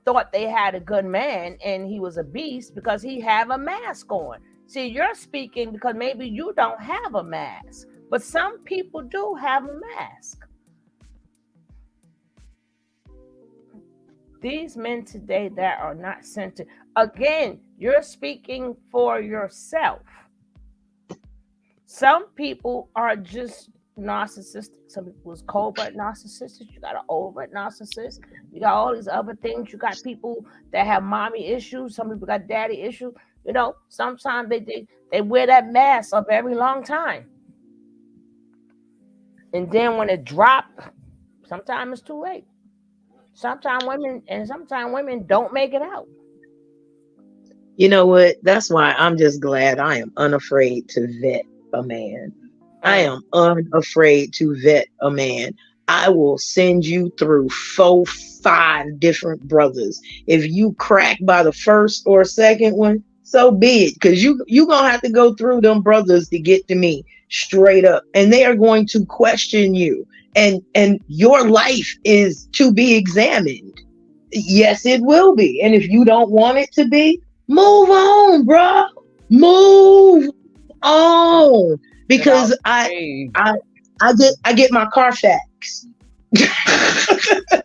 thought they had a good man and he was a beast because he have a mask on. See, you're speaking because maybe you don't have a mask, but some people do have a mask. These men today that are not centered, again, you're speaking for yourself. Some people are just narcissistic. Some people is covert narcissistic. You got an overt narcissist. You got all these other things. You got people that have mommy issues. Some people got daddy issues. Sometimes they wear that mask a very long time, and then when it drop, sometimes it's too late. Sometimes women don't make it out. You know what? That's why I'm just glad I am unafraid to vet a man. I am unafraid to vet a man. I will send you through 4, 5 different brothers. If you crack by the first or second one, so be it. Because you gonna have to go through them brothers to get to me straight up. And they are going to question you. and your life is to be examined. Yes, it will be. And if you don't want it to be, move on, bro. Move on. Get Because out the I way. I I get my Carfax. I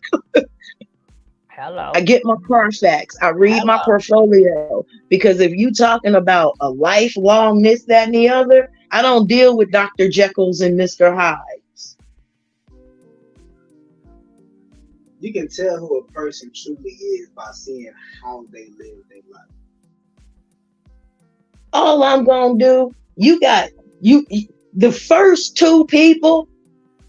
Hello. get my Carfax. I read my Hello. portfolio. Because if you talking about a lifelong this, that, and the other, I don't deal with Dr. Jekylls and Mr. Hydes. You can tell who a person truly is by seeing how they live their life. All I'm gonna do, you got you the first two people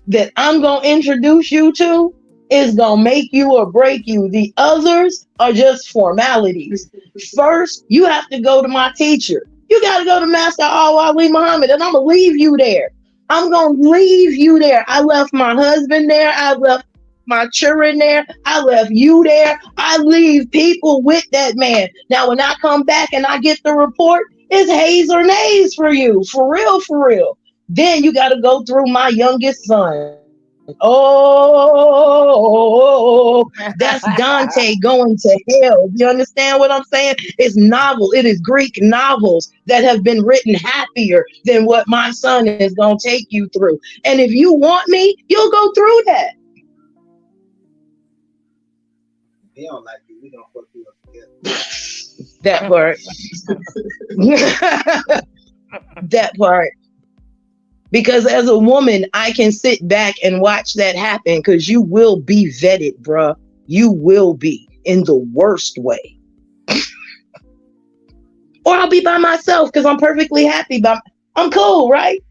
that I'm gonna introduce you to is gonna make you or break you. The others are just formalities. First, you have to go to my teacher. You gotta go to Master Ali Muhammad, and I'm gonna leave you there. I'm gonna leave you there. I left my husband there. I left my children there. I left you there. I leave people with that man. Now, when I come back and I get the report, it's haze or nays for you. For real, for real. Then you got to go through my youngest son. Oh, that's Dante going to hell. You understand what I'm saying? It's novel. It is Greek novels that have been written happier than what my son is going to take you through. And if you want me, you'll go through that. He don't like you. We gonna fuck you up together. That part. That part. Because as a woman, I can sit back and watch that happen because you will be vetted, bruh. You will be in the worst way. Or I'll be by myself because I'm perfectly happy. I'm cool, right?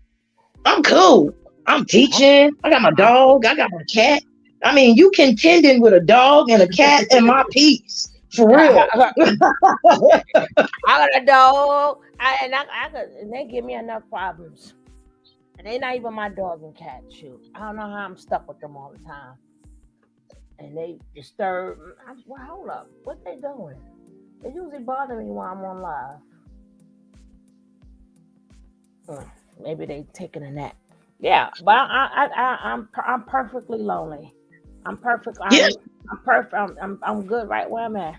I'm cool. I'm teaching. I got my dog. I got my cat. I mean, you contending with a dog and a cat and my peace. For real. I got a dog, and they give me enough problems. And they not even my dog and cat. Shoot, I don't know how I'm stuck with them all the time. And they disturb. Well, hold up, what they doing? They usually bother me while I'm on live. Maybe they taking a nap. Yeah, but I'm perfectly lonely. I'm perfect. Yeah, I'm perfect. I'm good right where I'm at.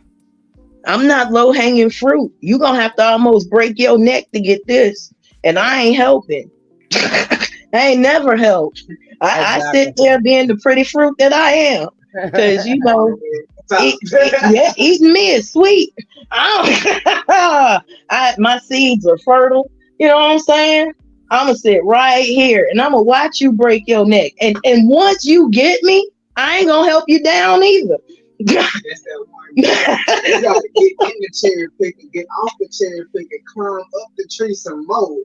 I'm not low hanging fruit. You gonna have to almost break your neck to get this. And I ain't helping. I ain't never helped. I sit Exactly. there being the pretty fruit that I am. Cause you Come on, know, man. yeah, eating me is sweet. My seeds are fertile. You know what I'm saying? I'm gonna sit right here and I'm gonna watch you break your neck. And once you get me, I ain't gonna help you down either. That's that one. You gotta get in the cherry pick and get off the cherry pick and climb up the tree some more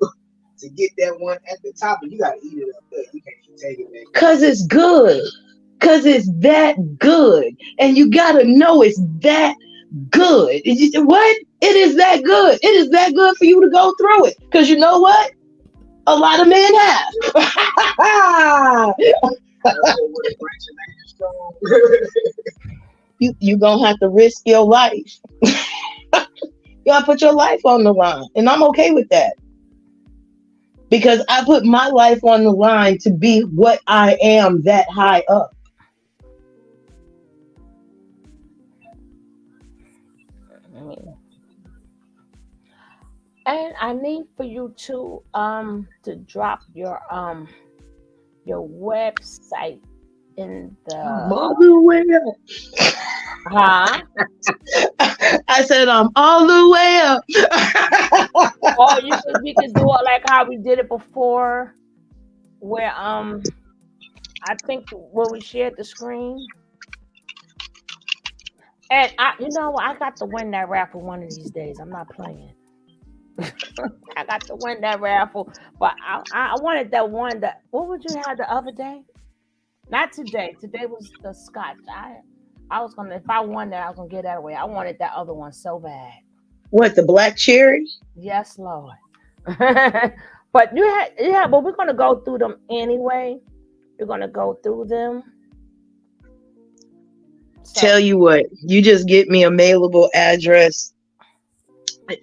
to get that one at the top. And you gotta eat it up there. You can't even take it back down. Cause it's good. Cause it's that good. And you gotta know it's that good. What? It is that good. It is that good for you to go through it. Cause you know what? A lot of men have. That's what would have branch and make you strong. You gonna have to risk your life. You gotta put your life on the line. And I'm okay with that. Because I put my life on the line to be what I am that high up. Mm. And I need for you to drop your website in I'm the all the way up. huh? I said I'm all the way up. Or we could do it like how we did it before, where I think when we shared the screen. And I got to win that raffle one of these days. I'm not playing. I got to win that raffle, but I wanted that one. That what would you have the other day? Not today. Today was the Scotch. I was gonna if I won that I was gonna get that away. I wanted that other one so bad. What, the black cherry? Yes, Lord. But yeah, but we're gonna go through them anyway. We're gonna go through them. Tell So you what, you just get me a mailable address.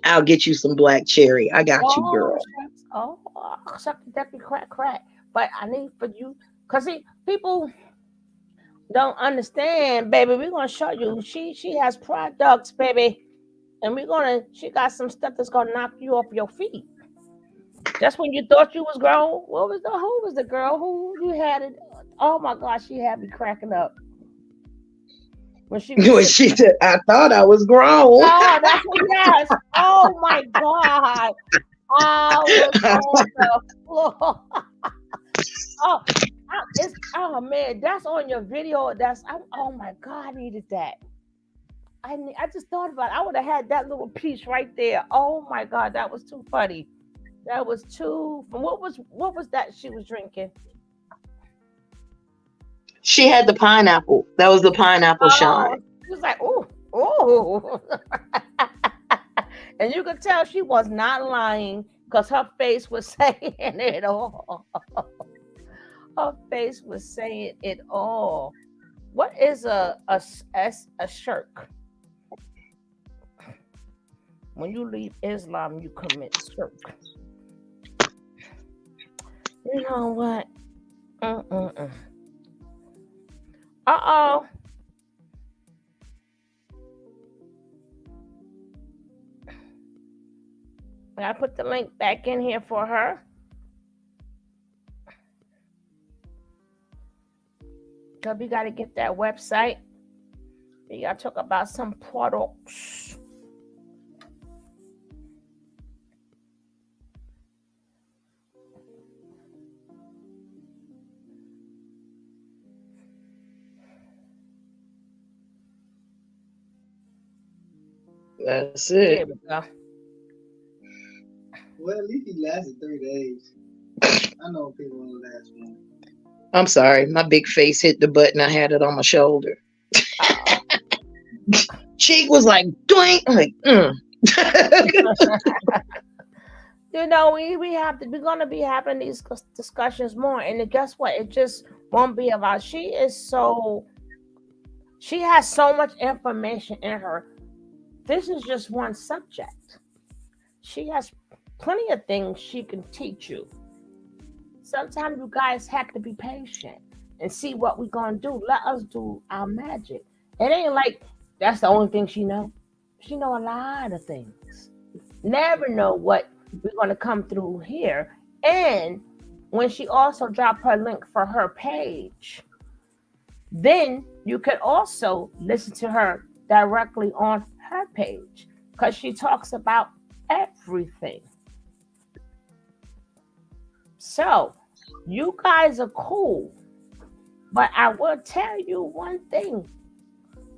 I'll get you some black cherry. I got you, oh girl. shucks. Oh, shucky ducky crack crack. But I need for you Cause see, people don't understand, baby. We're gonna show you. She has products, baby, and she got some stuff that's gonna knock you off your feet. Just when you thought you was grown, who was the girl who you had it? Oh my gosh, she had me cracking up when she was When sitting. she said, I thought I was grown. Oh, that's what, yes. Oh my God. I was on the floor. Oh, oh man, that's on your video. Oh my God, I needed that. I just thought about it. I would have had that little piece right there. Oh my God, that was too funny. That was too. What was that she was drinking? She had the pineapple. That was the pineapple Oh, shine. she was like, ooh, ooh. And you could tell she was not lying because her face was saying it all. Her face was saying it all. What is a shirk? When you leave Islam, you commit shirk. You know what? Mm-mm-mm. Uh-oh. I put the link back in here for her. Because we got to get that website. We got to talk about some products. That's There it. we go. Well, at least he lasted 3 days. I know people won't last one. I'm sorry. My big face hit the button. I had it on my shoulder. Oh. Cheek was like, doink. I'm like, You know, we're gonna be having these discussions more, and guess what? It just won't be about. She has so much information in her. This is just one subject. She has plenty of things she can teach you. Sometimes you guys have to be patient and see what we're gonna do. Let us do our magic. It ain't like that's the only thing she know. She know a lot of things. Never know what we're gonna come through here. And when she also drop her link for her page, then you can also listen to her directly on her page because she talks about everything. So you guys are cool, but I will tell you one thing.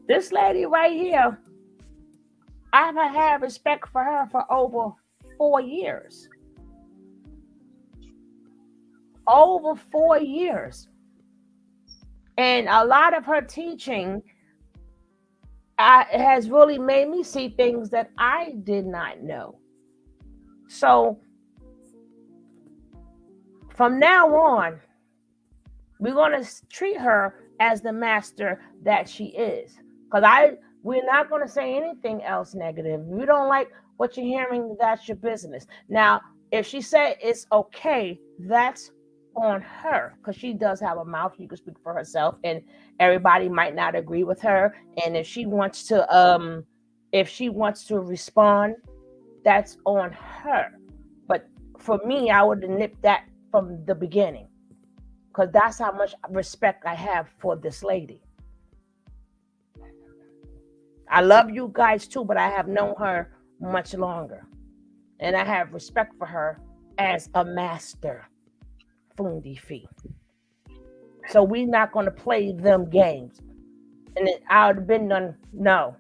This lady right here, I've had respect for her for over 4 years. Over 4 years. And a lot of her teaching has really made me see things that I did not know. So from now on, we're going to treat her as the master that she is. Because we're not going to say anything else negative. If you don't like what you're hearing, that's your business. Now, if she said it's okay, that's on her because she does have a mouth. She can speak for herself, and everybody might not agree with her. And if she wants to respond, that's on her. But for me, I would have nipped that from the beginning because that's how much respect I have for this lady. I love you guys too, but I have known her much longer. And I have respect for her as a master Fundi fee. So we're not going to play them games. And I would have been done, no.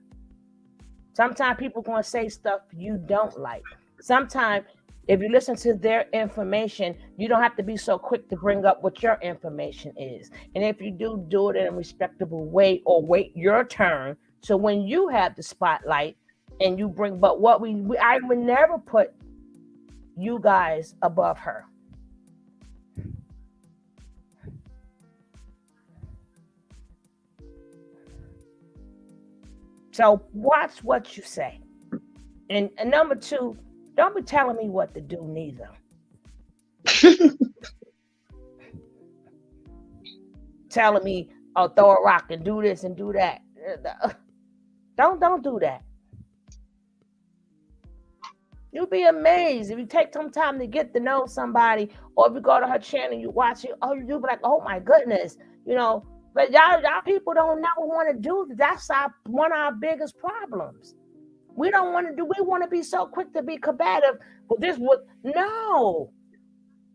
Sometimes people going to say stuff you don't like. Sometimes if you listen to their information, you don't have to be so quick to bring up what your information is. And if you do it in a respectable way or wait your turn. So when you have the spotlight and you bring, but I would never put you guys above her. So watch what you say. And number two, don't be telling me what to do neither. telling me, oh, throw a rock and do this and do that. Don't do that. You'll be amazed if you take some time to get to know somebody, or if you go to her channel, you watch it, oh, you'll be like, oh my goodness, you know. But y'all people don't never want to do that. That's one of our biggest problems. We don't want to do. We want to be so quick to be combative. Well, this would no.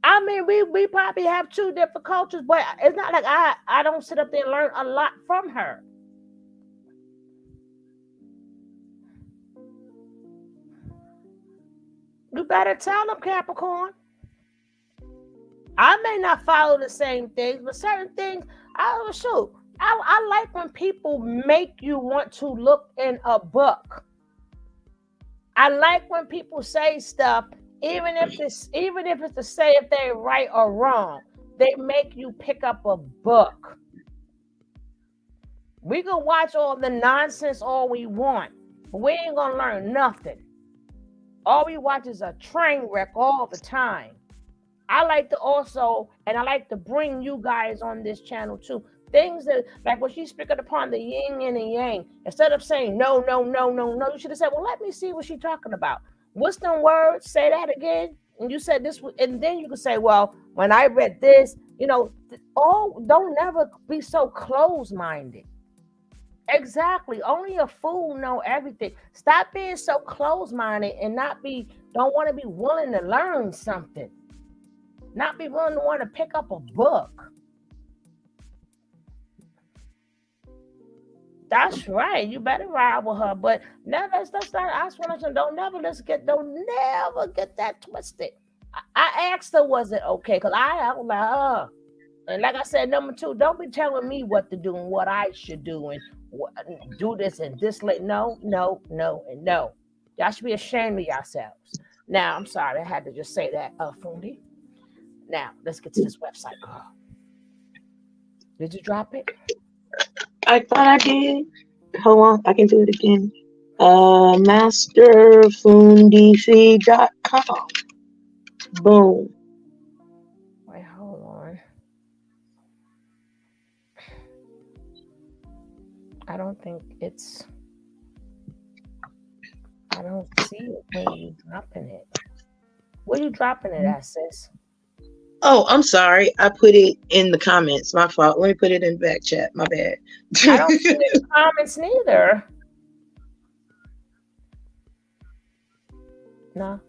I mean, we probably have two different cultures, but it's not like I don't sit up there and learn a lot from her. You better tell them, Capricorn. I may not follow the same things, but certain things, I like when people make you want to look in a book. I like when people say stuff, even if it's to say if they're right or wrong, they make you pick up a book. We can watch all the nonsense all we want, but we ain't gonna learn nothing. All we watch is a train wreck all the time. I like to also, and I like to bring you guys on this channel too, things that, like when she's speaking upon the yin and the yang, instead of saying no, you should have said, well, let me see what she's talking about. What's them words? Say that again. And you said this, and then you can say, well, when I read this, don't never be so closed-minded. Exactly. Only a fool know everything. Stop being so closed-minded and don't want to be willing to learn something. Not be willing to want to pick up a book. That's right. You better ride with her, but never. Don't never get that twisted. I asked her, was it okay? Because I was like, and like I said, number two, don't be telling me what to do and what I should do and do this and this. No, and no. Y'all should be ashamed of yourselves. Now, I'm sorry, I had to just say that, Fundi. Now, let's get to this website, girl. Did you drop it? I thought I did. Hold on, I can do it again. Masterfundifeed.com. Boom. Wait, hold on. I don't see it when you dropping it. Where you dropping it at, sis? Oh, I'm sorry. I put it in the comments. My fault. Let me put it in the back chat. My bad. I don't see it in the comments neither. No.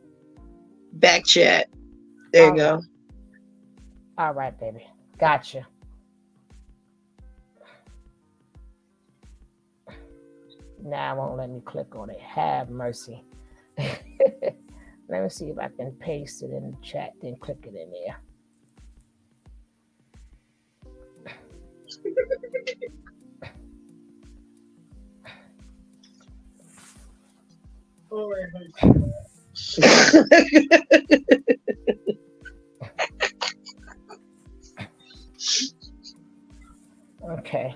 Back chat. There you go. All right, baby. Gotcha. Now it won't let me click on it. Have mercy. Let me see if I can paste it in the chat, then click it in there. Okay.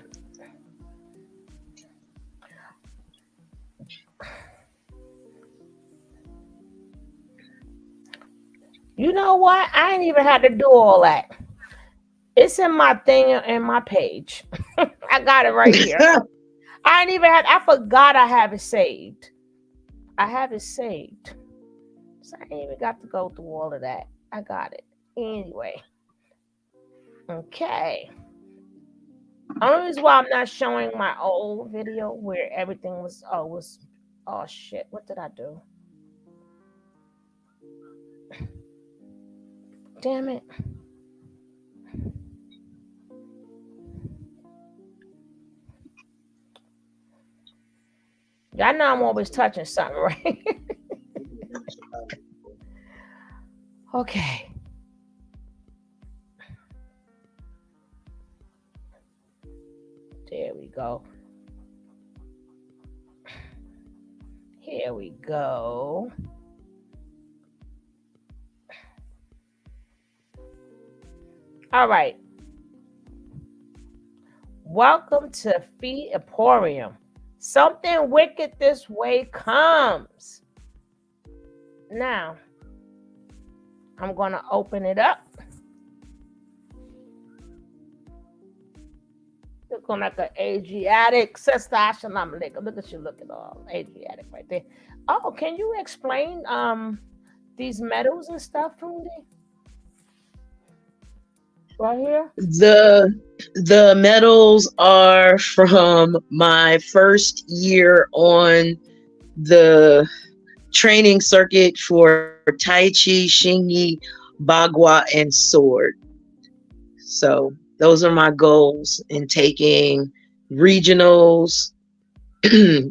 You know what? I ain't even had to do all that. It's in my thing in my page. I got it right here. I forgot I have it saved. I have it saved. So I ain't even got to go through all of that. I got it. Anyway. Okay. Only reason why I'm not showing my old video where everything was oh shit. What did I do? Damn it. Y'all know I'm always touching something, right? Okay. There we go. Here we go. All right. Welcome to Feed Emporium. Something wicked this way comes. Now, I'm going to open it up. Looking like an Asiatic sister. Assalamu alaikum. Look at you looking all Asiatic right there. Oh, can you explain these metals and stuff, Fundi? Right here? The medals are from my first year on the training circuit for Tai Chi, Xingyi, Bagua, and Sword. So those are my goals in taking regionals.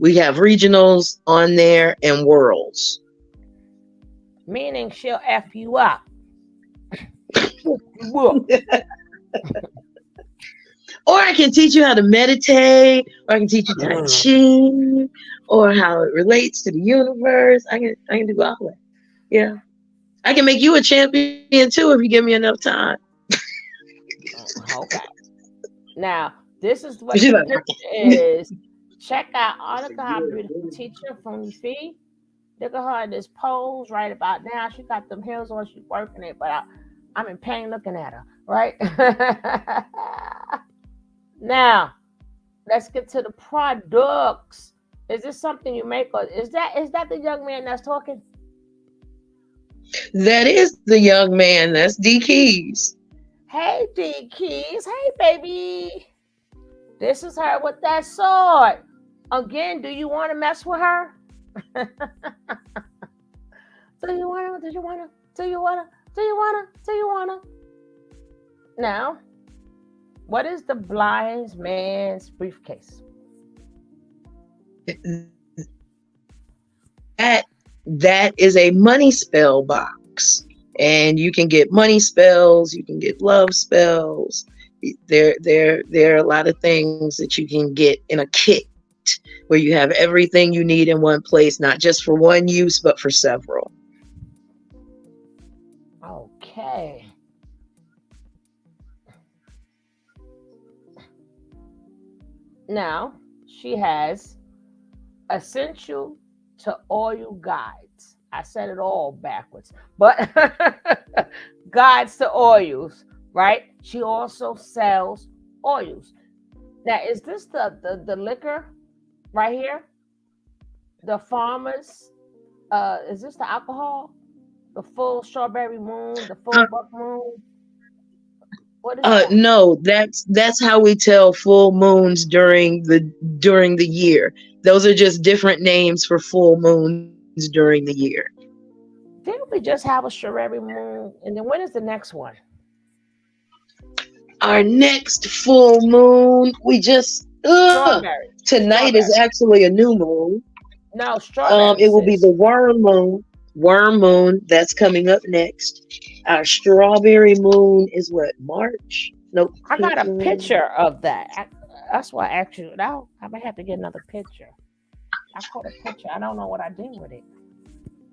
We have regionals on there and worlds. Meaning she'll F you up. Whoop. Or I can teach you how to meditate, or I can teach you Tai Chi, or how it relates to the universe. I can do all that. Yeah. I can make you a champion too if you give me enough time. Okay. Now, this is what She's the like, picture is. Check out Arnica, how beautiful teacher, Fundi Fee. Look at her in this pose right about now. She got them heels on, she's working it, but I'm in pain looking at her, right? Now, let's get to the products. Is this something you make, or is that the young man that's talking? that is the young man. That's D Keys. Hey, D Keys. Hey, baby. This is her with that sword. Again, do you want to mess with her? Do you wanna? Do you wanna? Do you wanna? Do you wanna? Do you wanna? Now, what is the blind man's briefcase? That is a money spell box. And you can get money spells, you can get love spells. There are a lot of things that you can get in a kit where you have everything you need in one place, not just for one use, but for several. Okay. Now, she has essential to oil guides. I said it all backwards, but guides to oils, right? She also sells oils. Now, is this the liquor right here? The farmers, is this the alcohol? The full strawberry moon, the full Uh, buck moon? What is that? no, that's how we tell full moons during the year. Those are just different names for full moons during the year. Didn't we just have a strawberry moon? And then when is the next one? Our next full moon, we just Strawberry. tonight is Strawberry. actually a new moon. No, strawberry, It will be sis. the worm moon. Worm moon, that's coming up next. Our strawberry moon is what, March? Nope. I got a picture of that. That's why I asked you. Now I might have to get another picture. I caught a picture. I don't know what I did with it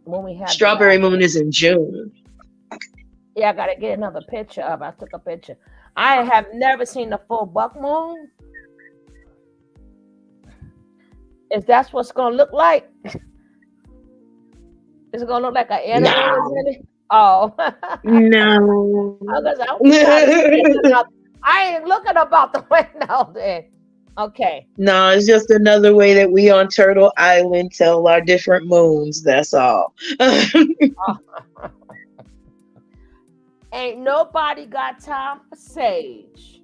when we had the Strawberry last moon one. is in June. Yeah, I gotta get another picture of. I took a picture. I have never seen the full buck moon. If that's what's gonna look like, is it gonna look like an animal is No. in it? Oh, No. I'm trying to see it. I ain't looking about the window then. Okay. No, it's just another way that we on Turtle Island tell our different moons. That's all. Ain't nobody got time for sage.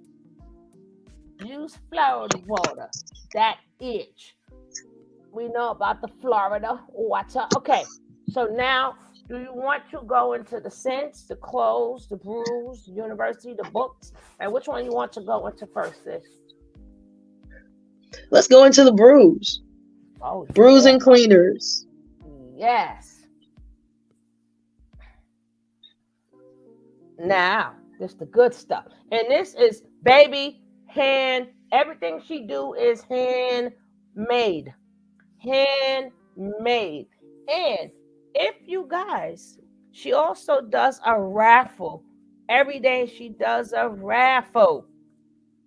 Use Florida water. That itch. We know about the Florida water. Okay. So now, do you want to go into the scents, the clothes, the brews, the university, the books? And which one you want to go into first, sis? Let's go into the brews. Oh, Brews yeah. and cleaners. Yes. Now, this the good stuff. And this is baby hand. Everything she do is handmade. Handmade. And if you guys, she also does a raffle. Every day she does a raffle.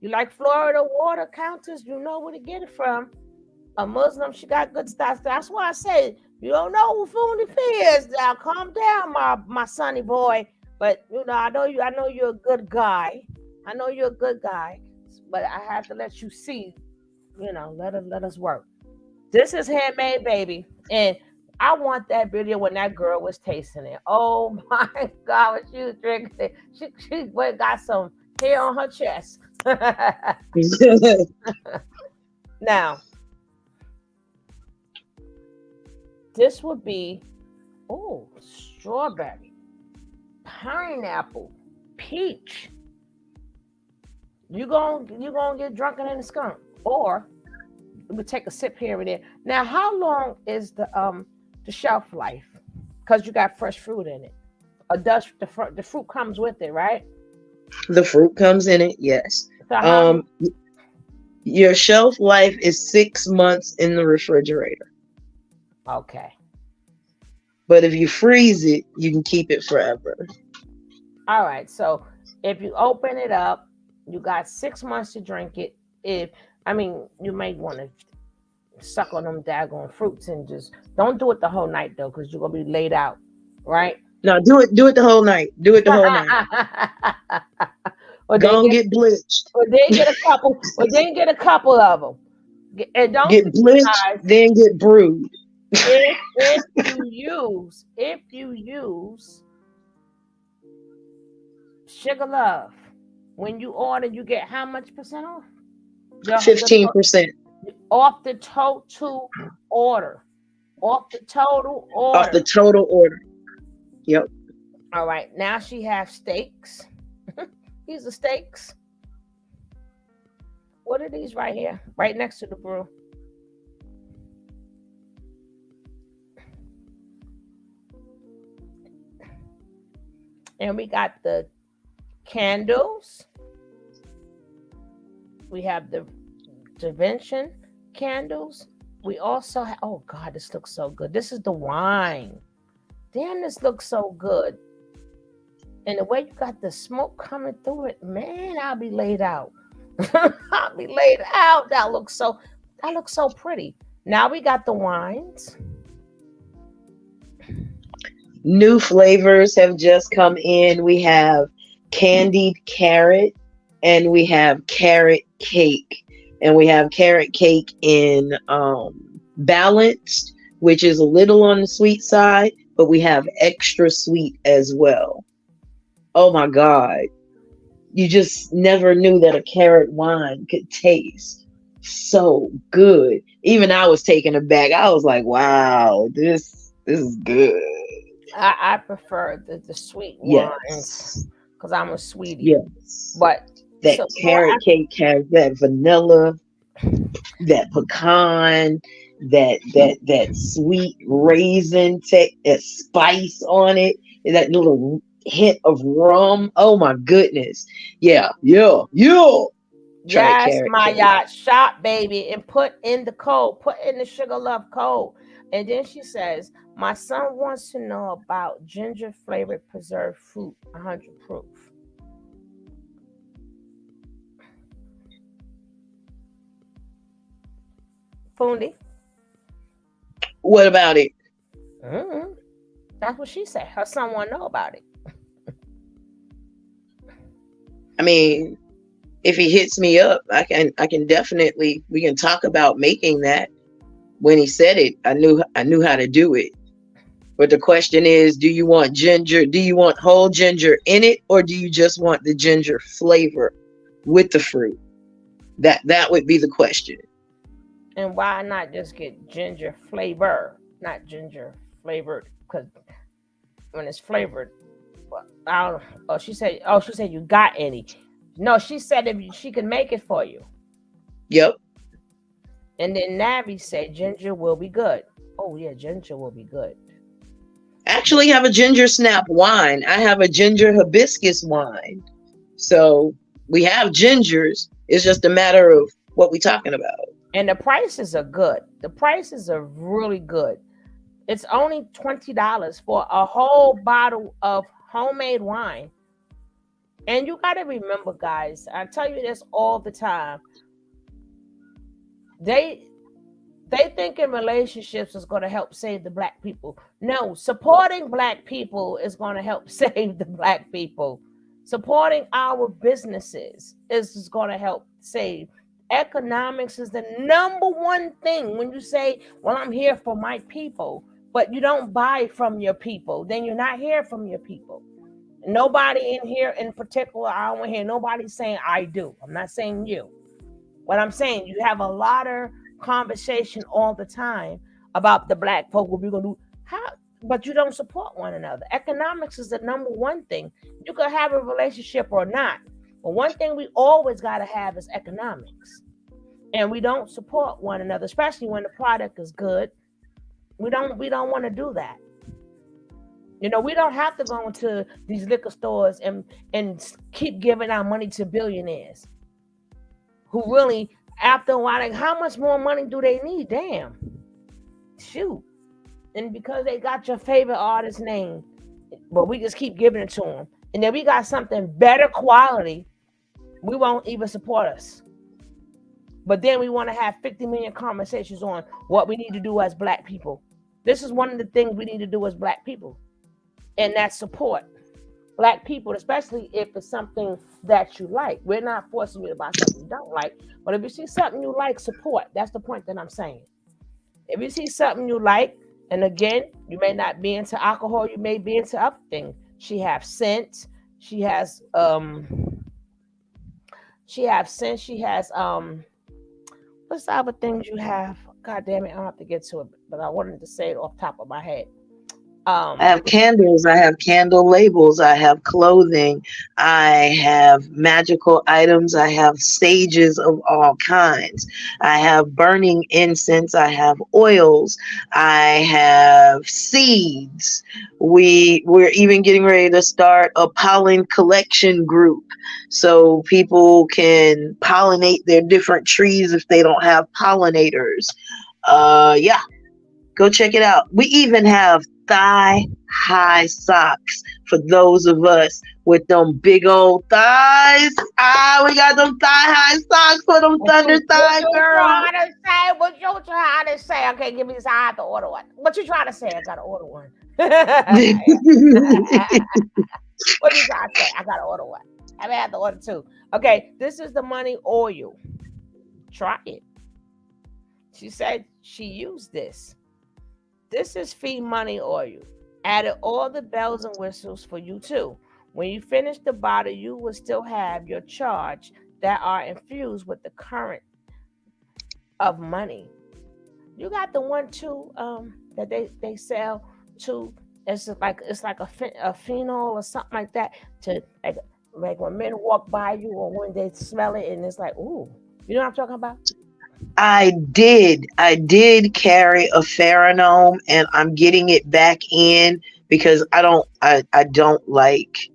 You like Florida water counters, you know where to get it from. A Muslim, she got good stuff. That's why I say you don't know who Fundi is. Now calm down, my sonny boy. But I know you're a good guy. I know you're a good guy. but I have to let you see. Let us work. This is handmade, baby, and I want that video when that girl was tasting it. Oh my God, when she was drinking it, she went got some hair on her chest. Now, this would be strawberry, pineapple, peach. You gonna get drunken in the skunk, or we take a sip here and there. Now, how long is the shelf life? Because you got fresh fruit in it. Or does the fruit comes with it, right? The fruit comes in it, yes. So how? Um, your shelf life is 6 months in the refrigerator. Okay. But if you freeze it, you can keep it forever. All right. So if you open it up, you got 6 months to drink it. You may want to suck on them daggone fruits and just don't do it the whole night though, because you're gonna be laid out, right? No, do it the whole night. Do it the whole night. or then Go and get get bleached. or then get a couple or then get a couple of them. And don't Get forget, bleached, guys, then get brewed. if you use Sugar Love, when you order, you get how much percent off? 15% Off the total order. Off the total off the order. total order. Yep. All right. Now she has steaks. These are steaks. What are these right here? Right next to the brew. And we got the candles. We have the Dimension candles. We also have, oh God, this looks so good. This is the wine. Damn, this looks so good. And the way you got the smoke coming through it, man, I'll be laid out. I'll be laid out. That looks so pretty. Now we got the wines. New flavors have just come in. We have candied carrot and we have carrot cake. And we have carrot cake in balanced, which is a little on the sweet side, but we have extra sweet as well. Oh my God. You just never knew that a carrot wine could taste so good. Even I was taken aback. I was like, wow, this is good. I prefer the sweet wines Yes. because I'm a sweetie. Yes. But That carrot cake has that vanilla, that pecan, that sweet raisin, that spice on it, and that little hint of rum. Oh my goodness. Yeah. Try yes, carrot my cake. yacht shop, baby, and put in the code, put in the Sugar Love code. And then she says, my son wants to know about ginger flavored preserved fruit, 100 proof. Fundi. What about it? Mm-hmm. That's what she said. Her son want to know about it. I mean, if he hits me up, I can definitely, we can talk about making that. When he said it, I knew how to do it. But the question is, do you want ginger? Do you want whole ginger in it, or do you just want the ginger flavor with the fruit? That would be the question. And why not just get ginger flavor, not ginger flavored? Because when it's flavored, I don't. Oh, she said you got any? No, she said she can make it for you. Yep. And then Navi said ginger will be good. Oh yeah, ginger will be good. I actually have a ginger snap wine. I have a ginger hibiscus wine. So we have gingers. It's just a matter of what we're talking about. And the prices are good. The prices are really good. It's only $20 for a whole bottle of homemade wine. And you got to remember, guys, I tell you this all the time. They think in relationships is going to help save the black people. No, supporting black people is going to help save the black people. Supporting our businesses is going to help say economics is the number one thing. When you say, well, I'm here for my people, but you don't buy from your people, then you're not here from your people. Nobody in here in particular, I don't want to hear nobody saying I do. I'm not saying you. What I'm saying, you have a lot of conversation all the time about the black folk, what we're gonna do. How, but you don't support one another. Economics is the number one thing. You could have a relationship or not. But one thing we always gotta have is economics. And we don't support one another, especially when the product is good. We don't want to do that. We don't have to go into these liquor stores and keep giving our money to billionaires who really, after a while, like, how much more money do they need? Damn. Shoot. And because they got your favorite artist name, but we just keep giving it to them. And then we got something better quality, we won't even support us. But then we want to have 50 million conversations on what we need to do as black people. This is one of the things we need to do as black people. And that's support black people, especially if it's something that you like. We're not forcing you to buy something you don't like. But if you see something you like, support. That's the point that I'm saying. If you see something you like, and again, you may not be into alcohol, you may be into other things. She has scent. She has scent. She has what's the other things you have? God damn it, I don't have to get to it, but I wanted to say it off the top of my head. I have candles, I have candle labels, I have clothing, I have magical items, I have sages of all kinds, I have burning incense, I have oils, I have seeds. We're even getting ready to start a pollen collection group so people can pollinate their different trees if they don't have pollinators. Yeah, go check it out. We even have thigh high socks for those of us with them big old thighs. We got them thigh high socks for them thunder thigh girls. What you trying to say? Okay, give me this. I have to order one. What you trying to say? I gotta order one. What you trying to say? I gotta order one. I may have to order two. Okay, this is the money oil. Try it. She said she used this. This is Fee Money Oil. Added all the bells and whistles for you too. When you finish the bottle, you will still have your charge that are infused with the current of money. You got the one too that they sell too. It's like a phenol or something like that to like when men walk by you or when they smell it and it's like, ooh, you know what I'm talking about? I did carry a Pheronome and I'm getting it back in because I don't like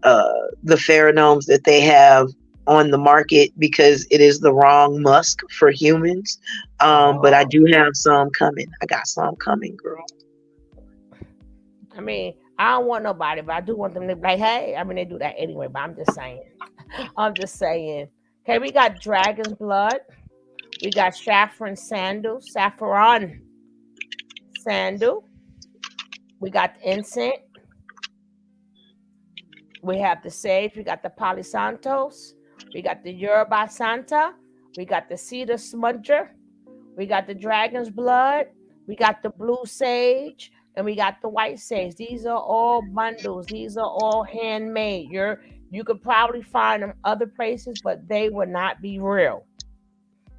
the Pheronomes that they have on the market because it is the wrong musk for humans. But I do have some coming. I got some coming, girl. I mean, I don't want nobody, but I do want them to be like, hey, I mean, they do that anyway, but I'm just saying. I'm just saying. Okay, we got Dragon's Blood. We got saffron sandal. We got the incense. We have the sage. We got the Palo Santos. We got the Yoruba Santa. We got the cedar smudger. We got the dragon's blood. We got the blue sage. And we got the white sage. These are all bundles. These are all handmade. You could probably find them other places, but they would not be real.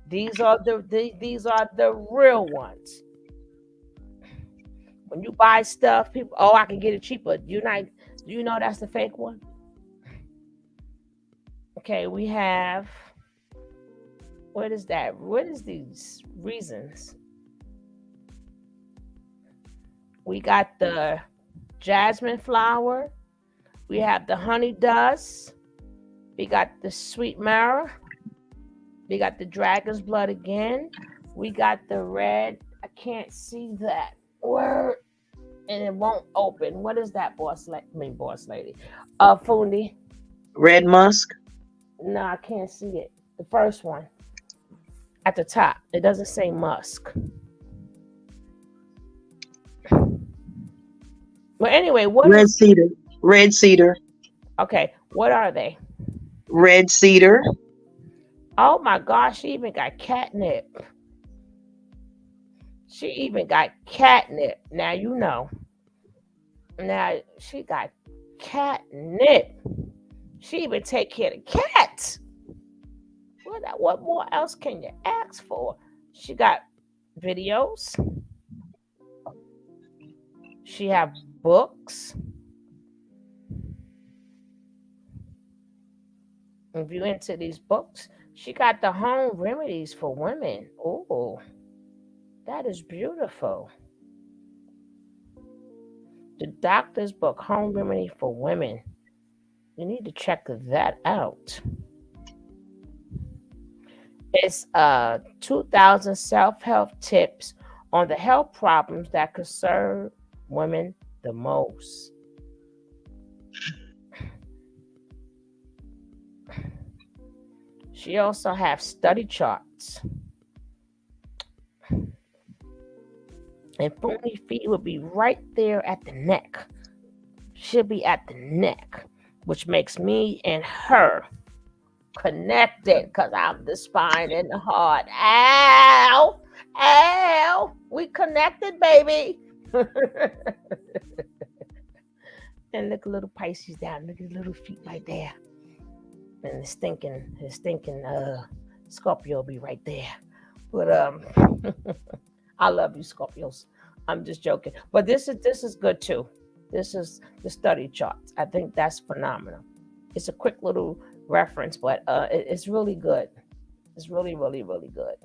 These are the real ones. When you buy stuff, people, I can get it cheaper. Do you know that's the fake one? Okay, we have, what is that? What is these reasons? We got the jasmine flower. We have the honey dust. We got the sweet myrrh. We got the dragon's blood again. We got the red. I can't see that word. And it won't open. What is that, boss lady? Fundi. Red musk. No, I can't see it. The first one at the top. It doesn't say musk. Well, anyway, red cedar? Red cedar. Okay, what are they? Red cedar. Oh my gosh, she even got catnip. She even got catnip. Now you know. Now she got catnip. She even take care of cats. What more else can you ask for? She got videos. She have books. If you into these books, she got the home remedies for women. Oh, that is beautiful. The doctor's book, Home Remedy for Women. You need to check that out. It's 2000 self-help tips on the health problems that concern women the most. She also have study charts. And Fundi feet will be right there at the neck. She'll be at the neck, which makes me and her connected because I'm the spine and the heart. Ow! Ow! We connected, baby. And look a little Pisces down. Look at his little feet right there. And his stinking Scorpio will be right there. But I love you, Scorpios. I'm just joking. But this is good too. This is the study charts. I think that's phenomenal. It's a quick little reference, but it's really good. It's really, really, really good.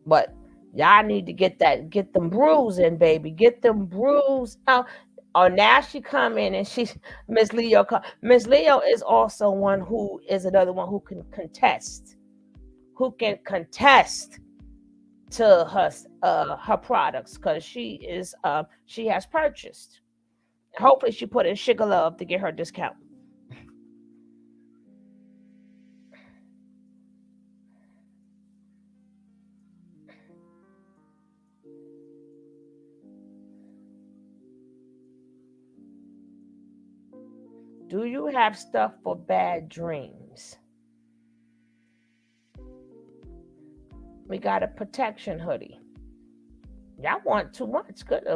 But y'all need to get them brews in, baby. Get them brews out. Oh, now she come in and she's Miss Leo. Miss Leo is also one who is another one who can contest. Who can contest to her products because she has purchased. Hopefully she put in Sugar Love to get her discount. Do you have stuff for bad dreams? We got a protection hoodie. Y'all want too much. Good.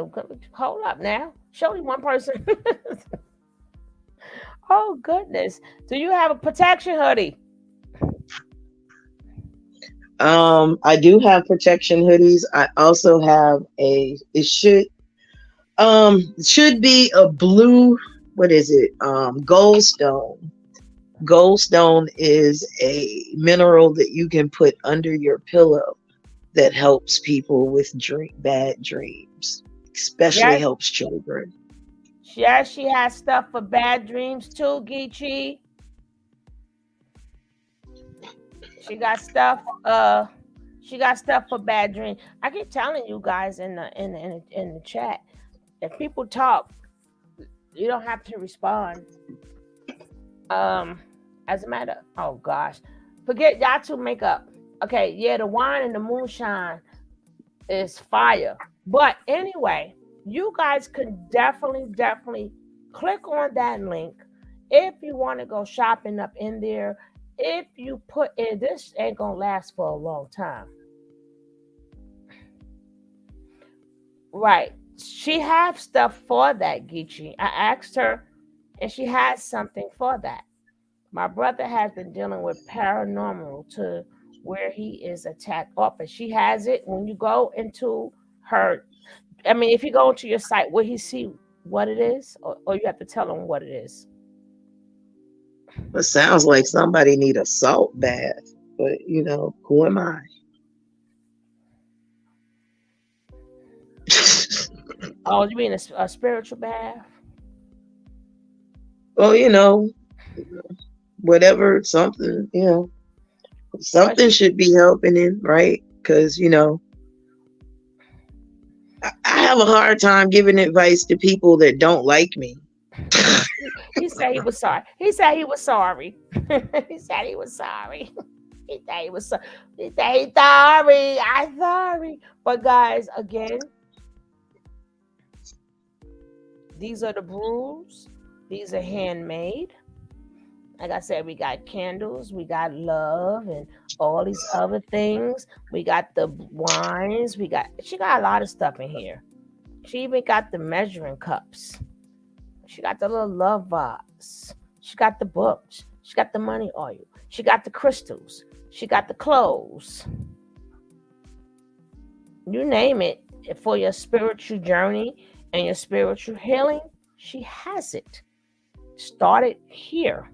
Hold up now. Show me one person. Oh goodness. Do you have a protection hoodie? I do have protection hoodies. I also have it should be a blue, what is it? Goldstone. Goldstone is a mineral that you can put under your pillow that helps people with bad dreams, especially Yes. helps children. Yes, she has stuff for bad dreams too, Geechee. She got stuff. She got stuff for bad dreams. I keep telling you guys in the chat. If people talk, you don't have to respond. Um, as a matter, oh gosh, forget y'all two makeup. Okay, yeah, the wine and the moonshine is fire. But anyway, you guys can definitely click on that link if you want to go shopping up in there. If you put in, this ain't gonna last for a long time. Right. She have stuff for that, Geechee. I asked her and she has something for that. My brother has been dealing with paranormal to where he is attacked often. She has it when you go into her. I mean, if you go into your site, will he see what it is, or you have to tell him what it is? It sounds like somebody need a salt bath, but who am I? Oh, you mean a spiritual bath? Well, whatever, something, Well, something should be helping him, right? Because, I have a hard time giving advice to people that don't like me. he said he was sorry. He said he was sorry. He said he was sorry. He said he was sorry. He said he's sorry. I'm sorry. But guys, again, these are the brews. These are handmade. Like I said, we got candles, we got love, and all these other things. We got the wines. She got a lot of stuff in here. She even got the measuring cups. She got the little love vase. She got the books. She got the money oil. She got the crystals. She got the clothes. You name it for your spiritual journey and your spiritual healing. She has it. Start it here.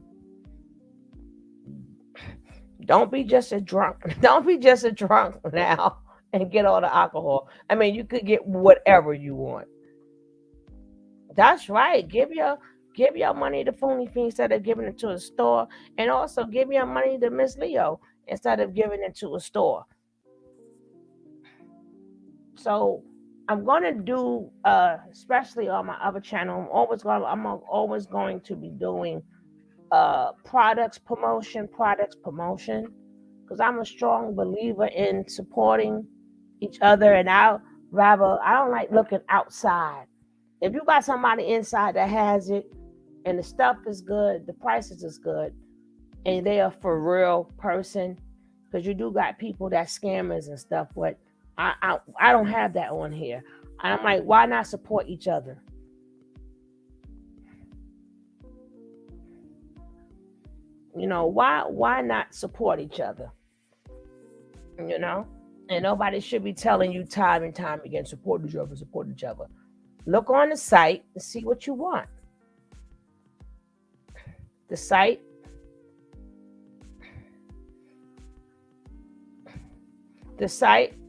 Don't be just a drunk. Don't be just a drunk now and get all the alcohol. I mean, you could get whatever you want. That's right. Give your money to Fundi Fee instead of giving it to a store, and also give your money to Miss Leo instead of giving it to a store. So I'm gonna do, especially on my other channel. I'm always going to be doing products promotion, because I'm a strong believer in supporting each other, and I don't like looking outside. If you got somebody inside that has it and the stuff is good, the prices is good, and they are for real person, because you do got people that scammers and stuff, but I don't have that on here. I'm like, why not support each other? Why not support each other? You know? And nobody should be telling you time and time again, support each other, support each other. Look on the site and see what you want. The site,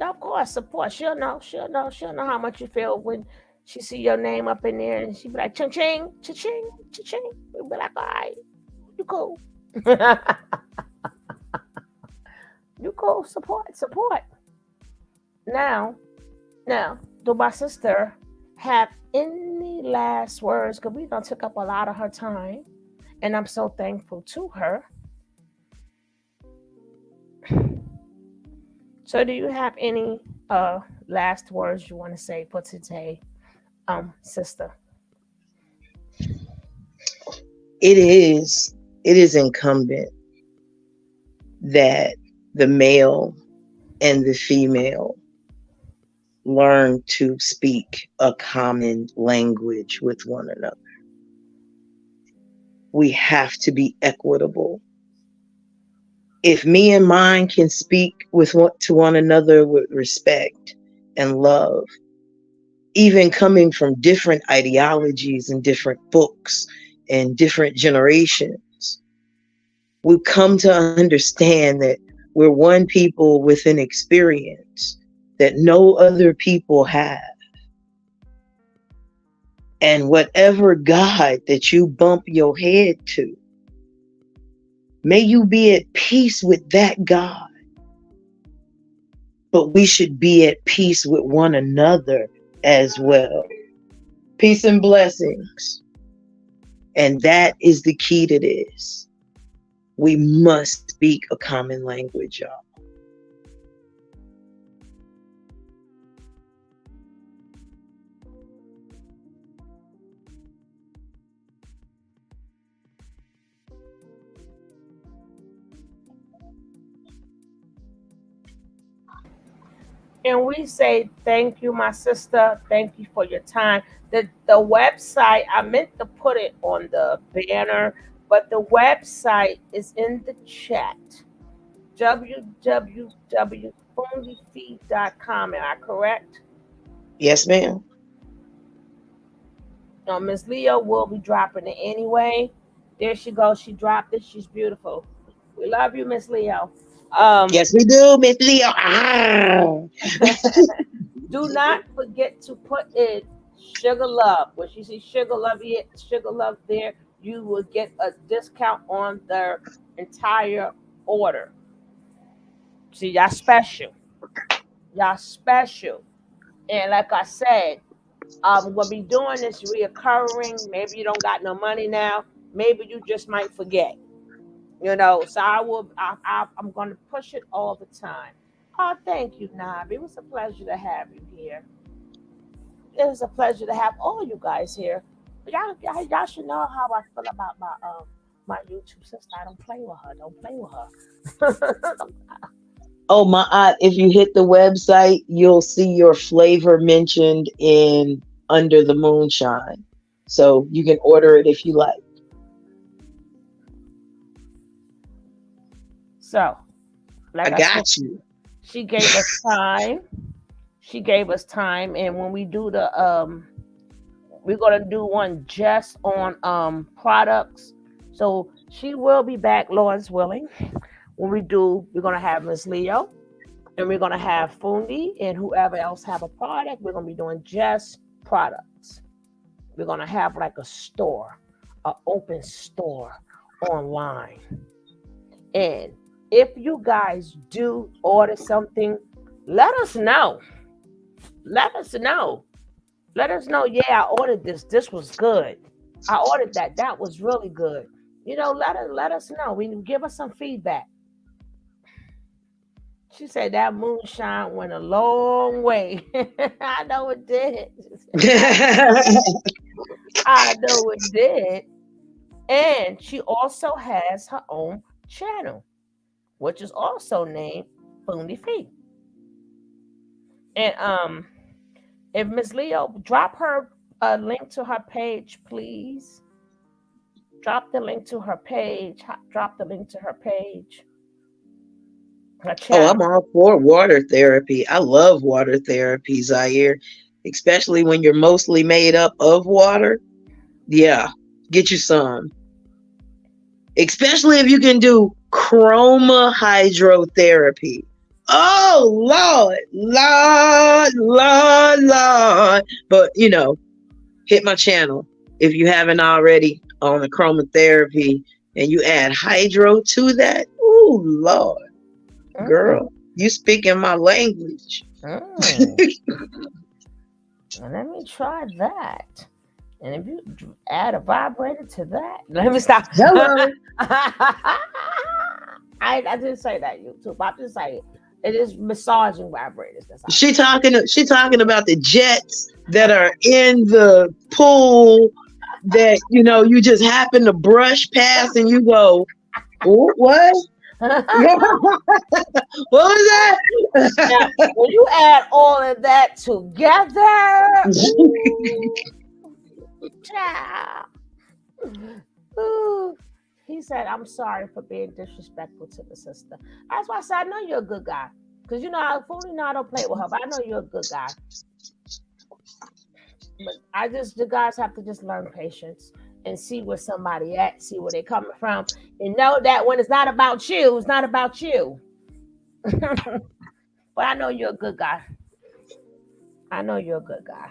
of course, support. She'll know how much you feel when she see your name up in there, and she be like, ching ching, ching, ching. We'll be like, all right, you cool. You cool, support. Now, do my sister have any last words? Because we done took up a lot of her time, and I'm so thankful to her. So, do you have any last words you want to say for today, sister? It is incumbent that the male and the female learn to speak a common language with one another. We have to be equitable. If me and mine can speak to one another with respect and love, even coming from different ideologies and different books and different generations, we come to understand that we're one people with an experience that no other people have. And whatever God that you bump your head to, may you be at peace with that God. But we should be at peace with one another as well. Peace and blessings. And that is the key to this. We must speak a common language, y'all. And we say thank you, my sister. Thank you for your time. The website, I meant to put it on the banner, but the website is in the chat. www.fundifeed.com. Am I correct? Yes, ma'am. No, Miss Leo will be dropping it anyway. There she goes. She dropped it. She's beautiful. We love you, Miss Leo. Um, Yes, we do, Miss Leo. Ah. Do not forget to put in Sugar Love. When you see Sugar Love there, you will get a discount on their entire order. See, y'all special. Y'all special. And like I said, we're gonna be doing this reoccurring. Maybe you don't got no money now. Maybe you just might forget. So I'm gonna push it all the time. Oh, thank you, Nav. It was a pleasure to have you here. It was a pleasure to have all you guys here. Y'all should know how I feel about my YouTube sister. I don't play with her. Don't play with her. Oh my! If you hit the website, you'll see your flavor mentioned in under the moonshine, so you can order it if you like. So, I like I said, got you. she gave us time. She gave us time, and when we do the we're gonna do one just on products. So she will be back, Lord's willing. When we do, we're gonna have Miss Leo, and we're gonna have Fundi, and whoever else have a product. We're gonna be doing just products. We're gonna have like a store, an open store online. And if you guys do order something, let us know. Let us know. Let us know. Yeah, I ordered this. This was good. I ordered that. That was really good. Let us know. We give us some feedback. She said that moonshine went a long way. I know it did. I know it did. And she also has her own channel, which is also named Fundi Fee. And if Miss Leo drop her a link to her page, please. Drop the link to her page. Drop the link to her page, her Oh, channel. I'm all for water therapy. I love water therapy, Zaire, especially when you're mostly made up of water. Yeah, get you some. Especially if you can do chroma hydrotherapy. Oh, Lord. But, hit my channel if you haven't already on the chromotherapy and you add hydro to that. Oh, Lord. Mm, Girl, you speaking my language. mm. Let me try that. And if you add a vibrator to that, let me stop. Hello. I didn't say that, YouTube. I just say it is massaging vibrators. That's all. She talking about the jets that are in the pool that you just happen to brush past and you go, "Oh, what? What was Now, that?" when you add all of that together, ooh, child. Ooh. He said, I'm sorry for being disrespectful to the sister. That's why I said, I know you're a good guy. Because I fully know I don't play with her, but I know you're a good guy. But the guys have to just learn patience and see where somebody at, see where they're coming from, and know that when it's not about you, it's not about you. But I know you're a good guy. I know you're a good guy.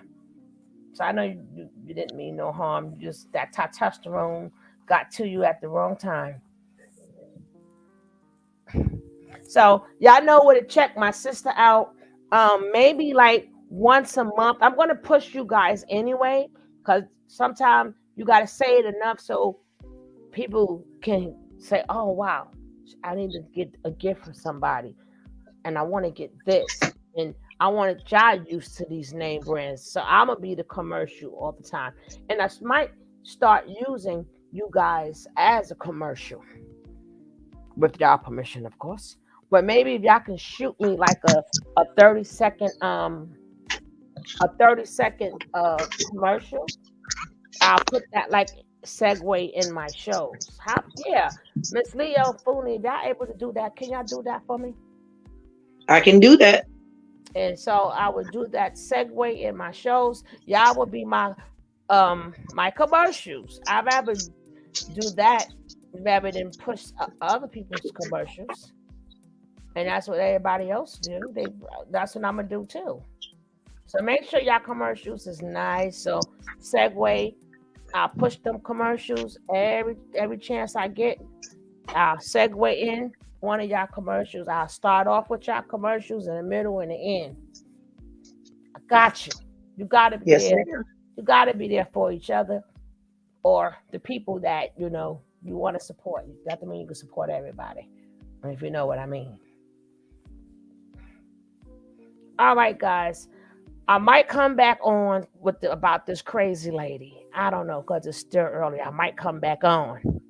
So I know you didn't mean no harm. Just that testosterone got to you at the wrong time. So y'all know where to check my sister out. Maybe like once a month. I'm gonna push you guys anyway, because sometimes you gotta say it enough so people can say, "Oh wow, I need to get a gift for somebody, and I want to get this, and I want to y'all used to these name brands." So I'm gonna be the commercial all the time, and I might start using you guys as a commercial with y'all permission, of course. But maybe if y'all can shoot me like a 30 second commercial, I'll put that like segue in my shows. How yeah, Miss Leo Fooney, if y'all able to do that, can y'all do that for me? I can do that. And so I would do that segue in my shows. Y'all would be my commercials. I'd rather do that rather than push other people's commercials. And that's what everybody else do. That's what I'm gonna do too. So make sure y'all commercials is nice. So segue, I'll push them commercials every chance I get. I'll segue in one of y'all commercials. I'll start off with y'all commercials in the middle and the end. I got you. You gotta be Yes, there. ma'am. You gotta be there for each other or the people that you want to support. That doesn't mean you can support everybody. If you know what I mean. All right, guys. I might come back on about this crazy lady. I don't know because it's still early. I might come back on.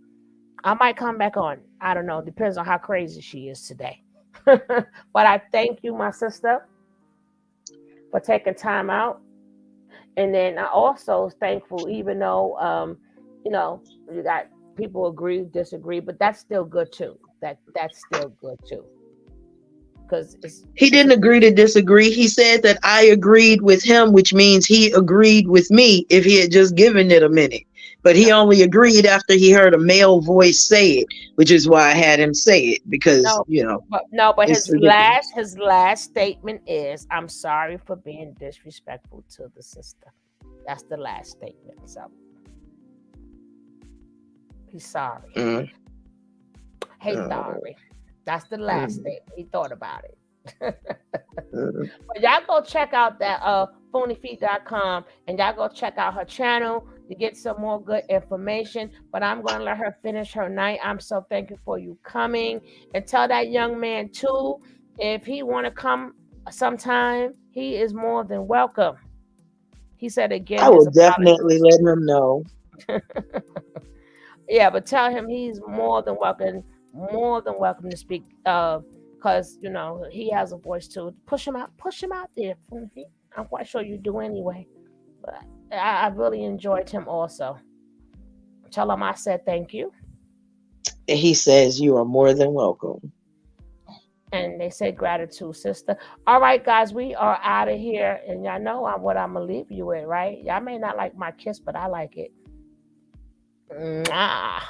I might come back on. I don't know. Depends on how crazy she is today. But I thank you, my sister, for taking time out. And then I also thankful, even though you know, you got people agree, disagree, but that's still good too. That's still good too. Because He it's didn't agree to disagree. He said that I agreed with him, which means he agreed with me if he had just given it a minute. But he only agreed after he heard a male voice say it, which is why I had him say it because, no, but it's ridiculous. his last statement is, "I'm sorry for being disrespectful to the sister." That's the last statement. So he's sorry. Mm, He's oh, sorry. That's the last mm, statement. He thought about it. mm. But y'all go check out that funnyfeet.com, and y'all go check out her channel to get some more good information. But I'm gonna let her finish her night. I'm so thankful for you coming, and tell that young man too, if he wanna come sometime, he is more than welcome. He said again I his will definitely apologies. let him know. Yeah, but tell him he's more than welcome to speak. Cause he has a voice too. Push him out there. I'm quite sure you do anyway. But I really enjoyed him also. Tell him I said thank you. And he says you are more than welcome. And they said gratitude, sister. All right, guys, we are out of here. And y'all know what I'm gonna leave you with, right? Y'all may not like my kiss, but I like it. Mwah.